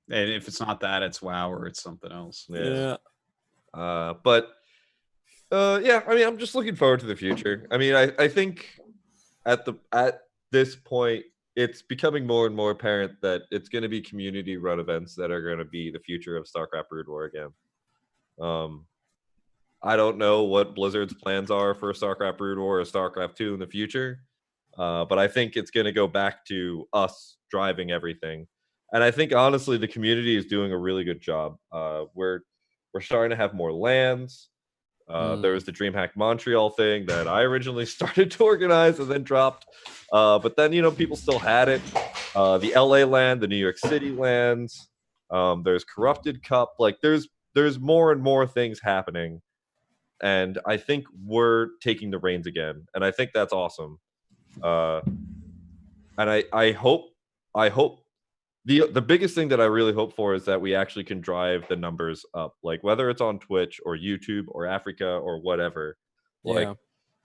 And if it's not that, it's WoW or it's something else. Yeah. I mean, I'm just looking forward to the future. I mean, I think at this point, it's becoming more and more apparent that it's going to be community-run events that are going to be the future of StarCraft Brood War again. I don't know what Blizzard's plans are for StarCraft Brood War or StarCraft 2 in the future, but I think it's going to go back to us driving everything. And I think, honestly, the community is doing a really good job. We're We're starting to have more LANs. There was the DreamHack Montreal thing that I originally started to organize and then dropped. But then, people still had it. The LA LAN, the New York City LANs. There's Corrupted Cup. Like, there's more and more things happening. And I think we're taking the reins again. And I think that's awesome. And I hope the biggest thing that I really hope for is that we actually can drive the numbers up, like whether it's on Twitch or YouTube or Africa or whatever. Like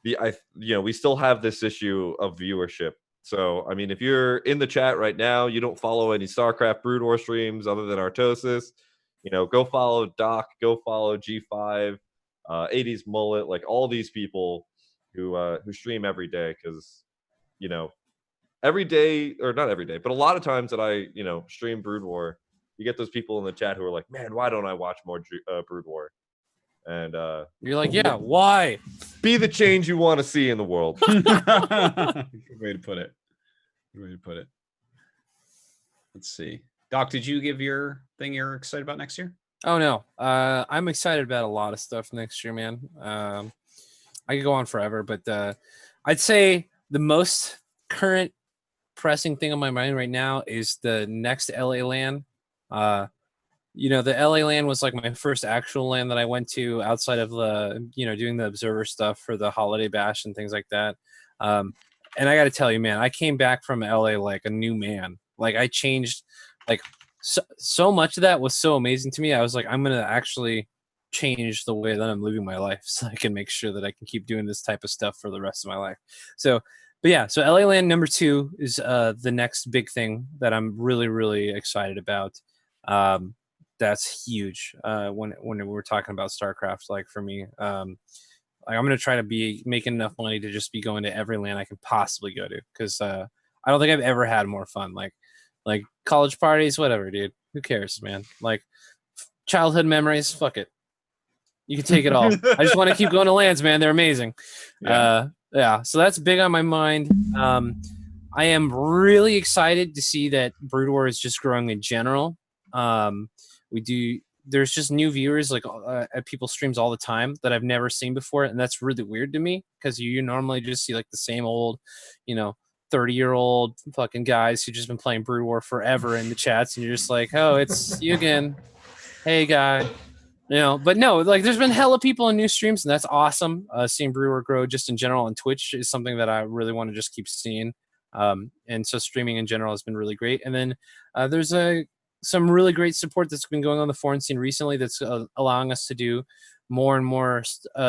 we still have this issue of viewership. So I mean, if you're in the chat right now, you don't follow any StarCraft Brood War streams other than Artosis, go follow Doc, go follow G5, 80s Mullet, like all these people who stream every day, because every day, or not every day, but a lot of times that I, stream Brood War, you get those people in the chat who are like, man, why don't I watch more Brood War? And you're like, yeah, why? Be the change you want to see in the world. Good way to put it. Good way to put it. Let's see. Doc, did you give your thing you're excited about next year? Oh, no. I'm excited about a lot of stuff next year, man. I could go on forever, but I'd say the most current pressing thing on my mind right now is the next LA LAN. The LA LAN was like my first actual LAN that I went to outside of the, doing the observer stuff for the holiday bash and things like that. And I got to tell you, man, I came back from LA like a new man. Like, I changed, like, so much of that was so amazing to me. I was like, I'm going to actually change the way that I'm living my life so I can make sure that I can keep doing this type of stuff for the rest of my life. So LA LAN number 2 is the next big thing that I'm really, really excited about. That's huge when we're talking about StarCraft. Like, for me, I'm going to try to be making enough money to just be going to every LAN I can possibly go to, because I don't think I've ever had more fun. Like college parties, whatever, dude. Who cares, man? Like, childhood memories, fuck it. You can take it all. I just want to keep going to LANs, man. They're amazing. Yeah, so that's big on my mind. I am really excited to see that Brood War is just growing in general. There's just new viewers at people's streams all the time that I've never seen before, and that's really weird to me, because you normally just see like the same old, 30-year-old fucking guys who just been playing Brood War forever in the chats, and you're just like, oh, it's you again. Hey, guy. But no, like, there's been hella people in new streams, and that's awesome. Seeing Brood War grow just in general on Twitch is something that I really want to just keep seeing. And so streaming in general has been really great. And then there's some really great support that's been going on the foreign scene recently that's allowing us to do more and more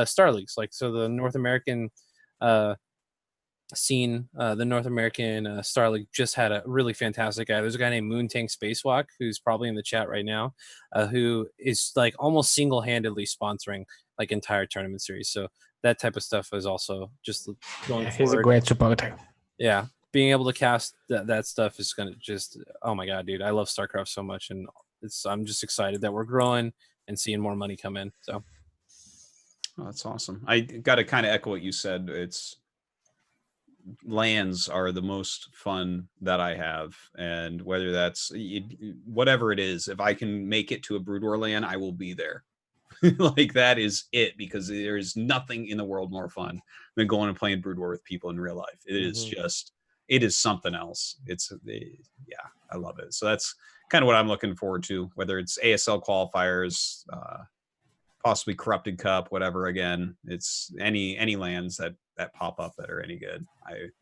Star Leagues. Like, so the North American scene, the North American Star League just had a really fantastic guy. There's a guy named Moontank Spacewalk who's probably in the chat right now, who is like almost single-handedly sponsoring like entire tournament series. So that type of stuff is also just going forward. He's a great supporter. Yeah, being able to cast that stuff is gonna just, oh my god, dude, I love StarCraft so much, and I'm just excited that we're growing and seeing more money come in. So that's awesome. I got to kind of echo what you said. It's LANs are the most fun that I have, and whether that's whatever it is, if I can make it to a Brood War LAN, I will be there. Like, that is it, because there is nothing in the world more fun than going and playing Brood War with people in real life. It is just, it is something else. I love it. So that's kind of what I'm looking forward to, whether it's ASL qualifiers, possibly Corrupted Cup, whatever. Again, it's any LANs that pop up that are any good.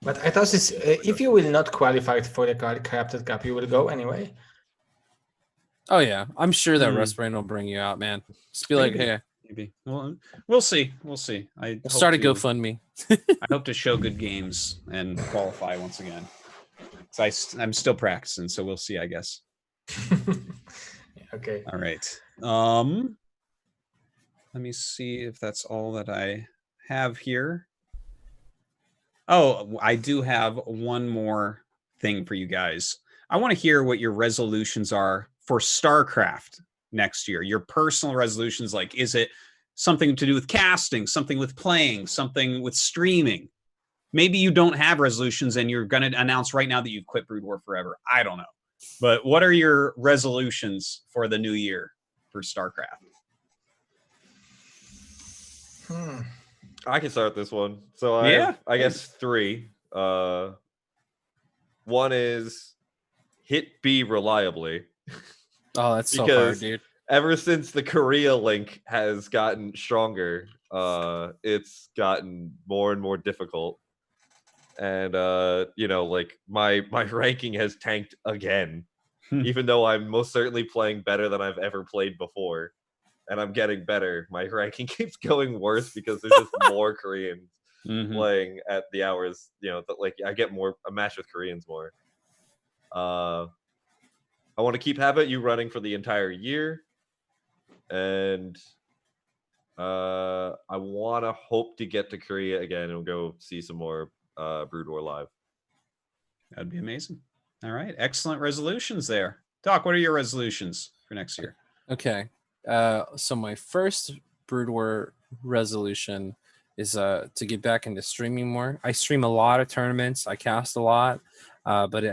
But I thought this, if you will not qualify for the Corrupted Cup, you will go anyway. Oh yeah, I'm sure that Rustbrain will bring you out, man. Just be like, hey, maybe. Well, we'll see. We'll see. We'll start a GoFundMe. I hope to show good games and qualify once again. So I'm still practicing, so we'll see, I guess. Okay. All right. Let me see if that's all that I have here. Oh, I do have one more thing for you guys. I want to hear what your resolutions are for StarCraft next year. Your personal resolutions, like, is it something to do with casting, something with playing, something with streaming? Maybe you don't have resolutions and you're going to announce right now that you've quit Brood War forever. I don't know. But what are your resolutions for the new year for StarCraft? I can start this one. So I guess 3. One is hit B reliably. Oh, that's so hard, dude. Ever since the Korea link has gotten stronger, it's gotten more and more difficult. And like my ranking has tanked again, even though I'm most certainly playing better than I've ever played before, and I'm getting better. My ranking keeps going worse because there's just more Koreans playing at the hours. Like I get a match with Koreans more. I want to keep Habit You running for the entire year, and I want to hope to get to Korea again and go see some more Brood War live. That'd be amazing. All right, excellent resolutions there. Doc, what are your resolutions for next year? Okay, so my first Brood War resolution is to get back into streaming more. I stream a lot of tournaments. I cast a lot, but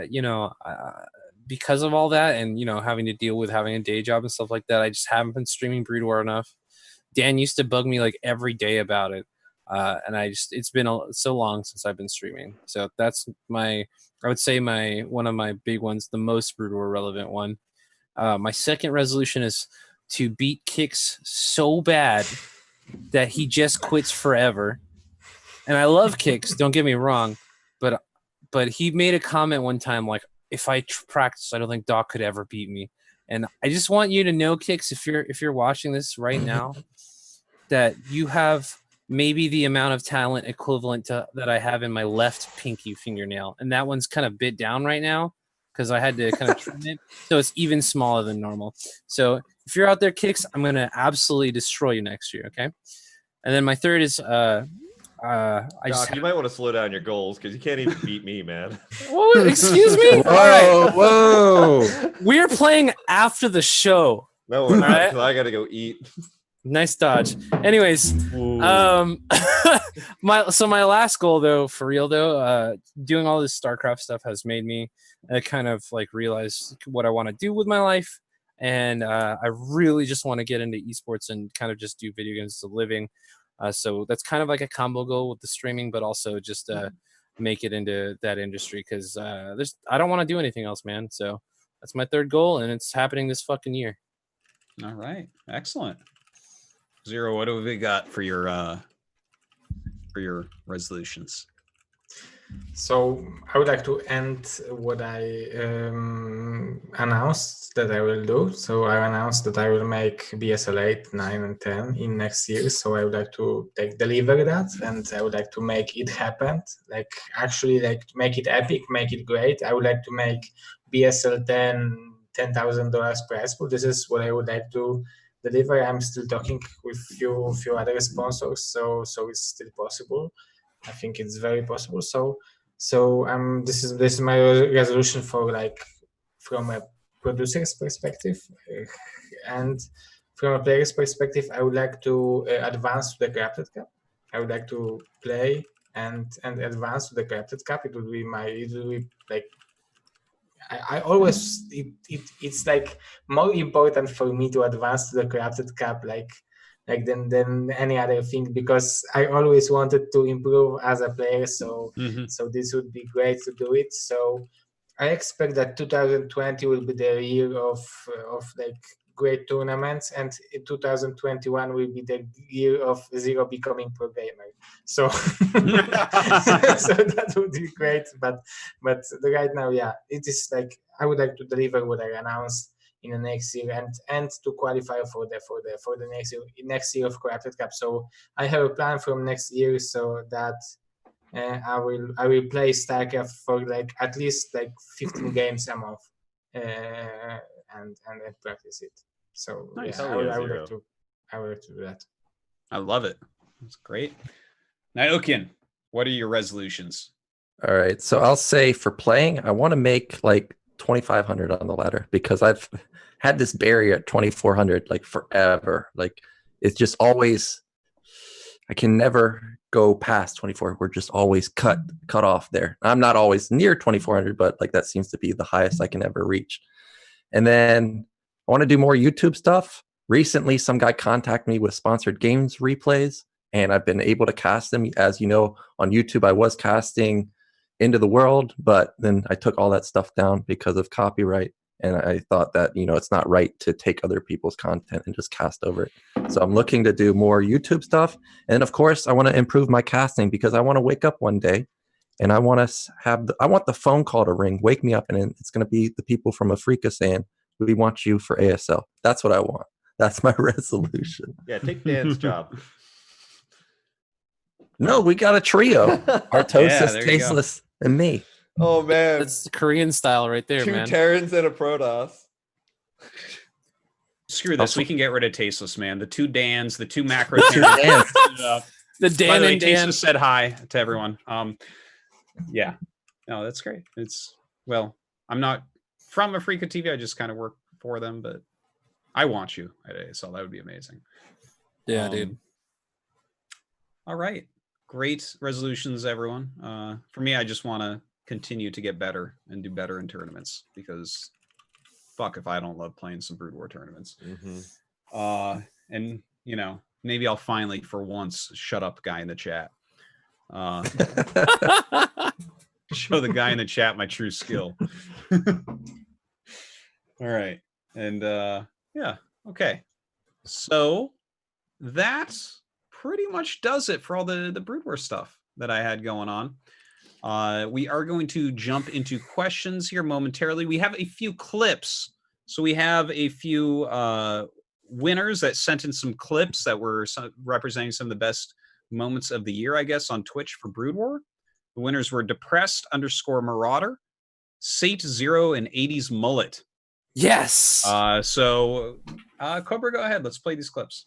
because of all that and having to deal with having a day job and stuff like that, I just haven't been streaming Brood War enough. Dan used to bug me like every day about it, and it's been so long since I've been streaming. So that's I would say one of my big ones, the most Brood War relevant one. My second resolution is to beat Kix so bad that he just quits forever. And I love Kix, don't get me wrong, but he made a comment one time like, if I practice, I don't think Doc could ever beat me. And I just want you to know, Kix, if you're watching this right now, that you have maybe the amount of talent equivalent to that I have in my left pinky fingernail, and that one's kind of bit down right now because I had to kind of trim it, so it's even smaller than normal. So if you're out there, Kix, I'm gonna absolutely destroy you next year, okay? And then my third is Doc, you might want to slow down your goals because you can't even beat me, man. Whoa, excuse me. Whoa, All right, whoa! we're playing after the show. No, we're not. Because I gotta go eat. Nice dodge. Anyways, my last goal though, for real though, doing all this StarCraft stuff has made me kind of like realize what I want to do with my life, and I really just want to get into esports and kind of just do video games as a living. So that's kind of like a combo goal with the streaming, but also just make it into that industry because I don't want to do anything else, man. So that's my third goal, and it's happening this fucking year. All right, excellent. Zero, what have we got for your resolutions? So I would like to end what I announced that I will do. So I announced that I will make BSL 8, 9, and 10 in next year. So I would like to deliver that, and I would like to make it happen. Like actually, like make it epic, make it great. I would like to make BSL 10 $10,000 prize pool. This is what I would like to deliver. I'm still talking with few other sponsors, so it's still possible. I think it's very possible. So this is my resolution for like from a producer's perspective, and from a player's perspective, I would like to advance to the Crafted Cup. I would like to play and advance to the Crafted Cup. It will be like I always it's like more important for me to advance to the Crafted Cup like than any other thing, because I always wanted to improve as a player. So so this would be great to do it. So I expect that 2020 will be the year of like great tournaments, and 2021 will be the year of Zero becoming pro gamer. So so that would be great. But right now, yeah, it is like I would like to deliver what I announced in the next year and to qualify for the next year of Crafted Cup. So I have a plan from next year, so that I will play StarCraft for like at least like 15 games a month and practice it. So nice. Yeah, I would like to do that. I love it. That's great. Naokian, what are your resolutions? All right, so I'll say for playing, I want to make like 2,500 on the ladder, because I've had this barrier at 2,400 like forever. Like it's just always, I can never go past 24. We're just always cut off there. I'm not always near 2,400, but like that seems to be the highest I can ever reach. And then I want to do more YouTube stuff. Recently, some guy contacted me with sponsored games replays, and I've been able to cast them. As you know, on YouTube, I was casting Into the World, but then I took all that stuff down because of copyright. And I thought that, it's not right to take other people's content and just cast over it. So I'm looking to do more YouTube stuff. And of course, I want to improve my casting because I want to wake up one day and I want the phone call to ring, wake me up, and it's going to be the people from Africa saying, "We want you for ASL." That's what I want. That's my resolution. Yeah, take Dan's job. No, we got a trio. Artosis, Tasteless, and me. Oh man, That's the Korean style right there, two man. Terrans and a Protoss. Screw this. We can get rid of Tasteless, man. The two Dans, the two macro Two Dans. The Dan By the way, and Dan. Tasteless said hi to everyone. Yeah. No, that's great. I'm not from Africa TV. I just kind of work for them, but I want you at ASL. That would be amazing. Yeah, dude. All right. Great resolutions, everyone. For me, I just want to continue to get better and do better in tournaments because fuck if I don't love playing some Brood War tournaments. And maybe I'll finally for once shut up guy in the chat. Show the guy in the chat my true skill. All right. And yeah, okay. So that pretty much does it for all the Brood War stuff that I had going on. We are going to jump into questions here momentarily. We have a few clips. So we have a few winners that sent in some clips that were representing some of the best moments of the year, I guess, on Twitch for Brood War. The winners were Depressed_Marauder, Sate0, and 80s Mullet. Yes. So Cobra, go ahead. Let's play these clips.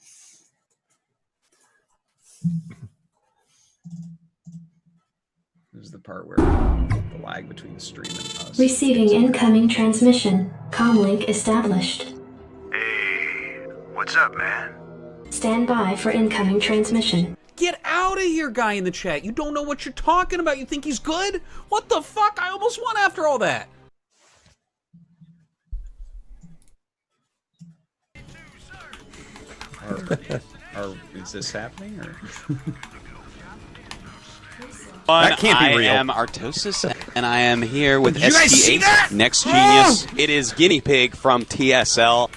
This is the part where the lag between the stream and us. Receiving incoming transmission. Comlink established. Hey, what's up, man? Stand by for incoming transmission. Get out of here, guy in the chat. You don't know what you're talking about. You think he's good? What the fuck? I almost won after all that. Is this happening? Or? That can't be real. I am Artosis, and I am here with Did you guys see that? ST8 Next Genius. It is Guinea Pig from TSL.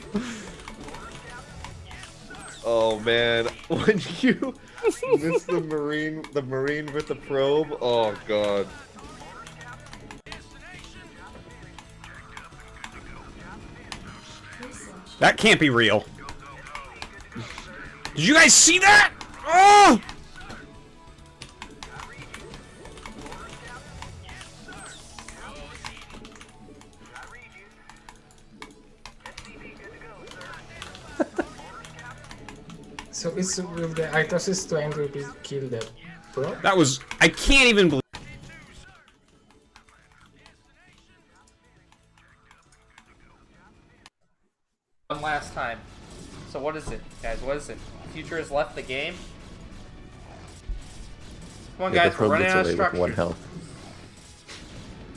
Oh man, when you miss the marine with the probe, oh god. That can't be real. Did you guys see that? Oh! So it's with the Artosis trying to kill the pro? That was... I can't even believe... One last time. So what is it, guys? What is it? Future has left the game? Come on, guys, we're running out of structure. One health.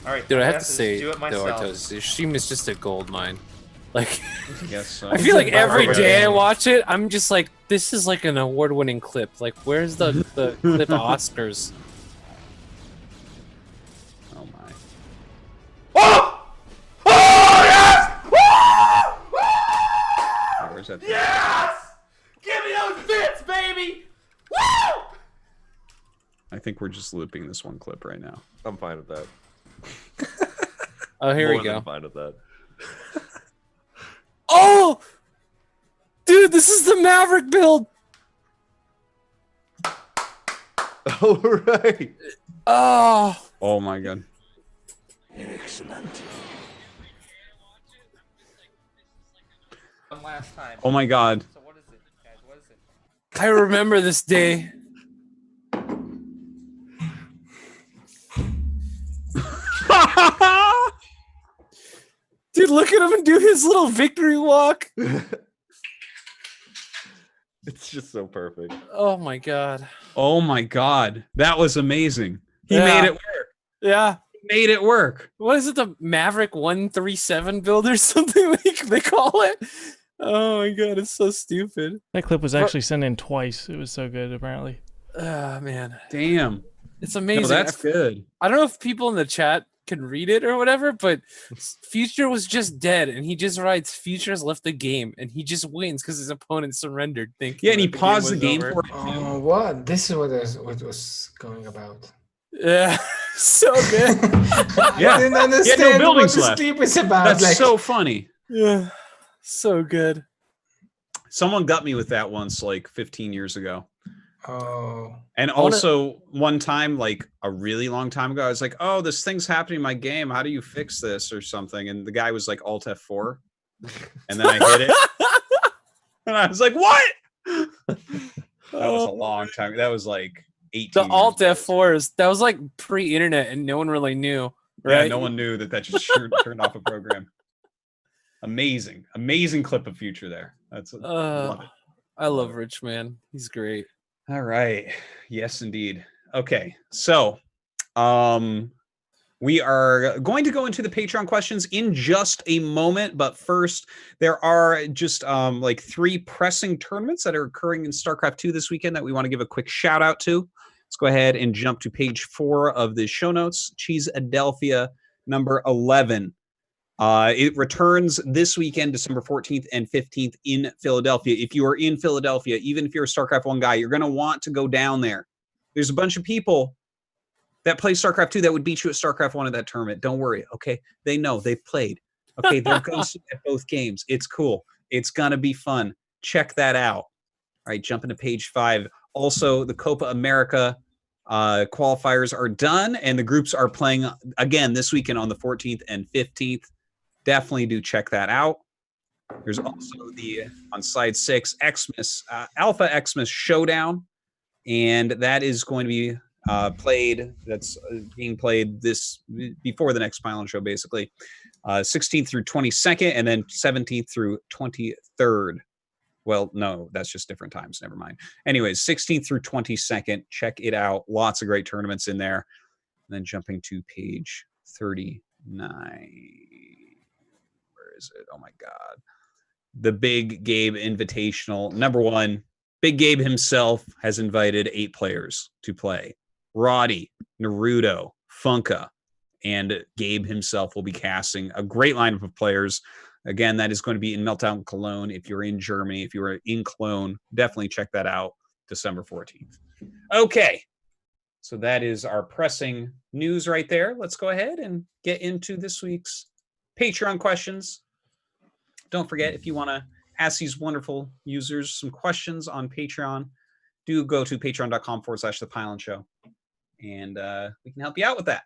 Alright, Dude, I have to just say, do it though, myself. Artosis, your stream is just a gold mine. Like, Yes, so. I feel like every day I watch it, I'm just like, this is like an award-winning clip. Like, where's the clip Oscars? Oh my. Oh! Oh, yes! Woo! Where's that? Yes! Give me those bits, baby! Woo! I think we're just looping this one clip right now. I'm fine with that. Oh, here More we go. than fine with that. Oh! Dude, this is the Maverick build! Oh, right. Oh! Oh my god. Excellent. One last time. Oh my god. So what is it, guys? What is it? I remember this day. Dude, look at him do his little victory walk. It's just so perfect. Oh my god. Oh my god. That was amazing. He Yeah. made it work. Yeah. He made it work. What is it, the Maverick 137 build or something they call it? Oh my god, it's so stupid. That clip was actually sent in twice. It was so good, apparently. Ah, man. Damn. It's amazing. No, that's good. I don't know if people in the chat can read it or whatever, but Future was just dead, and he just writes, Future has left the game, and he just wins because his opponent surrendered. Yeah, and he paused the game for it. Oh, what? This is what was going about. Yeah, so good. Yeah. I didn't understand no buildings what the left. sleep is about. That's like, so funny. Yeah, so good. Someone got me with that once, like 15 years ago. Oh. And also one time, like a really long time ago, I was like, oh, this thing's happening in my game. How do you fix this or something? And the guy was like Alt F4. And then I hit it. And I was like, what? That was a long time. That was like 18 The years Alt ago. F4s, that was like pre-internet and no one really knew, right? Yeah, no one knew that just turned off a program. Amazing. Amazing clip of Future there. That's love it. I love Rich, man. He's great. All right. Yes, indeed. Okay. So, we are going to go into the Patreon questions in just a moment, but first, there are just like 3 pressing tournaments that are occurring in StarCraft 2 this weekend that we want to give a quick shout out to. Let's go ahead and jump to page 4 of the show notes. Cheeseadelphia number 11. It returns this weekend, December 14th and 15th in Philadelphia. If you are in Philadelphia, even if you're a StarCraft 1 guy, you're going to want to go down there. There's a bunch of people that play StarCraft 2 that would beat you at StarCraft 1 at that tournament. Don't worry, okay? They know. They've played. Okay, they're going to at both games. It's cool. It's going to be fun. Check that out. All right, jumping to page 5. Also, the Copa America qualifiers are done, and the groups are playing again this weekend on the 14th and 15th. Definitely do check that out. There's also on side 6, Xmas, Alpha Xmas Showdown, and that is going to be played. That's being played before the next Pylon show, basically. 16th through 22nd, and then 17th through 23rd. Well, no, that's just different times. Never mind. Anyways, 16th through 22nd. Check it out. Lots of great tournaments in there. And then jumping to page 39. Is it? Oh my God. The Big Gabe Invitational. Number 1, Big Gabe himself has invited 8 players to play. Roddy, Naruto, Funka, and Gabe himself will be casting a great lineup of players. Again, that is going to be in Meltdown Cologne. If you're in Germany, if you're in Cologne, definitely check that out December 14th. Okay. So that is our pressing news right there. Let's go ahead and get into this week's Patreon questions. Don't forget, if you want to ask these wonderful users some questions on Patreon, do go to patreon.com/The Pylon Show, and we can help you out with that.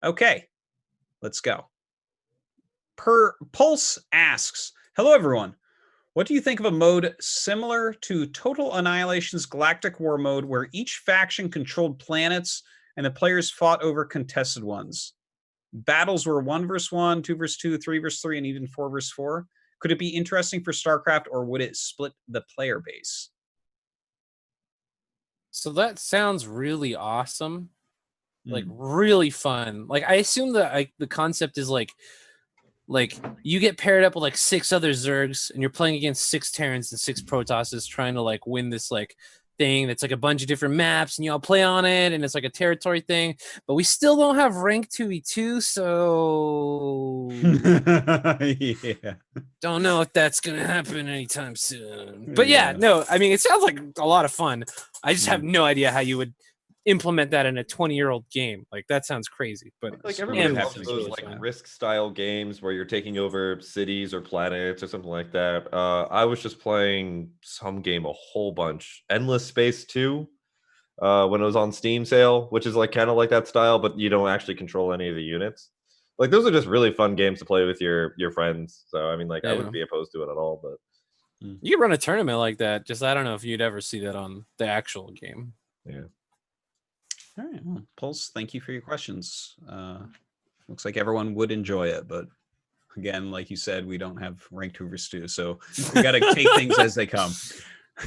Okay, let's go. Pulse asks, hello, everyone. What do you think of a mode similar to Total Annihilation's Galactic War mode, where each faction controlled planets and the players fought over contested ones? Battles were 1 versus 1, 2 versus 2, 3 versus 3, and even 4 versus 4. Could it be interesting for StarCraft, or would it split the player base? So that sounds really awesome. Like really fun. Like I assume that the concept is like you get paired up with like 6 other Zergs and you're playing against 6 Terrans and 6 Protosses trying to like win this like thing that's like a bunch of different maps and you all play on it and it's like a territory thing, but we still don't have rank 2v2, so yeah, don't know if that's gonna happen anytime soon. But yeah, no, I mean it sounds like a lot of fun. I just have no idea how you would implement that in a 20-year-old game. Like that sounds crazy, but like everybody loves those like risk style games where you're taking over cities or planets or something like that. I was just playing some game a whole bunch, Endless Space 2, when it was on Steam sale, which is like kind of like that style, but you don't actually control any of the units. Like those are just really fun games to play with your friends. So I mean, like I wouldn't be opposed to it at all. But you could run a tournament like that. Just I don't know if you'd ever see that on the actual game. Yeah. All right, well, Pulse, thank you for your questions. Looks like everyone would enjoy it, but again, like you said, we don't have rank 2 versus 2, so we got to take things as they come.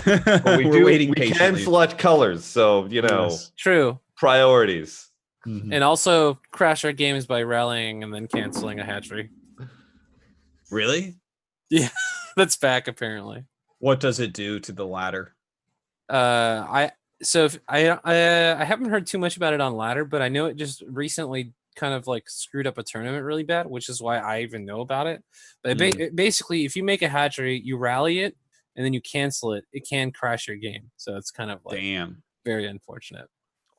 Well, we can select colors, so you know, yes. True priorities, and also crash our games by rallying and then canceling a hatchery. Really? Yeah. That's back apparently. What does it do to the ladder? I haven't heard too much about it on ladder, but I know it just recently kind of like screwed up a tournament really bad, which is why I even know about it. But basically, if you make a hatchery, you rally it, and then you cancel it, it can crash your game. So it's kind of like very unfortunate.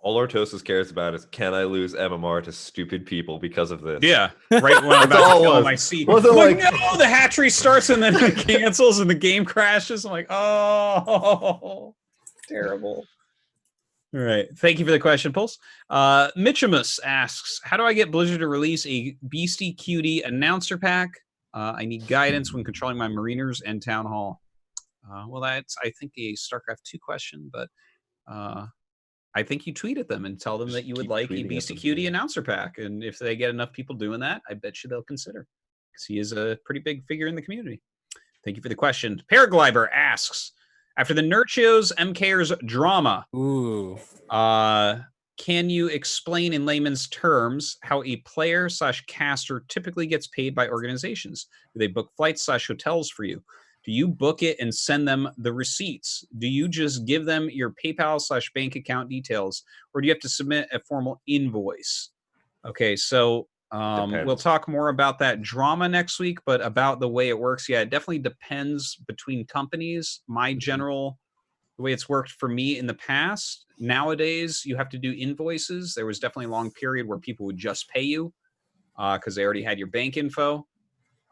All Artosis cares about is, can I lose MMR to stupid people because of this? Yeah, right when I'm about to kill my seat. Wasn't like, no, the hatchery starts and then it cancels and the game crashes. I'm like, oh, terrible. All right. Thank you for the question, Pulse. Mitchimus asks, how do I get Blizzard to release a Beastie Cutie announcer pack? I need guidance when controlling my Mariners and Town Hall. Well, that's, I think, a StarCraft 2 question, but I think you tweet at them and tell them that you would like a Beastie Cutie announcer pack. And if they get enough people doing that, I bet you they'll consider, because he is a pretty big figure in the community. Thank you for the question. Paragliber asks, after the Nurchios MKers drama, can you explain in layman's terms how a player / caster typically gets paid by organizations? Do they book flights / hotels for you? Do you book it and send them the receipts? Do you just give them your PayPal / bank account details? Or do you have to submit a formal invoice? Okay, so we'll talk more about that drama next week, but about the way it works, yeah, it definitely depends between companies. My general, the way it's worked for me in the past, nowadays you have to do invoices. There was definitely a long period where people would just pay you because they already had your bank info.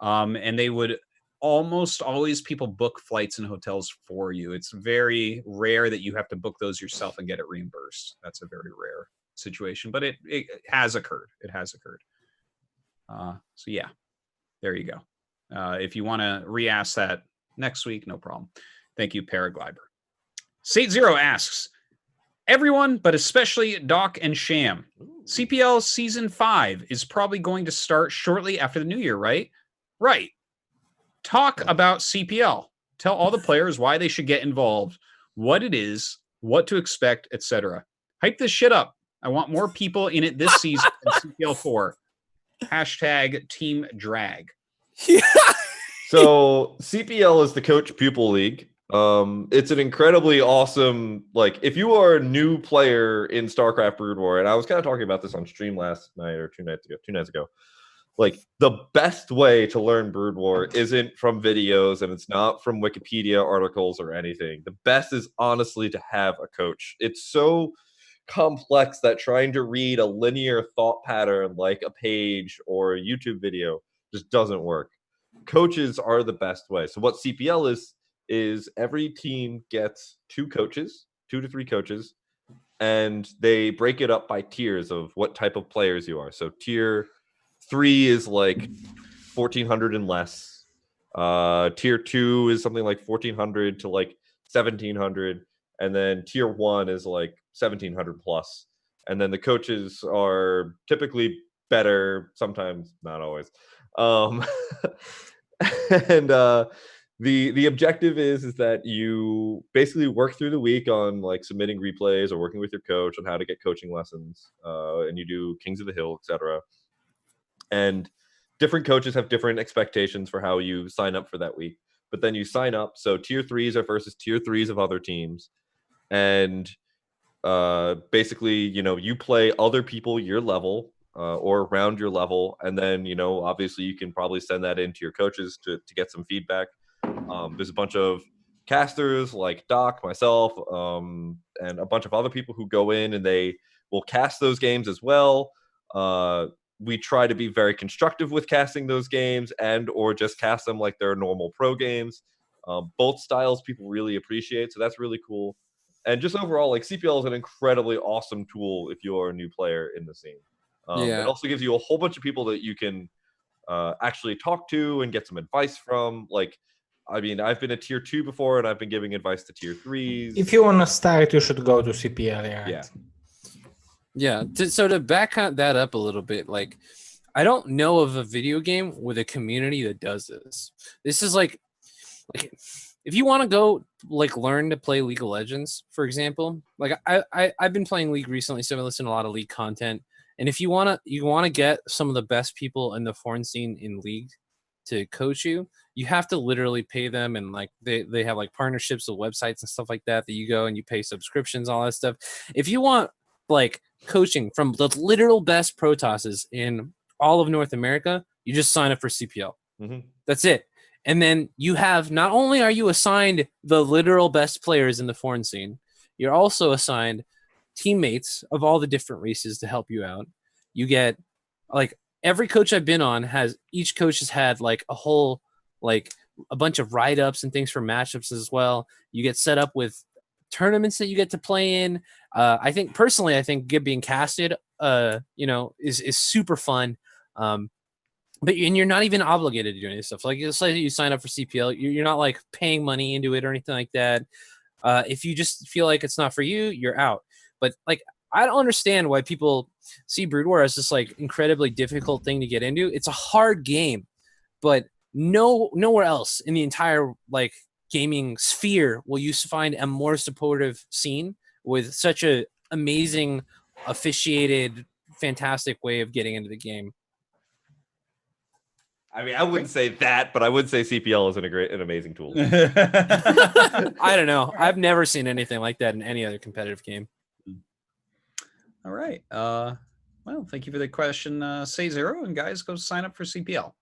And they would almost always people book flights and hotels for you. It's very rare that you have to book those yourself and get it reimbursed. That's a very rare situation, but it has occurred. It has occurred. So yeah, there you go. If you want to re-ask that next week, no problem. Thank you, Paragliber. Sate Zero asks, everyone, but especially Doc and Sham, CPL Season 5 is probably going to start shortly after the new year, right? Right. Talk about CPL. Tell all the players why they should get involved, what it is, what to expect, etc. Hype this shit up. I want more people in it this season than CPL 4. Hashtag Team Drag. So CPL is the Coach Pupil League. It's an incredibly awesome, like, if you are a new player in StarCraft Brood War, and I was kind of talking about this on stream last night or two nights ago. Like, the best way to learn Brood War isn't from videos, and it's not from Wikipedia articles or anything. The best is honestly to have a coach. It's so complex that trying to read a linear thought pattern like a page or a YouTube video just doesn't work. Coaches are the best way. So what CPL is every team gets 2 to 3 coaches, and they break it up by tiers of what type of players you are. So tier 3 is like 1,400 and less. Tier 2 is something like 1,400 to like 1,700, and then tier 1 is like 1,700 plus. And then the coaches are typically better, sometimes not always. And the objective is that you basically work through the week on like submitting replays or working with your coach on how to get coaching lessons, and you do Kings of the Hill, etc. And different coaches have different expectations for how you sign up for that week. But then you sign up. So tier 3s are versus tier 3s of other teams. And basically, you play other people your level or around your level. And then, obviously you can probably send that in to your coaches to get some feedback. There's a bunch of casters like Doc, myself, and a bunch of other people who go in and they will cast those games as well. We try to be very constructive with casting those games and or just cast them like they're normal pro games. Both styles people really appreciate, so that's really cool. And just overall, like, CPL is an incredibly awesome tool if you are a new player in the scene. It also gives you a whole bunch of people that you can actually talk to and get some advice from. Like, I mean, I've been a tier 2 before, and I've been giving advice to tier 3s. If you want to start, you should go to CPL. Yeah. So to back that up a little bit, like, I don't know of a video game with a community that does this. This is like if you want to go like learn to play League of Legends, for example, like I've been playing League recently, so I listen to a lot of League content. And if you want to get some of the best people in the foreign scene in League to coach you, you have to literally pay them, and like they have like partnerships with websites and stuff like that you go and you pay subscriptions, all that stuff. If you want like coaching from the literal best Protosses in all of North America, you just sign up for CPL. That's it. And then you have, not only are you assigned the literal best players in the foreign scene, you're also assigned teammates of all the different races to help you out. You get like every coach I've been on each coach has had like a whole, like a bunch of write-ups and things for matchups as well. You get set up with tournaments that you get to play in. I think being casted, is super fun. But you're not even obligated to do any stuff. Like, let's say you sign up for CPL, you're not like paying money into it or anything like that. If you just feel like it's not for you, you're out. But like, I don't understand why people see Brood War as this like incredibly difficult thing to get into. It's a hard game, but nowhere else in the entire like gaming sphere will you find a more supportive scene with such a amazing, officiated, fantastic way of getting into the game. I mean, I wouldn't say that, but I would say CPL is an amazing tool. I don't know. I've never seen anything like that in any other competitive game. All right. Well, thank you for the question, Say Zero, and guys, go sign up for CPL.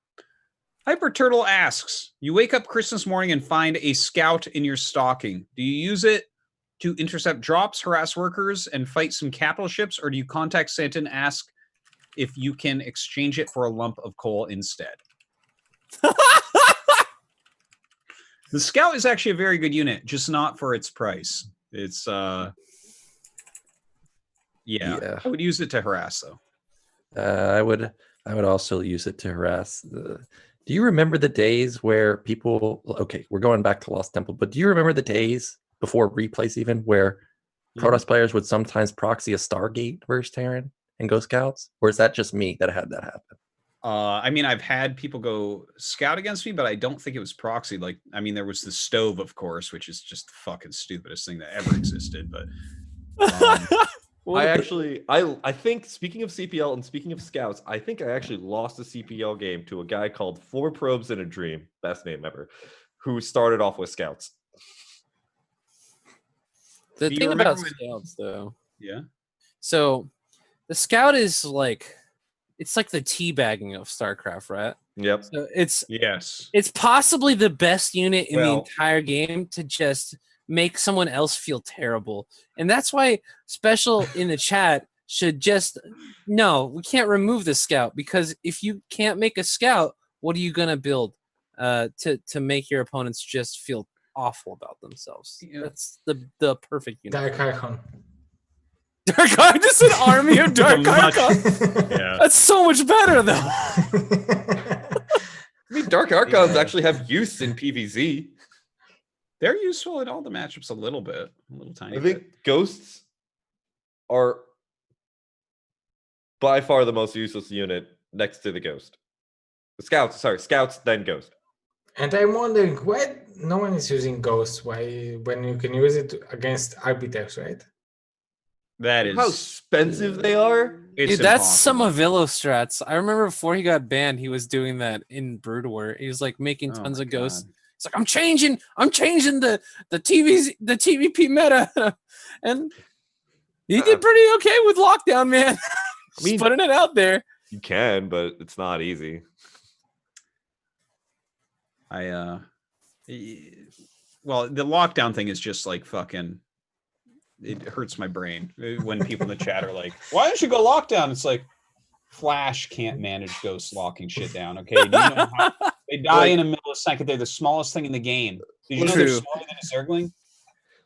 Hyper Turtle asks, you wake up Christmas morning and find a scout in your stocking. Do you use it to intercept drops, harass workers, and fight some capital ships, or do you contact Santa and ask if you can exchange it for a lump of coal instead? The scout is actually a very good unit, just not for its price. It's I would use it to harass though. I would also use it to harass. Do you remember the days where people? Okay, we're going back to Lost Temple, but do you remember the days before replays even where Protoss players would sometimes proxy a Stargate versus Terran and go scouts? Or is that just me that had that happen? I mean, I've had people go scout against me, but I don't think it was proxy. Like, I mean, there was the stove, of course, which is just the fucking stupidest thing that ever existed. But I think, speaking of CPL and speaking of scouts, I think I actually lost a CPL game to a guy called 4 Probes in a Dream, best name ever, who started off with scouts. The thing about scouts, though, yeah. So the scout is like, it's like the teabagging of StarCraft, right? Yep. So it's it's possibly the best unit in the entire game to just make someone else feel terrible, and that's why Special in the chat should just we can't remove the scout, because if you can't make a scout, what are you gonna build to make your opponents just feel awful about themselves? Yeah. That's the perfect unit. Dark Archon. Dark Archon, just an army of Dark Archon. Yeah. That's so much better, though. I mean, Dark Archons actually have use in PvZ. They're useful in all the matchups a little tiny bit. I think Ghosts are by far the most useless unit next to the Ghost. Scouts, then Ghost. And I'm wondering why no one is using Ghosts. Why, when you can use it against Arbiters, right? That is how expensive they are. Dude, that's some Avillo strats. I remember before he got banned, he was doing that in Brood War. He was like making tons of ghosts. It's like, I'm changing the TVP meta, and he did pretty okay with lockdown, man. I mean, putting it out there. You can, but it's not easy. Well, the lockdown thing is just like fucking. It hurts my brain when people in the chat are like, why don't you go lockdown? It's like, Flash can't manage ghost locking shit down. Okay, do you know how they die in a millisecond? They're the smallest thing in the game. Did you know they're smaller than a Zergling?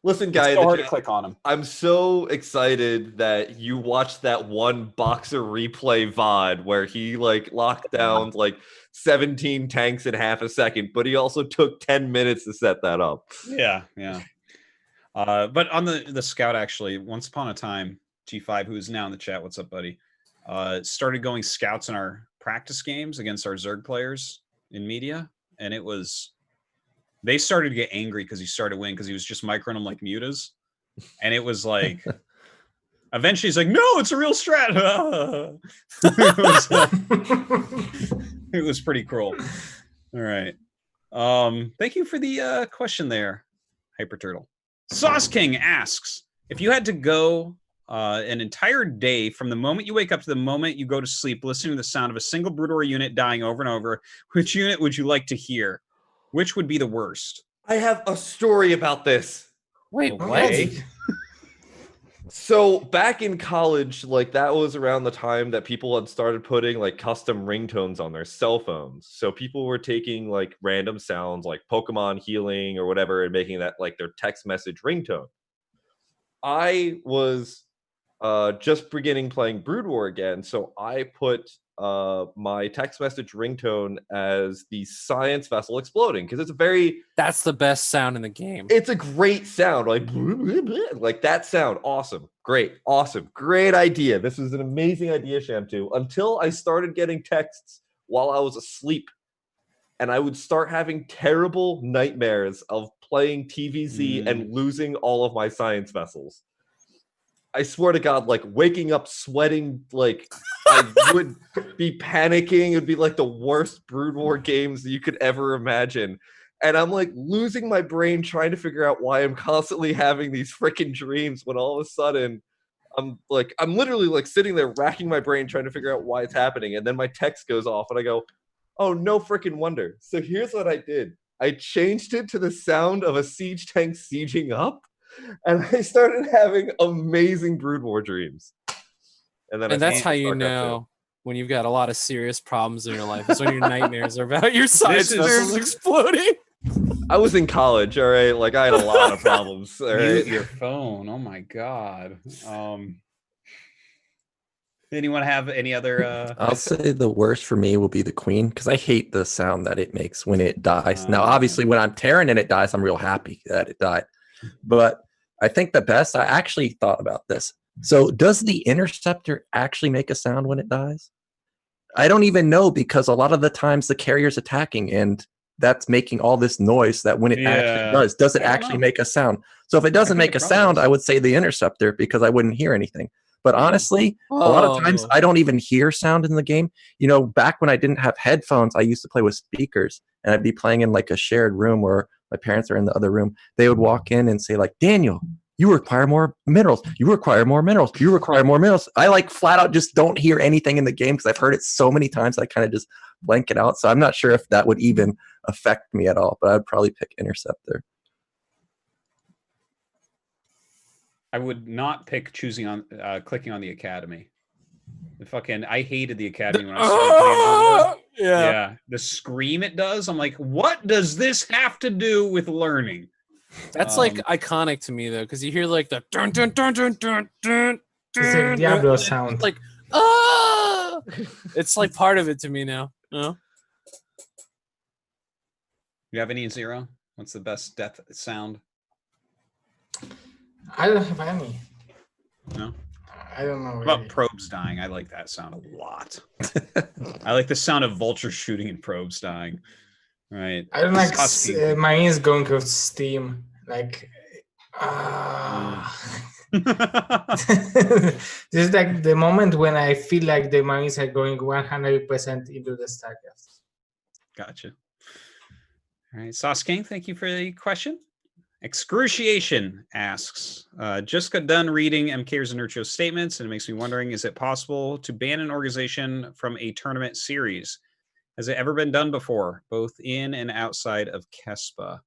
Listen, guys, it's so hard to click on them. I'm so excited that you watched that one Boxer replay VOD where he like locked down like 17 tanks in half a second, but he also took 10 minutes to set that up. Yeah. But on the scout, actually, once upon a time, G5, who is now in the chat, what's up, buddy? Started going scouts in our practice games against our Zerg players in media, and they started to get angry because he started winning because he was just microing them like mutas, and it was like, eventually he's like, no, it's a real strat. It was pretty cruel. All right. Thank you for the question there, Hyper Turtle. Sauce King asks, if you had to go an entire day from the moment you wake up to the moment you go to sleep listening to the sound of a single Brood War unit dying over and over, which unit would you like to hear? Which would be the worst? I have a story about this. Wait, Okay. what? So back in college, like that was around the time that people had started putting like custom ringtones on their cell phones. So people were taking like random sounds like Pokemon healing or whatever and making that like their text message ringtone. I was just beginning playing Brood War again, so I put my text message ringtone as the science vessel exploding because that's the best sound in the game. It's a great sound, like that sound. Awesome, great, awesome, great idea. This was an amazing idea, Shamtu, until I started getting texts while I was asleep, and I would start having terrible nightmares of playing TVZ and losing all of my science vessels. I swear to God, like waking up sweating, like I would be panicking. It would be like the worst Brood War games you could ever imagine. And I'm like losing my brain trying to figure out why I'm constantly having these freaking dreams when all of a sudden I'm literally like sitting there racking my brain trying to figure out why it's happening. And then my text goes off and I go, oh, no freaking wonder. So here's what I did. I changed it to the sound of a siege tank sieging up. And I started having amazing Brood War dreams. And that's how you know when you've got a lot of serious problems in your life. Is when your nightmares are about your science vessels exploding. I was in college, all right? Like, I had a lot of problems, all right? Mute your phone. Oh, my God. Anyone have any other... I'll say the worst for me will be the Queen, because I hate the sound that it makes when it dies. Now, obviously, when I'm Terran and it dies, I'm real happy that it died. But I think the best, I actually thought about this. So does the Interceptor actually make a sound when it dies? I don't even know, because a lot of the times the carrier's attacking and that's making all this noise that when it actually does it actually make a sound? So if it doesn't make a sound, I would say the Interceptor, because I wouldn't hear anything. But honestly, a lot of times I don't even hear sound in the game. You know, back when I didn't have headphones, I used to play with speakers, and I'd be playing in like a shared room where my parents are in the other room. They would walk in and say like, Daniel, you require more minerals. You require more minerals. You require more minerals. I like flat out just don't hear anything in the game because I've heard it so many times I kind of just blank it out. So I'm not sure if that would even affect me at all, but I'd probably pick Interceptor. I would not pick clicking on the Academy. I hated the Academy when I started playing. Yeah. The scream it does. I'm like, what does this have to do with learning? That's like iconic to me though, because you hear like the dun dun dun dun dun dun. It's a Diablo sound. It's like it's like part of it to me now. No. You have any, Zero? What's the best death sound? I don't have any. No? I don't know. What about probes dying? I like that sound a lot. I like the sound of vultures shooting and probes dying. Right. I don't like Marines going off steam. Like, this is like the moment when I feel like the Marines are going 100% into the StarCraft. Gotcha. All right, Sauce King, thank you for the question. Excruciation asks, just got done reading MK's and Nurcho's statements, and it makes me wondering, is it possible to ban an organization from a tournament series? Has it ever been done before, both in and outside of KESPA?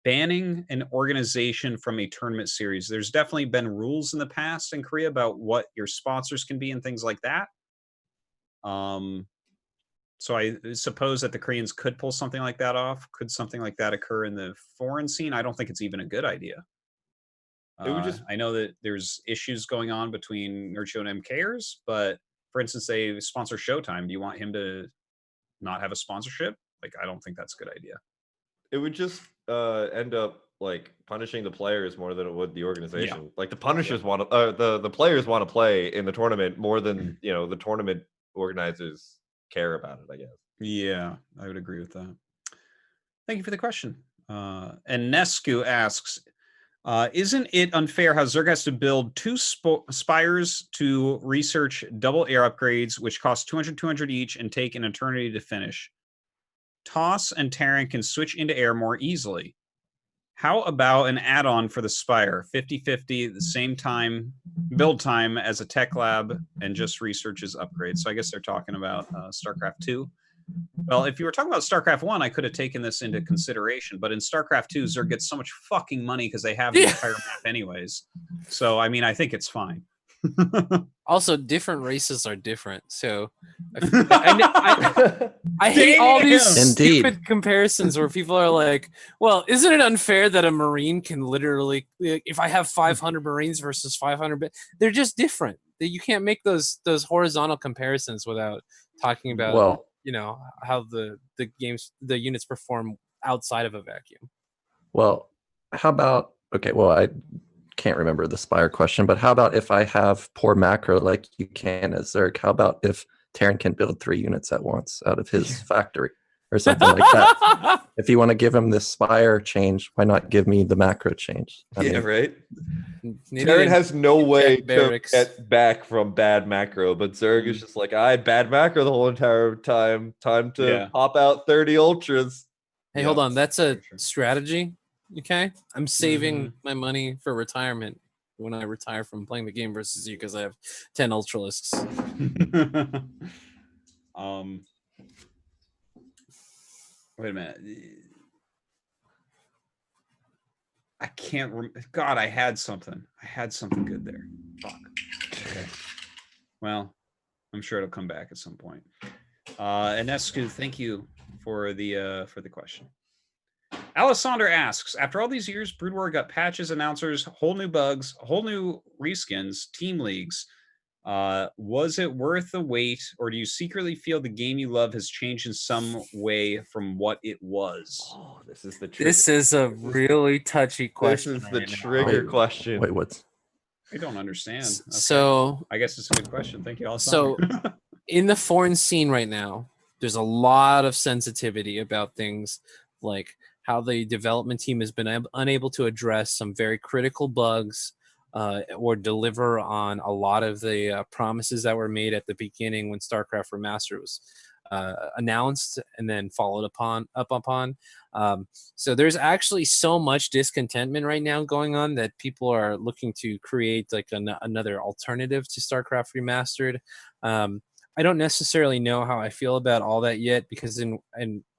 Banning an organization from a tournament series. There's definitely been rules in the past in Korea about what your sponsors can be and things like that. So I suppose that the Koreans could pull something like that off. Could something like that occur in the foreign scene? I don't think it's even a good idea. I know that there's issues going on between Nurcho and MKers, but for instance, they sponsor Showtime. Do you want him to not have a sponsorship? Like, I don't think that's a good idea. It would just end up like punishing the players more than it would the organization. Like the punishers want to, the players want to play in the tournament more than the tournament organizers care about it, I guess. Yeah, I would agree with that. Thank you for the question. And Nescu asks, isn't it unfair how Zerg has to build 2 spires to research double air upgrades, which cost 200 each and take an eternity to finish? Toss and Terran can switch into air more easily. How about an add-on for the Spire? 50-50, the same time, build time as a tech lab, and just researches upgrades. So I guess they're talking about StarCraft 2. Well, if you were talking about StarCraft 1, I could have taken this into consideration. But in StarCraft 2, Zerg gets so much fucking money because they have the entire map anyways. So, I mean, I think it's fine. Also, different races are different. So I hate all these stupid comparisons where people are like, well, isn't it unfair that a Marine can literally, if I have 500 Marines versus 500, they're just different. You can't make those horizontal comparisons without talking about, how the units perform outside of a vacuum. Well, how about, I can't remember the Spire question, but how about if I have poor macro like you can as Zerg? How about if Terran can build 3 units at once out of his factory or something like that? If you want to give him this Spire change, why not give me the macro change? I mean, right? Terran has no way to get back from bad macro, but Zerg is just like, I had bad macro the whole entire time. Time to pop out 30 ultras. Hey, hold on. That's a strategy. Okay, I'm saving my money for retirement when I retire from playing the game versus you because I have 10 Ultralisks. Wait a minute. I can't remember. God, I had something. I had something good there. Fuck. Okay. Well, I'm sure it'll come back at some point. Enescu, thank you for the question. Alessandra asks, after all these years, Brood War got patches, announcers, whole new bugs, whole new reskins, team leagues. Was it worth the wait, or do you secretly feel the game you love has changed in some way from what it was? Oh, this is the trigger. This is a really touchy question. This is the trigger question. Wait, what's? I don't understand. Okay. So I guess it's a good question. Thank you, Alessandra. So in the foreign scene right now, there's a lot of sensitivity about things like how the development team has been unable to address some very critical bugs or deliver on a lot of the promises that were made at the beginning when StarCraft Remastered was announced and then followed up upon. So there's actually so much discontentment right now going on that people are looking to create like another alternative to StarCraft Remastered. I don't necessarily know how I feel about all that yet, because in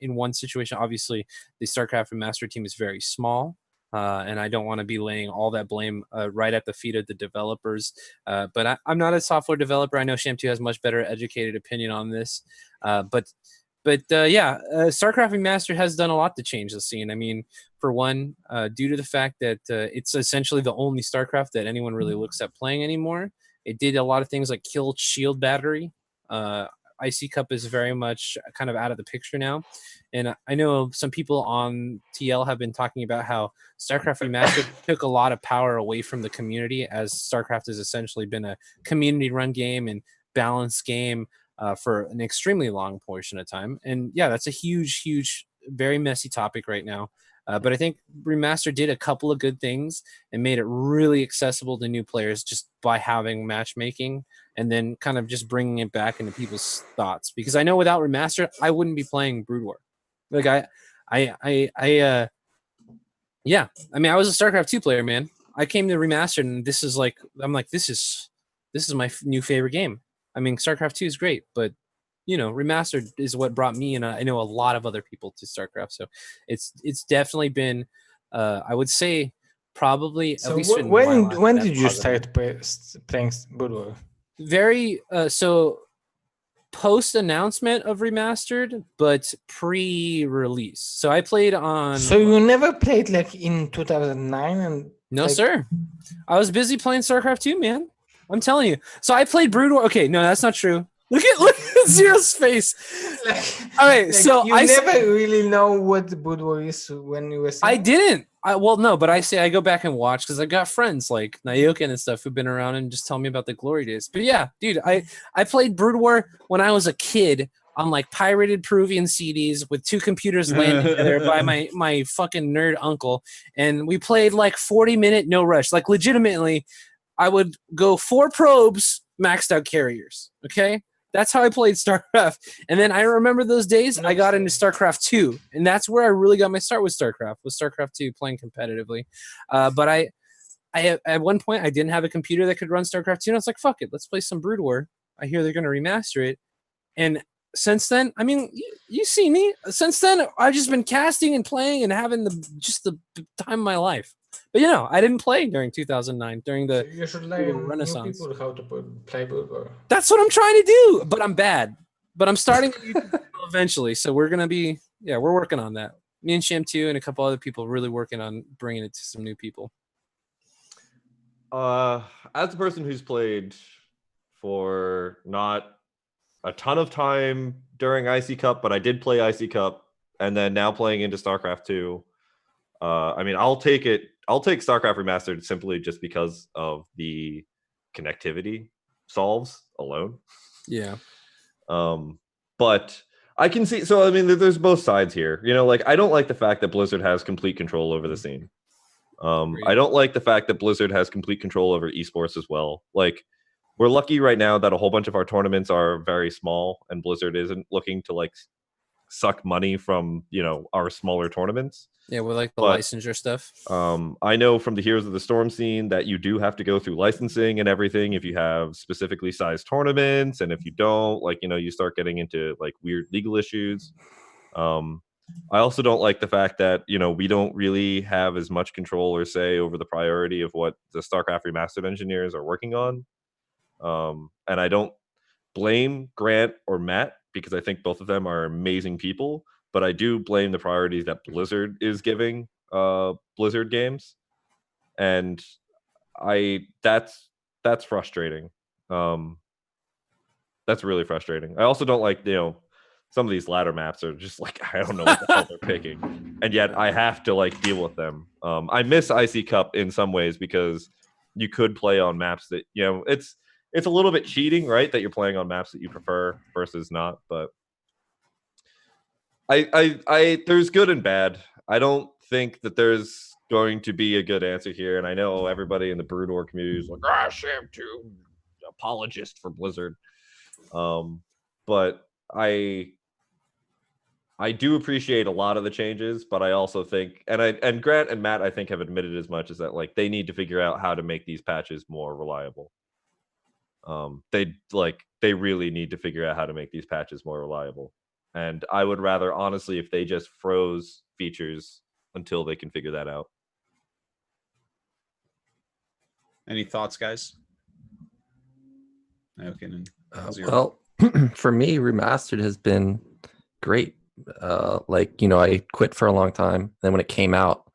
one situation, obviously, the StarCraft Remastered team is very small, and I don't want to be laying all that blame right at the feet of the developers. But I'm not a software developer. I know Sham2 has much better educated opinion on this. But StarCraft Remastered has done a lot to change the scene. I mean, for one, due to the fact that it's essentially the only StarCraft that anyone really looks at playing anymore, it did a lot of things like kill shield battery. IC Cup is very much kind of out of the picture now, and I know some people on TL have been talking about how StarCraft Remastered took a lot of power away from the community, as StarCraft has essentially been a community-run game and balanced game for an extremely long portion of time. And yeah, that's a huge, very messy topic right now. But I think Remastered did a couple of good things and made it really accessible to new players just by having matchmaking and then kind of just bringing it back into people's thoughts. Because I know without Remastered, I wouldn't be playing Brood War. Like I was a StarCraft 2 player, man. I came to Remastered and this is my new favorite game. I mean, StarCraft 2 is great, but Remastered is what brought me, and I know a lot of other people, to StarCraft. So it's definitely been, I would say, probably so at least. When did you start playing Brood War? Very so post announcement of Remastered, but pre-release. So I played on. So you never played like in 2009 and. No, sir. I was busy playing StarCraft 2, man. I'm telling you. So I played Brood War. Okay, no, that's not true. Look at Zero's face. All right, so I never really know what the Brood War is when you were saying. I didn't. But I go back and watch because I've got friends like Nayoken and stuff who've been around and just tell me about the glory days. But yeah, dude, I played Brood War when I was a kid on like pirated Peruvian CDs with 2 computers landed together by my fucking nerd uncle, and we played like 40-minute no rush. Like legitimately, I would go 4 probes, maxed out carriers. Okay. That's how I played StarCraft. And then I remember those days I got into StarCraft 2. And that's where I really got my start with StarCraft 2, playing competitively. But I at one point, I didn't have a computer that could run StarCraft 2. And I was like, fuck it, let's play some Brood War. I hear they're going to remaster it. And since then, I mean, you see me. Since then, I've just been casting and playing and having the time of my life. But I didn't play during 2009 during the you should learn Renaissance. New people how to play Brood War. That's what I'm trying to do, but I'm bad. But I'm starting eventually, so we're gonna be we're working on that. Me and Sham 2 and a couple other people really working on bringing it to some new people. As a person who's played for not a ton of time during IC Cup, but I did play IC Cup, and then now playing into StarCraft 2. I mean, I'll take StarCraft Remastered simply just because of the connectivity solves alone. Yeah. But I can see. So I mean, there's both sides here. Like I don't like the fact that Blizzard has complete control over the scene. I don't like the fact that Blizzard has complete control over esports as well. Like, we're lucky right now that a whole bunch of our tournaments are very small, and Blizzard isn't looking to like suck money from our smaller tournaments. Yeah, with like the licensure stuff. I know from the Heroes of the Storm scene that you do have to go through licensing and everything if you have specifically sized tournaments, and if you don't, like you start getting into like weird legal issues. I also don't like the fact that we don't really have as much control or say over the priority of what the StarCraft Remastered engineers are working on. And I don't blame Grant or Matt because I think both of them are amazing people, but I do blame the priorities that Blizzard is giving Blizzard games, and that's frustrating. That's really frustrating. I also don't like some of these ladder maps are just like I don't know what the hell they're picking, and yet I have to like deal with them. I miss IC Cup in some ways because you could play on maps that it's a little bit cheating, right? That you're playing on maps that you prefer versus not. But I there's good and bad. I don't think that there's going to be a good answer here. And I know everybody in the Brood War community is like, Sam too, apologist for Blizzard. But I do appreciate a lot of the changes, but I also think, and Grant and Matt, I think, have admitted as much, as that like they need to figure out how to make these patches more reliable. They really need to figure out how to make these patches more reliable. And I would rather, honestly, if they just froze features until they can figure that out. Any thoughts, guys? Okay. Well, for me, Remastered has been great. I quit for a long time. Then when it came out,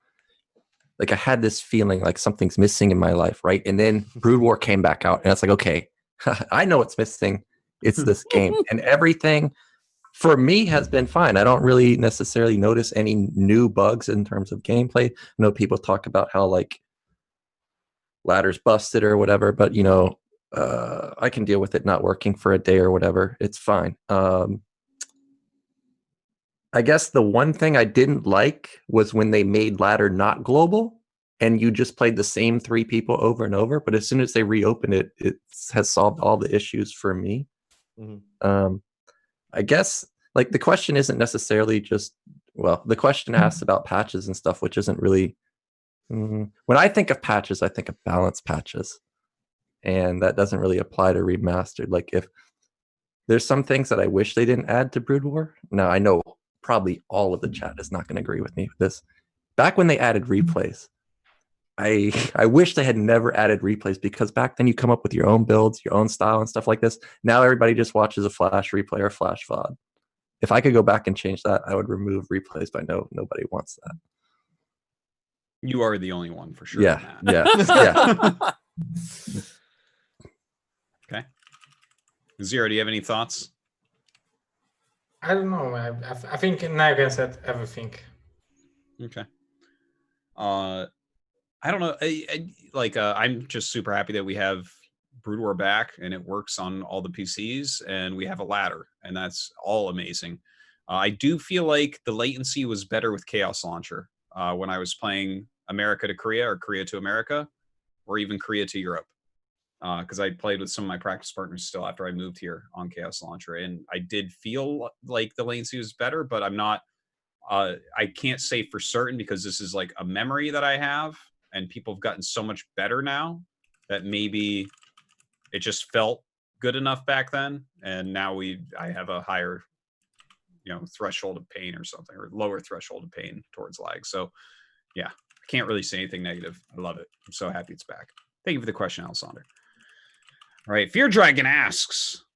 like I had this feeling like something's missing in my life, right? And then Brood War came back out, and it's like, okay, I know what's missing. It's this game, and everything for me has been fine. I don't really necessarily notice any new bugs in terms of gameplay. I know people talk about how like ladders busted or whatever, but I can deal with it not working for a day or whatever. It's fine. I guess the one thing I didn't like was when they made ladder not global and you just played the same 3 people over and over. But as soon as they reopened it, it has solved all the issues for me. Mm-hmm. I guess like the question isn't necessarily just, the question asks about patches and stuff, which isn't really, when I think of patches, I think of balance patches. And that doesn't really apply to Remastered. Like if there's some things that I wish they didn't add to Brood War. Now I know probably all of the chat is not going to agree with me with this. Back when they added replays, I wish they had never added replays, because back then you come up with your own builds, your own style and stuff like this. Now everybody just watches a flash replay or flash VOD. If I could go back and change that, I would remove replays, but nobody wants that. You are the only one for sure. Yeah. Yeah. Okay. Zero, do you have any thoughts? I don't know. I think Nagan said everything. Okay. I don't know. I'm just super happy that we have Brood War back and it works on all the PCs, and we have a ladder, and that's all amazing. I do feel like the latency was better with Chaos Launcher when I was playing America to Korea or Korea to America, or even Korea to Europe. because I played with some of my practice partners still after I moved here on Chaos Launcher, and I did feel like the latency was better, but I'm not. I can't say for certain because this is like a memory that I have, and people have gotten so much better now that maybe it just felt good enough back then, and now I have a higher, threshold of pain or something, or lower threshold of pain towards lag. So, yeah, I can't really say anything negative. I love it. I'm so happy it's back. Thank you for the question, Alessander. All right, Fear Dragon asks,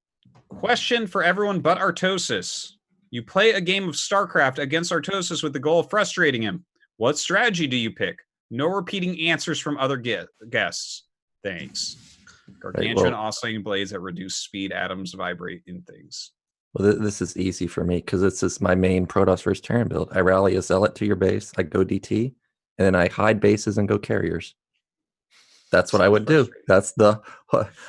question for everyone but Artosis. You play a game of StarCraft against Artosis with the goal of frustrating him. What strategy do you pick? No repeating answers from other guests. Thanks. Gargantuan oscillating blades that reduce speed, atoms vibrate in things. Well, this is easy for me because this is my main Protoss versus Terran build. I rally a Zealot to your base, I go DT, and then I hide bases and go carriers. That's what I would do.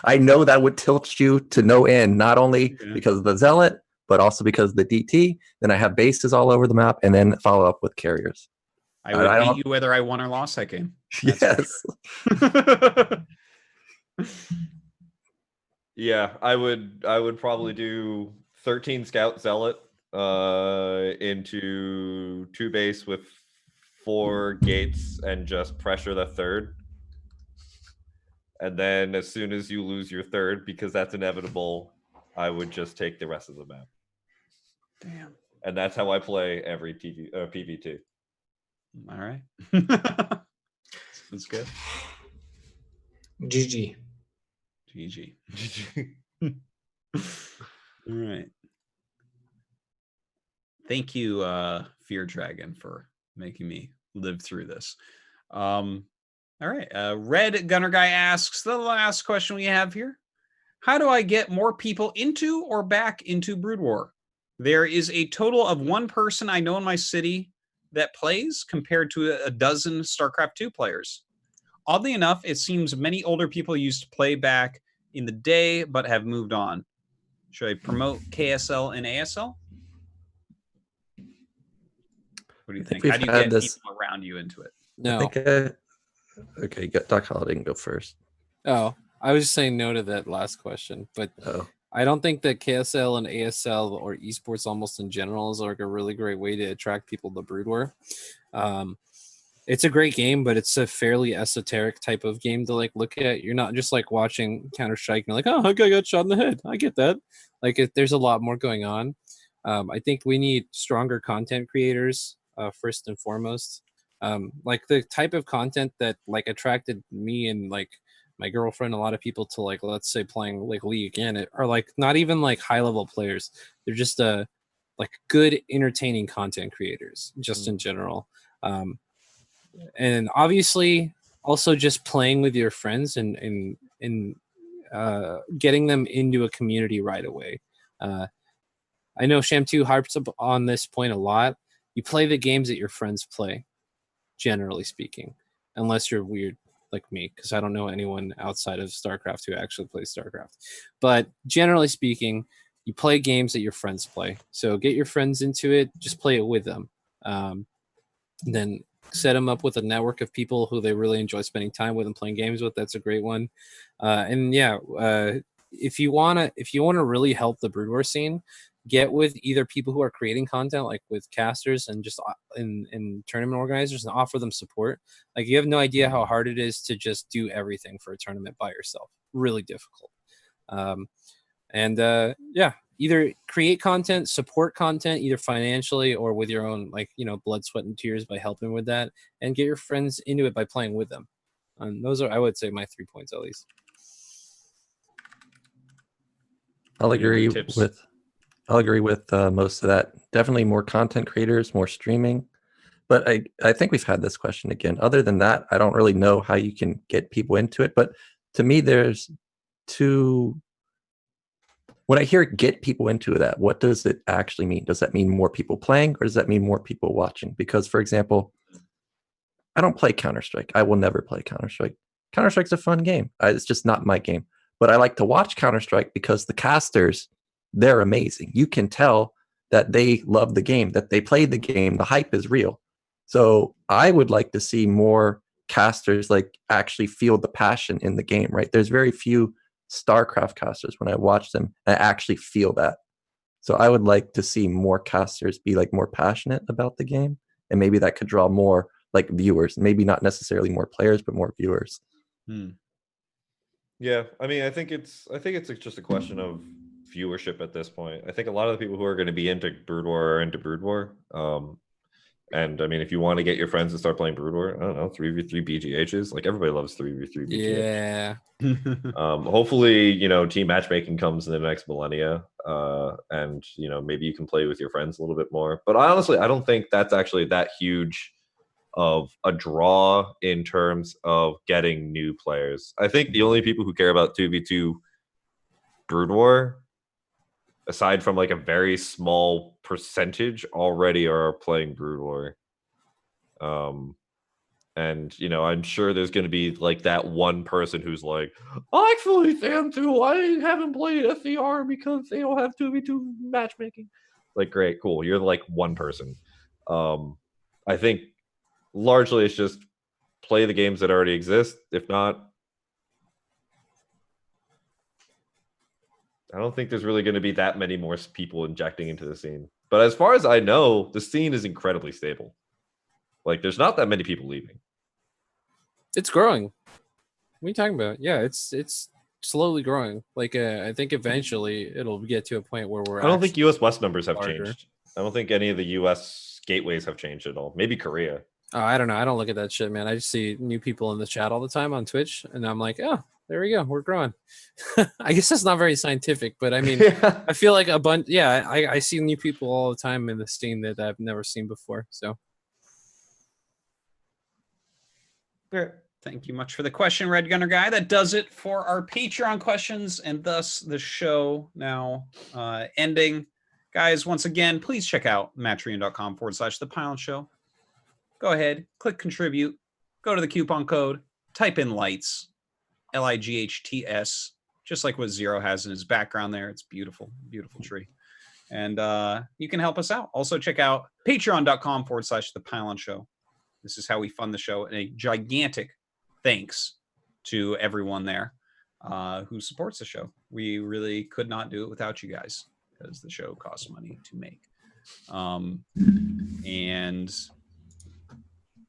I know that would tilt you to no end, not only because of the Zealot, but also because of the DT. Then I have bases all over the map, and then follow up with carriers. I would beat you whether I won or lost that game. Yes. Yeah, I would probably do 13 Scout Zealot into 2 base with 4 gates and just pressure the 3rd. And then as soon as you lose your 3rd, because that's inevitable, I would just take the rest of the map. Damn. And that's how I play every PvT. All right. That's good. GG. GG. All right. Thank you, Fear Dragon, for making me live through this. All right. Red Gunner Guy asks, the last question we have here. How do I get more people into or back into Brood War? There is a total of 1 person I know in my city that plays compared to a dozen StarCraft 2 players. Oddly enough, it seems many older people used to play back in the day, but have moved on. Should I promote KSL and ASL? What do you think? How do you get people around you into it? No. Okay, Doc Holiday can go first. Oh, I was just saying no to that last question, but I don't think that KSL and ASL or esports almost in general is like a really great way to attract people to Brood War. It's a great game, but it's a fairly esoteric type of game to like look at. You're not just like watching Counter-Strike and you're like, oh, okay, I got shot in the head. I get that. Like there's a lot more going on. I think we need stronger content creators first and foremost. Like the type of content that like attracted me and like my girlfriend, a lot of people to like, let's say playing like League again, are like not even like high level players. They're just like good entertaining content creators just in general. And obviously also just playing with your friends and getting them into a community right away. I know Sham2 harps up on this point a lot. You play the games that your friends play, generally speaking, unless you're weird like me, because I don't know anyone outside of StarCraft who actually plays StarCraft. But generally speaking, you play games that your friends play. So get your friends into it, just play it with them. Then set them up with a network of people who they really enjoy spending time with and playing games with. That's a great one. And yeah, if you wanna really help the Brood War scene, get with either people who are creating content, like with casters and just in tournament organizers, and offer them support. Like you have no idea how hard it is to just do everything for a tournament by yourself. Really difficult. Yeah, either create content, support content, either financially or with your own, like, blood, sweat, and tears by helping with that, and get your friends into it by playing with them. Those are, I would say, my 3 points at least. I'll agree with most of that. Definitely more content creators, more streaming. But I think we've had this question again. Other than that, I don't really know how you can get people into it. But to me, there's two. When I hear get people into that, what does it actually mean? Does that mean more people playing, or does that mean more people watching? Because, for example, I don't play Counter-Strike. I will never play Counter-Strike. Counter-Strike's a fun game. It's just not my game. But I like to watch Counter-Strike because the casters, they're amazing. You can tell that they love the game, that they played the game. The hype is real. So I would like to see more casters like actually feel the passion in the game, right? There's very few StarCraft casters when I watch them and I actually feel that. So I would like to see more casters be like more passionate about the game, and maybe that could draw more like viewers. Maybe not necessarily more players, but more viewers. Yeah, I mean, I think it's just a question of viewership at this point. I think a lot of the people who are going to be into Brood War are into Brood War. And I mean, if you want to get your friends to start playing Brood War, I don't know, 3v3 BGHs. Like everybody loves 3v3 BGH. Yeah. Hopefully, you know, team matchmaking comes in the next millennia, and you know, maybe you can play with your friends a little bit more. But I don't think that's actually that huge of a draw in terms of getting new players. I think the only people who care about 2v2 Brood War, aside from like a very small percentage, already are playing Brood War. And you know, I'm sure there's going to be like that one person who's like, actually, Sam too, I haven't played FER because they don't have 2v2 matchmaking. Like, great, cool. You're like one person. I think largely it's just play the games that already exist. If not, I don't think there's really going to be that many more people injecting into the scene. But as far as I know, the scene is incredibly stable. Like, there's not that many people leaving. It's growing. What are you talking about? Yeah, it's slowly growing. Like, I think eventually it'll get to a point where we're. I don't think US West numbers have larger. changed. I don't think any of the US gateways have changed at all. Maybe Korea. Oh, I don't know. I don't look at that shit, man. I just see new people in the chat all the time on Twitch, and I'm like, oh, there we go. We're growing. I guess that's not very scientific, but I mean, I feel like a bunch. Yeah, I see new people all the time in the scene that I've never seen before. So. Thank you much for the question, Red Gunner Guy. That does it for our Patreon questions, and thus the show now ending. Guys, once again, please check out matreon.com/The Pylon Show. Go ahead, click contribute, go to the coupon code, type in lights, LIGHTS, just like what Zero has in his background there. It's beautiful, beautiful tree. And you can help us out. Also check out patreon.com/The Pylon Show. This is how we fund the show. And a gigantic thanks to everyone there who supports the show. We really could not do it without you guys because the show costs money to make. And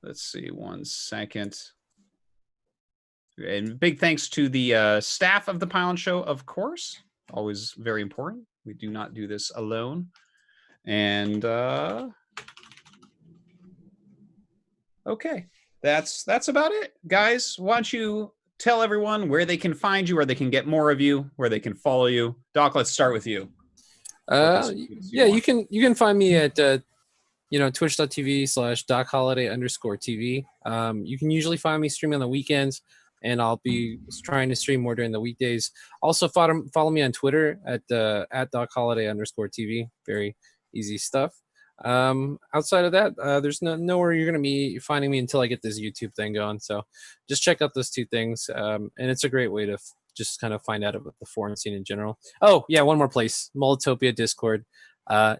let's see, 1 second. And big thanks to the staff of the Pylon Show, of course. Always very important. We do not do this alone. And okay, that's about it, guys. Why don't you tell everyone where they can find you, where they can get more of you, where they can follow you? Doc, let's start with you. Yeah, you can find me at twitch.tv/DocHoliday_TV. You can usually find me streaming on the weekends, and I'll be trying to stream more during the weekdays. Also, follow me on Twitter at DocHoliday_TV. Very easy stuff. Outside of that, there's nowhere you're gonna be finding me until I get this YouTube thing going. So just check out those two things, and it's a great way to just kind of find out about the foreign scene in general. Oh yeah, one more place, Molotopia Discord.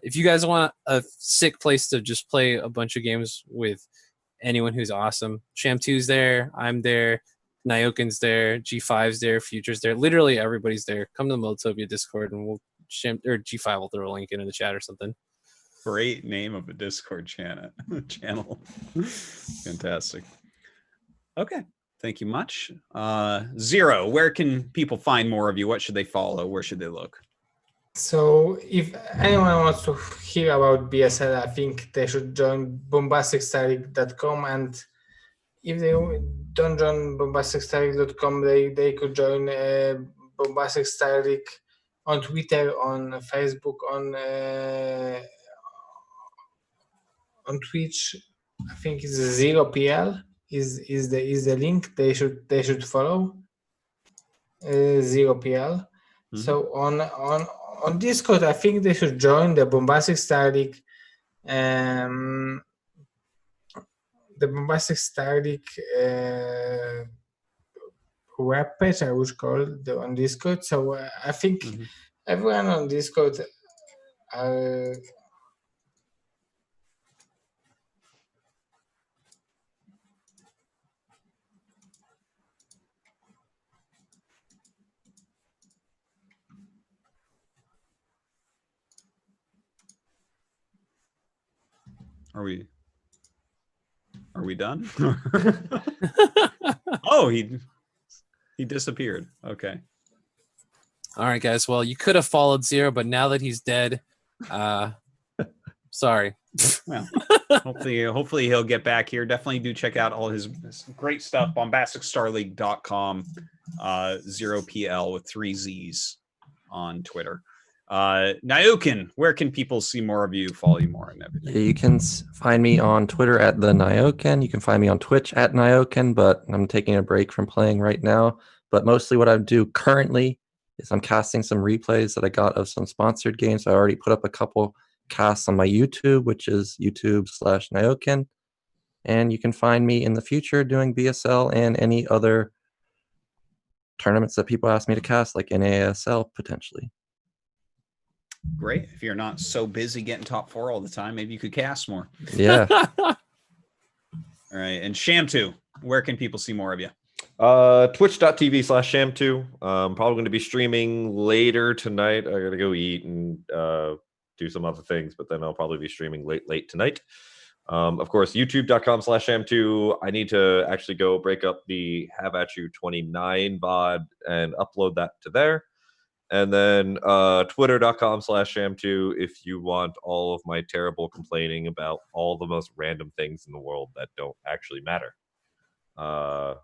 If you guys want a sick place to just play a bunch of games with anyone who's awesome, Sham2's there, I'm there, Nyokin's there, G5's there, Future's there. Literally everybody's there. Come to the Molotopia Discord, and G5 will throw a link in the chat or something. Great name of a Discord channel. Fantastic. Okay, thank you much. Zero, where can people find more of you? What should they follow? Where should they look? So if anyone wants to hear about BSL, I think they should join bombasticstatic.com, and if they don't join bombasticstatic.com, they could join Bombastic Static on Twitter, on Facebook, on Twitch. I think it's 0PL is the link they should follow. 0PL. Mm-hmm. So on Discord, I think they should join the Bombastic Static, the Bombastic Static web page, I would call it, on Discord. So I think everyone on Discord Are we done? Oh, he disappeared. Okay. All right, guys. Well, you could have followed Zero, but now that he's dead, sorry. Well, hopefully he'll get back here. Definitely do check out all his great stuff. BombasticStarLeague.com. 0PL with 3 Z's on Twitter. Nyoken, where can people see more of you, follow you more, and everything? You can find me on Twitter at the Nyoken. You can find me on Twitch at Nyoken, but I'm taking a break from playing right now. But mostly what I do currently is I'm casting some replays that I got of some sponsored games. I already put up a couple casts on my YouTube, which is YouTube/Nyoken. And you can find me in the future doing BSL and any other tournaments that people ask me to cast, like NASL potentially. Great. If you're not so busy getting top 4 all the time, maybe you could cast more. Yeah. All right. And Sham2, where can people see more of you? Twitch.tv/Sham2. I'm probably going to be streaming later tonight. I got to go eat and do some other things, but then I'll probably be streaming late tonight. Of course, youtube.com/Sham2. I need to actually go break up the Have At You 29 VOD and upload that to there. And then twitter.com/Sham2 if you want all of my terrible complaining about all the most random things in the world that don't actually matter. Yeah,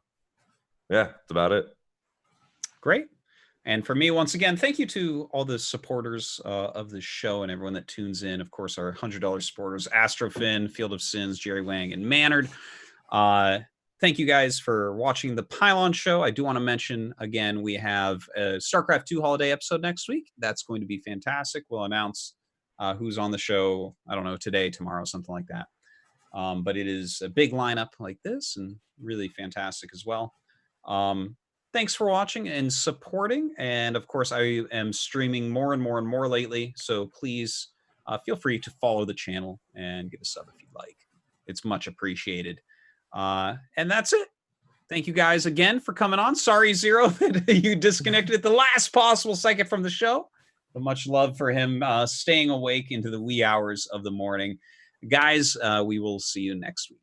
that's about it. Great. And for me, once again, thank you to all the supporters of the show and everyone that tunes in. Of course, our $100 supporters, Astrofin, Field of Sins, Jerry Wang, and Manard. Thank you guys for watching the Pylon Show. I do want to mention, again, we have a StarCraft 2 holiday episode next week. That's going to be fantastic. We'll announce who's on the show, I don't know, today, tomorrow, something like that. But it is a big lineup like this and really fantastic as well. Thanks for watching and supporting. And of course, I am streaming more and more and more lately. So please feel free to follow the channel and give a sub if you'd like. It's much appreciated. And that's it. Thank you guys again for coming on. Sorry, Zero, that you disconnected at the last possible second from the show. But much love for him staying awake into the wee hours of the morning. Guys, we will see you next week.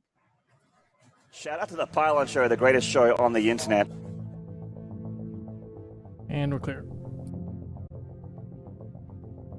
Shout out to the Pylon Show, the greatest show on the internet. And we're clear.